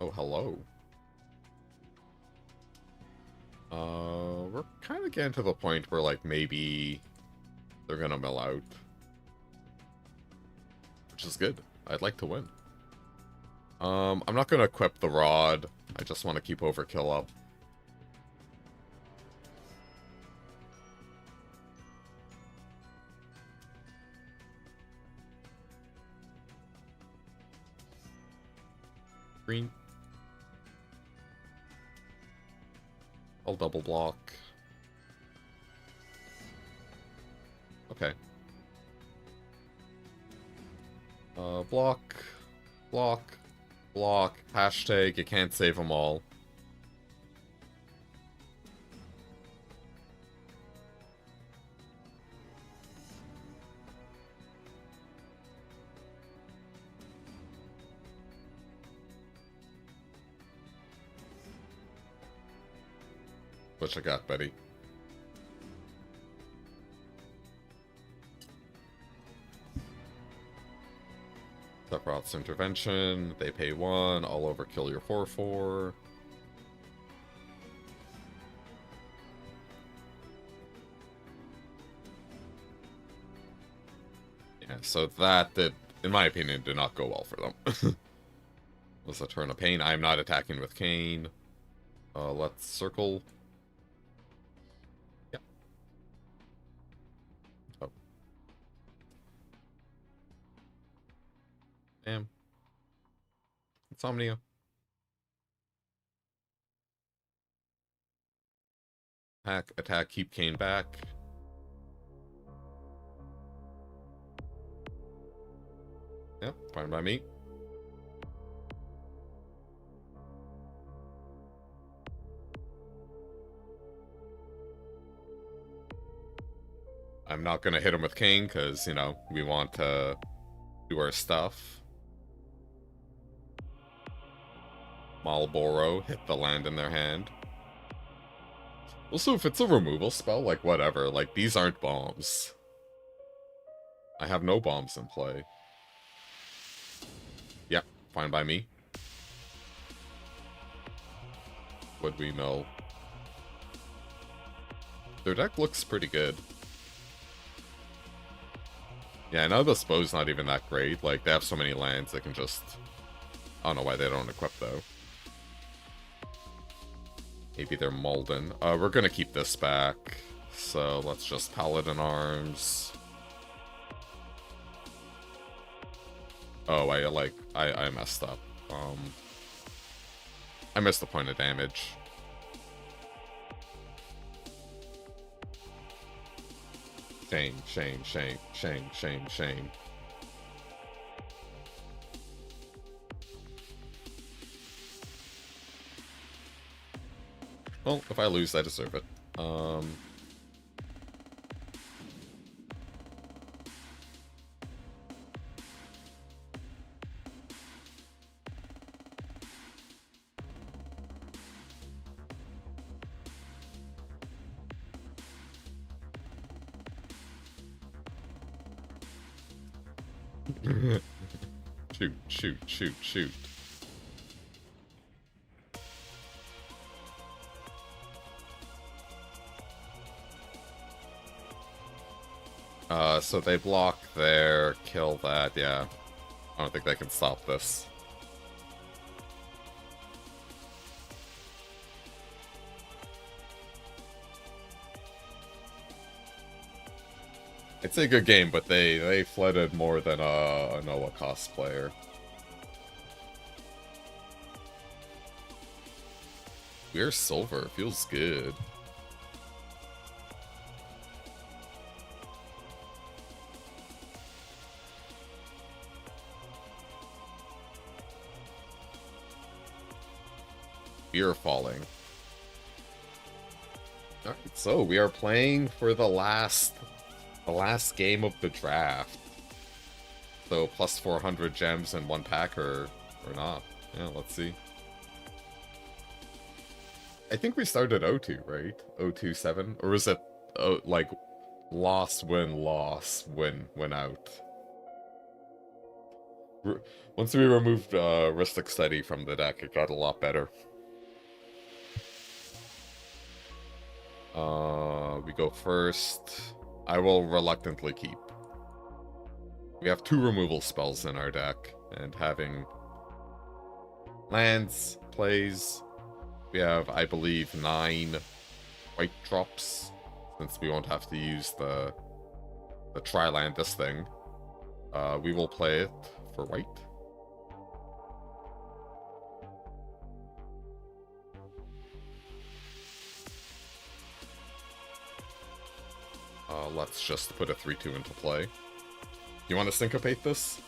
Oh, hello. We're kinda getting to the point where, like, maybe they're gonna mill out. Which is good. I'd like to win. I'm not gonna equip the Rod. I just want to keep Overkill up. Green. I'll double block. Okay. Block. Block. Block. Hashtag, you can't save them all. What you got, buddy? Sephiroth's Intervention, they pay 1, all over kill your 4/4. Yeah, so that did, in my opinion, did not go well for them. Was a turn of pain. I am not attacking with Kane. Let's circle. Yeah. Oh. Damn. Insomnia. Attack, keep Kane back. Yep, fine by me. I'm not gonna hit him with Kane, because, you know, we want to do our stuff. Marlboro, hit the land in their hand. Also, if it's a removal spell, like, whatever. Like, these aren't bombs. I have no bombs in play. Yep, fine by me. Would we know? Their deck looks pretty good. Yeah, I know the Spo's not even that great. Like, they have so many lands, they can just... I don't know why they don't equip, though. Maybe they're Malden. We're gonna keep this back. So, let's just Paladin Arms. Oh, I messed up. I missed the point of damage. Shame, shame, shame, shame, shame, shame. Well, if I lose, I deserve it. Shoot, shoot, shoot, shoot. So they block there, kill that, yeah. I don't think they can stop this. It's a good game, but they flooded more than a Noah cost player. We're silver, feels good. We are falling. Alright, so we are playing for the last game of the draft. So plus 400 gems in one pack or not. Yeah, let's see. I think we started 0-2, right? 0-2-7? Or was it like loss, win, win out? Once we removed Ristic Study from the deck, it got a lot better. We go first. I will reluctantly keep. We have 2 removal spells in our deck, and having lands, plays, we have, I believe, 9 white drops, since we won't have to use the tri-land this thing. We will play it for white. Let's just put a 3-2 into play. You want to syncopate this?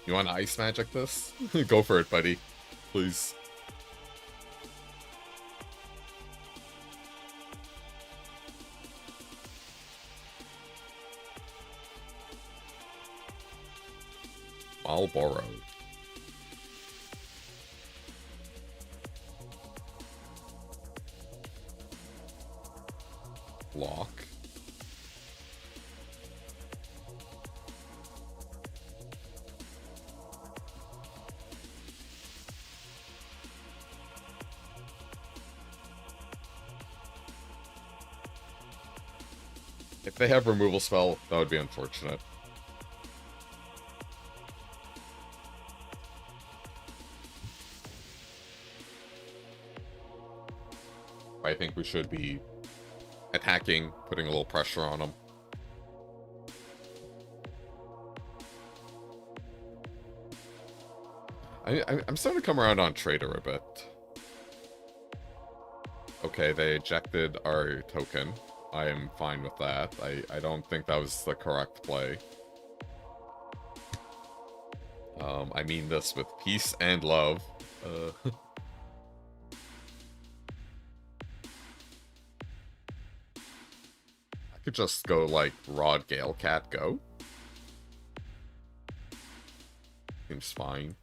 You want to ice magic this? Go for it, buddy. Please. Marlboro. Lock. If they have removal spell, that would be unfortunate. I think we should be attacking, putting a little pressure on them. I'm starting to come around on Trader a bit. Okay, they ejected our token. I am fine with that. I don't think that was the correct play. I mean this with peace and love. I could just go like Rod Gale Cat go. Seems fine.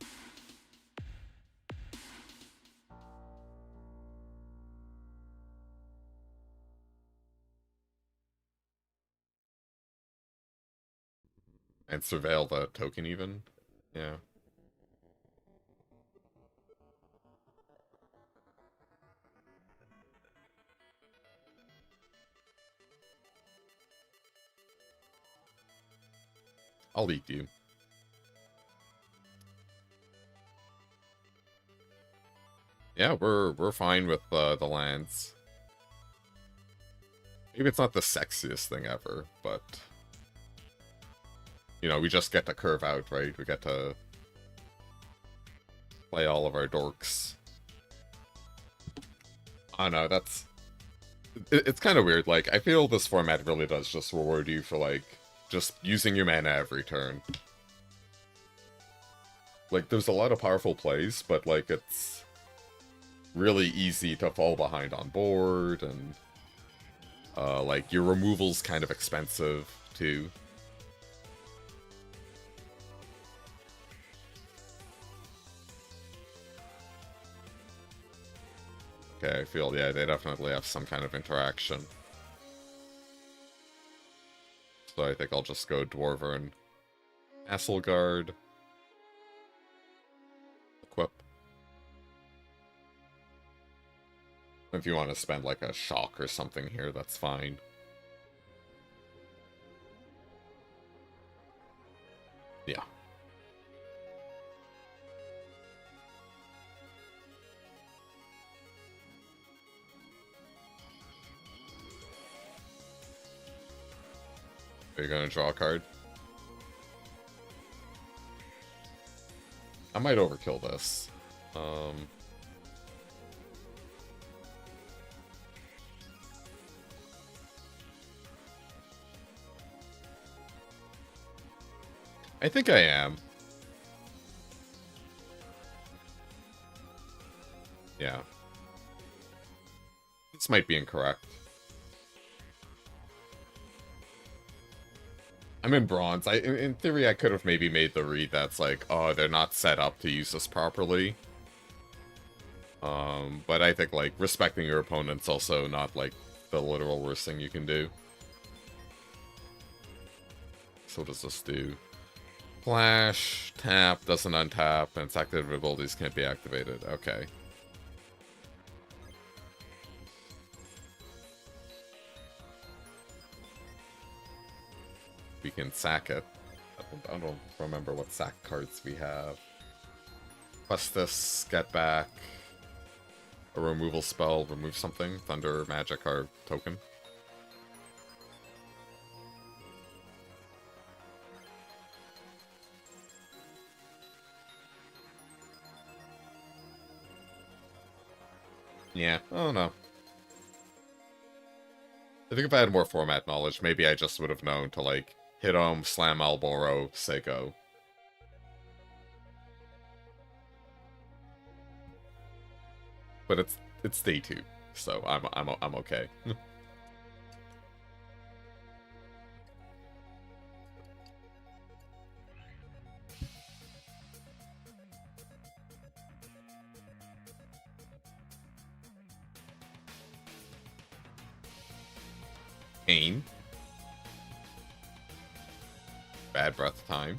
And surveil the token even. Yeah. I'll eat you. Yeah, we're fine with the lands. Maybe it's not the sexiest thing ever, but you know, we just get to curve out, right? We get to play all of our dorks. I don't know, that's... It's kind of weird, like, I feel this format really does just reward you for, like, just using your mana every turn. Like, there's a lot of powerful plays, but, like, it's really easy to fall behind on board, and, like, your removal's kind of expensive, too. Okay, I feel, yeah, they definitely have some kind of interaction. So I think I'll just go Dwarven, Castle Guard, equip. If you want to spend like a shock or something here, that's fine. Yeah. Are you gonna draw a card? I might overkill this. I think I am. Yeah. This might be incorrect. I'm in bronze. In theory, I could have maybe made the read that's like, oh, they're not set up to use this properly. But I think, like, respecting your opponent's also not, like, the literal worst thing you can do. So what does this do? Flash, tap, doesn't untap, and its active abilities can't be activated. Okay. We can sack it. I don't remember what sack cards we have. Quest this, get back. A removal spell, remove something. Thunder, magic, our token. Yeah, I don't know. I think if I had more format knowledge, maybe I just would have known to, like, hit him, slam elbow row, say go. But it's day 2, so I'm okay. Pain. Bad breath time.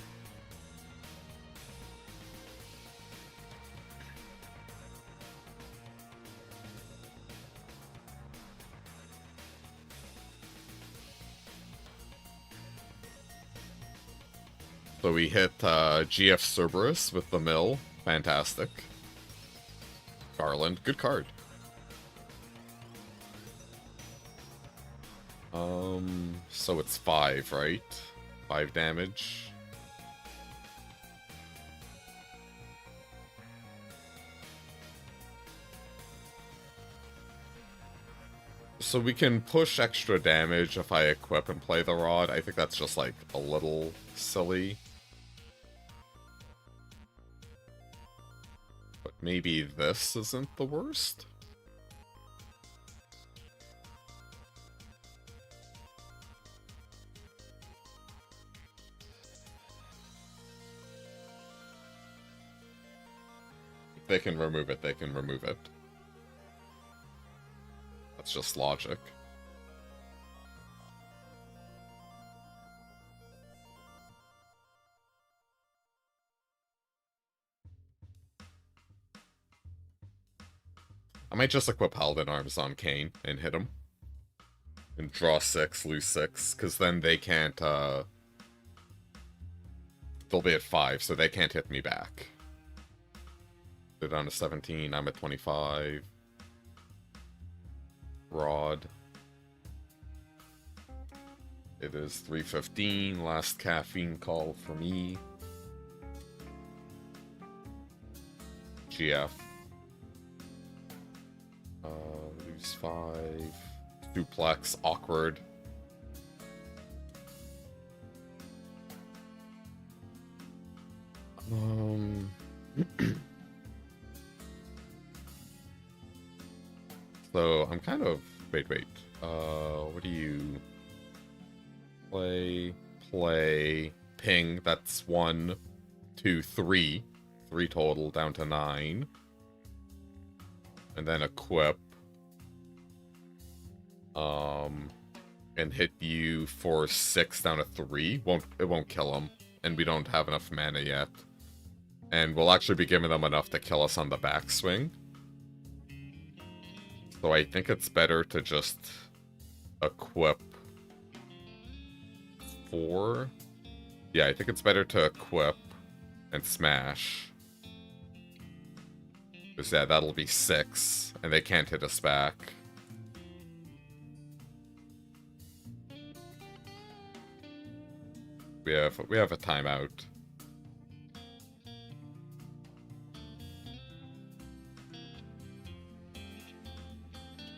So we hit GF Cerberus with the mill. Fantastic. Garland, good card. So it's 5, right? 5 damage. So we can push extra damage if I equip and play the rod. I think that's just, like, a little silly. But maybe this isn't the worst? If they can remove it, they can remove it. That's just logic. I might just equip Paladin Arms on Kane and hit him. And draw 6, lose 6, because then they can't, they'll be at 5, so they can't hit me back. They're down to 17, I'm at 25. Rod. It is 3:15, last caffeine call for me. GF. Lose 5. Duplex, awkward. So I'm kind of wait. What do you play ping? That's 1, 2, 3. 3 total down to 9. And then equip. And hit you for 6 down to 3. It won't kill him. And we don't have enough mana yet. And we'll actually be giving them enough to kill us on the backswing. So I think it's better to just equip 4. Yeah, I think it's better to equip and smash. Because yeah, that'll be 6. And they can't hit us back. We have a timeout.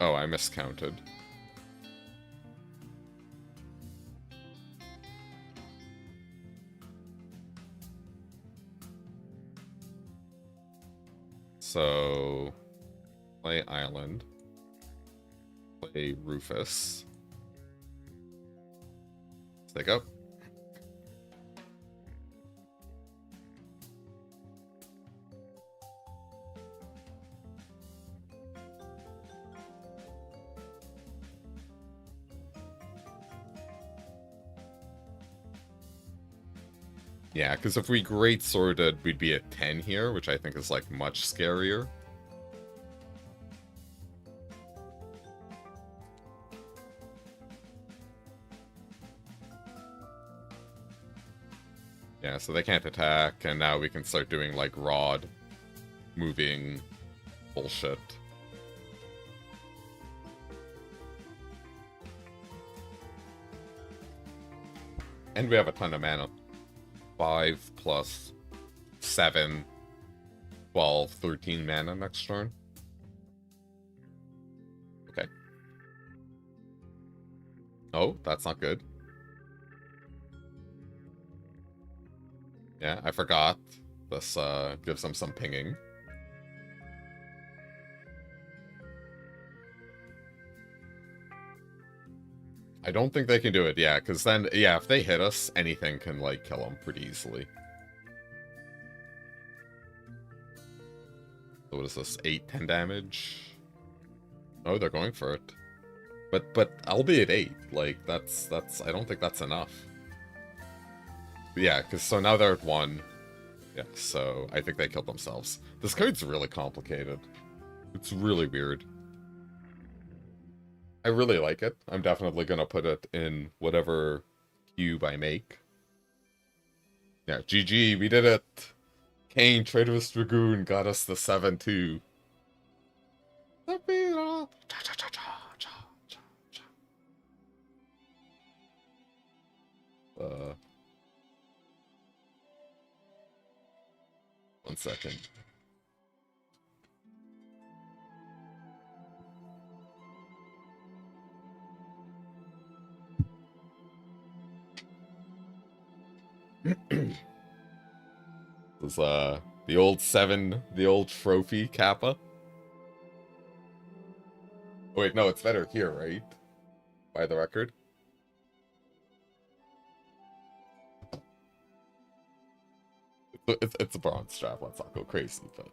Oh, I miscounted. So, play Island. Play Rufus. Stick up. Yeah, because if we Great Sworded, we'd be at 10 here, which I think is, like, much scarier. Yeah, so they can't attack, and now we can start doing, like, rod moving bullshit. And we have a ton of mana. 5 plus 7, 12, 13 mana next turn. Okay. Oh, that's not good. Yeah, I forgot. This gives them some pinging. I don't think they can do it, yeah, because then, yeah, if they hit us, anything can, like, kill them pretty easily. So what is this, 8, 10 damage? Oh, they're going for it. But I'll be at 8, like, that's, I don't think that's enough. But yeah, because, so now they're at 1. Yeah, so I think they killed themselves. This card's really complicated. It's really weird. I really like it. I'm definitely going to put it in whatever cube I make. Yeah, GG, we did it. Kane, Traitorous Dragoon, got us the 7-2. Uh, 1 second. This is the old 7, the old trophy Kappa. Oh, wait, no, it's better here, right? By the record. It's a bronze strap, let's not go crazy, but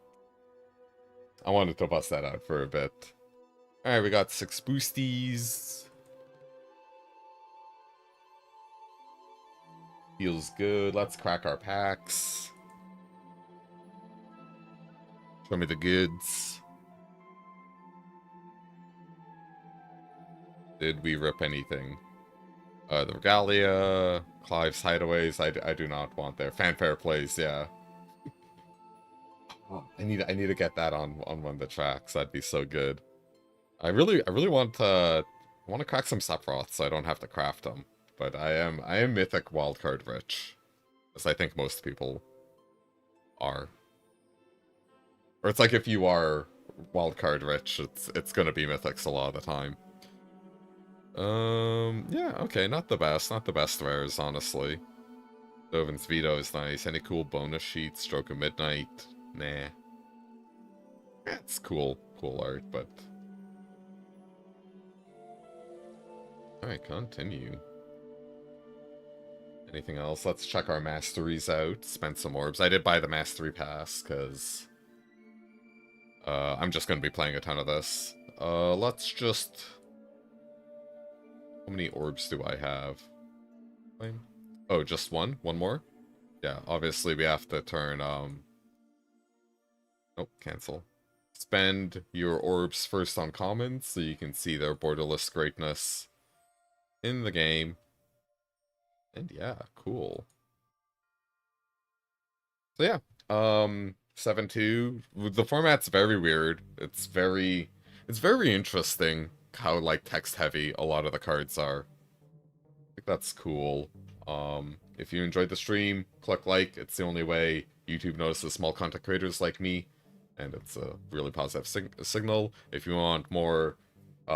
I wanted to bust that out for a bit. Alright, we got 6 boosties. Feels good. Let's crack our packs. Show me the goods. Did we rip anything? The Regalia, Clive's Hideaways, I do not want there. Fanfare Plays, yeah. Oh, I need to get that on one of the tracks. That'd be so good. I really want to crack some Sephiroth so I don't have to craft them. But I am Mythic wildcard rich, as I think most people are. Or it's like if you are wildcard rich, it's gonna be Mythics a lot of the time. Yeah, okay, not the best rares, honestly. Dovin's Veto is nice. Any cool bonus sheets? Stroke of Midnight? Nah. Yeah, it's cool art, but... Alright, continue. Anything else? Let's check our masteries out. Spend some orbs. I did buy the mastery pass, because... I'm just gonna be playing a ton of this. Let's just... How many orbs do I have? Oh, just one? One more? Yeah, obviously we have to turn, Oh, cancel. Spend your orbs first on commons, so you can see their borderless greatness in the game. And yeah, cool. So yeah, 7-2. The format's very weird. It's very interesting how, like, text-heavy a lot of the cards are. I think that's cool. If you enjoyed the stream, click like. It's the only way YouTube notices small content creators like me, and it's a really positive signal. If you want more,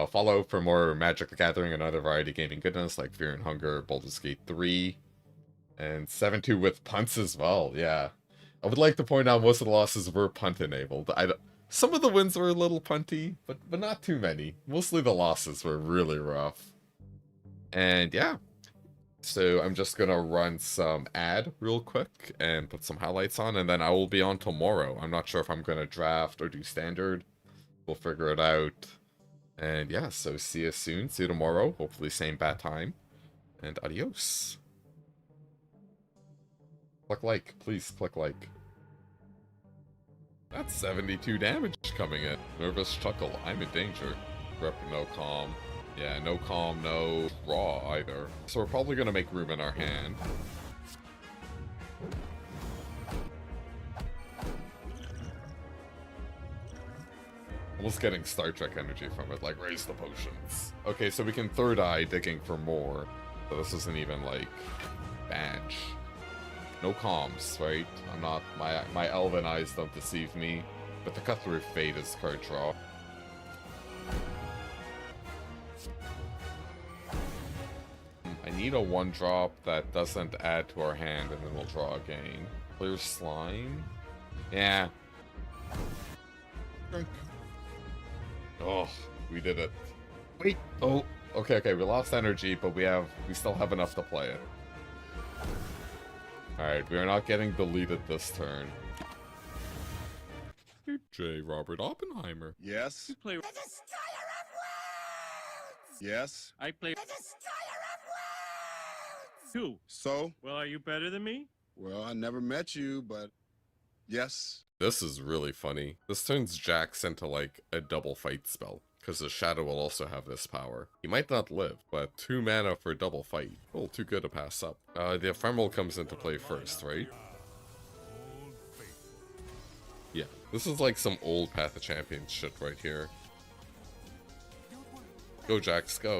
follow for more Magic the Gathering and other variety gaming goodness like Fear and Hunger, Baldur's Gate 3, and 7-2 with punts as well. Yeah, I would like to point out most of the losses were punt enabled. Some of the wins were a little punty, but not too many. Mostly the losses were really rough. And yeah. So I'm just gonna run some ad real quick and put some highlights on, and then I will be on tomorrow. I'm not sure if I'm gonna draft or do standard. We'll figure it out. And yeah, so see you soon. See you tomorrow. Hopefully same bat time. And adios. Click like. Please click like. That's 72 damage coming in. Nervous chuckle. I'm in danger. Rep no calm. Yeah, no calm, no raw either. So we're probably gonna make room in our hand. Almost getting Star Trek energy from it, like raise the potions. Okay, so we can third eye digging for more. So this isn't even like badge. No comms, right? I'm not, my elven eyes don't deceive me. But the cut through fate is card draw. I need a 1-drop that doesn't add to our hand, and then we'll draw again. Clear slime? Yeah. Drink. Oh, we did it. Wait. Oh, okay, we lost energy, but we still have enough to play it. Alright, we are not getting deleted this turn. J. Robert Oppenheimer. Yes. You play. The Destroyer of Worlds! Yes. I play The Destroyer of Worlds! too. So? Well, are you better than me? Well, I never met you, but yes. This is really funny. This turns Jax into like a double fight spell. because the Shadow will also have this power. He might not live, but 2 mana for double fight. A little too good to pass up. The Ephemeral comes into play first, right? Yeah, this is like some old Path of Champions shit right here. Go Jax, go.